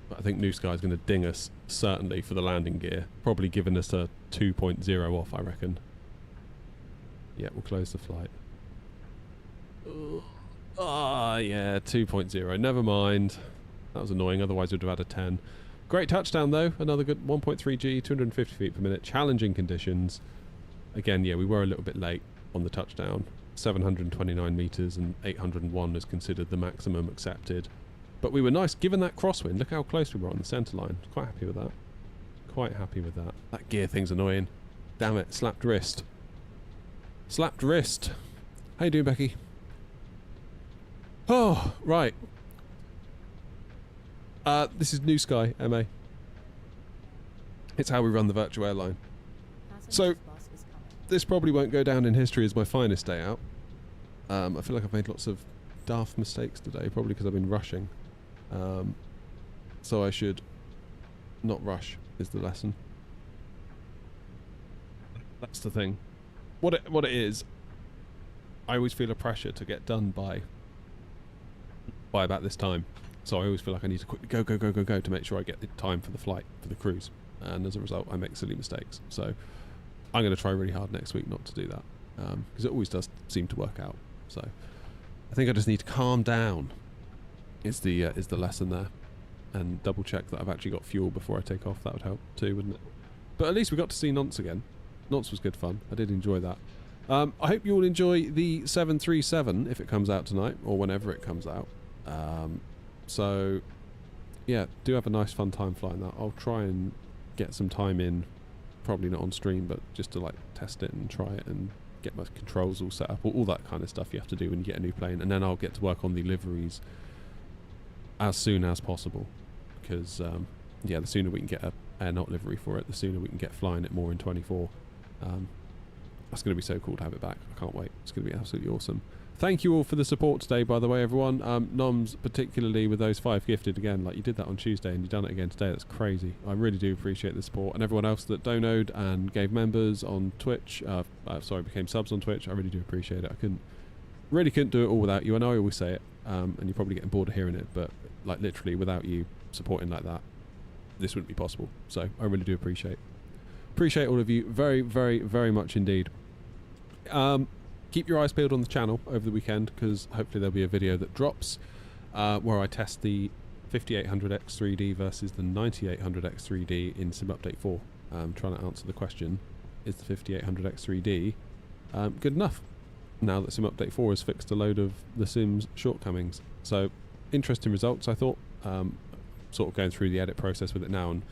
But I think New Sky is going to ding us, certainly, for the landing gear. Probably giving us a 2.0 off, I reckon. Yeah, we'll close the flight. Yeah, 2.0. Never mind. That was annoying, otherwise we'd have had a 10. Great touchdown, though. Another good 1.3G, 250 feet per minute. Challenging conditions. Again, yeah, we were a little bit late on the touchdown. 729 metres and 801 is considered the maximum accepted. But we were nice, given that crosswind. Look how close we were on the centre line. Quite happy with that. Quite happy with that. That gear thing's annoying. Damn it, slapped wrist. Slapped wrist. How you doing, Becky? Oh, right. This is New Sky, MA. It's how we run the virtual airline. So, this probably won't go down in history as my finest day out. I feel like I've made lots of daft mistakes today, probably because I've been rushing. So I should not rush, is the lesson. That's the thing. What it is, I always feel a pressure to get done by about this time. So I always feel like I need to quickly go to make sure I get the time for the flight, for the cruise. And as a result, I make silly mistakes. So I'm going to try really hard next week not to do that. Because it always does seem to work out. So I think I just need to calm down is the lesson there. And double check that I've actually got fuel before I take off. That would help too, wouldn't it? But at least we got to see Nonce again. Nonce was good fun. I did enjoy that. I hope you all enjoy the 737 if it comes out tonight, or whenever it comes out. So, yeah, do have a nice fun time flying that. I'll try and get some time in, probably not on stream, but just to like test it and try it and get my controls all set up, all that kind of stuff you have to do when you get a new plane. And then I'll get to work on the liveries as soon as possible, because yeah, the sooner we can get a air not livery for it, the sooner we can get flying it more in 24. That's going to be so cool to have it back. I can't wait. It's going to be absolutely awesome. Thank you all for the support today, by the way, everyone. Noms, particularly with those 5 gifted again. Like, you did that on Tuesday and you've done it again today. That's crazy. I really do appreciate the support. And everyone else that donoed and gave members on Twitch, became subs on Twitch. I really do appreciate it. I really couldn't do it all without you. I know I always say it, and you're probably getting bored of hearing it, but like literally without you supporting like that, this wouldn't be possible. So I really do appreciate all of you very, very, very much indeed. Keep your eyes peeled on the channel over the weekend, because hopefully there'll be a video that drops where I test the 5800X3D versus the 9800X3D in Sim Update 4. Trying to answer the question, is the 5800X3D good enough now that Sim Update 4 has fixed a load of the Sim's shortcomings? So interesting results, I thought. Sort of going through the edit process with it now, and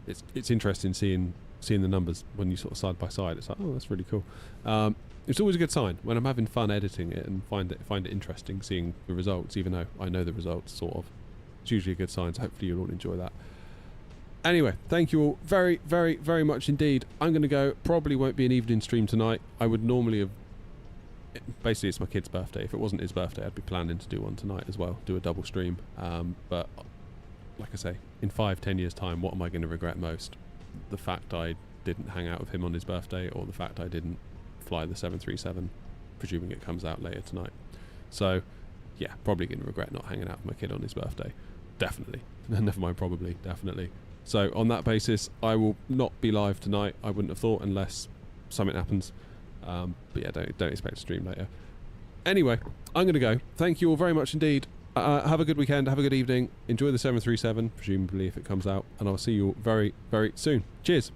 it's interesting seeing the numbers when you sort of side by side. It's like, oh, that's really cool. It's always a good sign when I'm having fun editing it and find it interesting seeing the results, even though I know the results sort of. It's usually a good sign, so hopefully you'll all enjoy that. Anyway, thank you all very, very, very much indeed. I'm going to go. Probably won't be an evening stream tonight. I would normally have... Basically, it's my kid's birthday. If it wasn't his birthday, I'd be planning to do one tonight as well. Do a double stream. But, like I say, in 5-10 years' time, what am I going to regret most? The fact I didn't hang out with him on his birthday, or the fact I didn't fly the 737, presuming it comes out later tonight. So, yeah, probably going to regret not hanging out with my kid on his birthday. Definitely. Never mind, probably. Definitely. So, on that basis, I will not be live tonight. I wouldn't have thought, unless something happens. But yeah, don't expect to stream later. Anyway, I'm going to go. Thank you all very much indeed. Have a good weekend. Have a good evening. Enjoy the 737, presumably, if it comes out. And I'll see you all very, very soon. Cheers.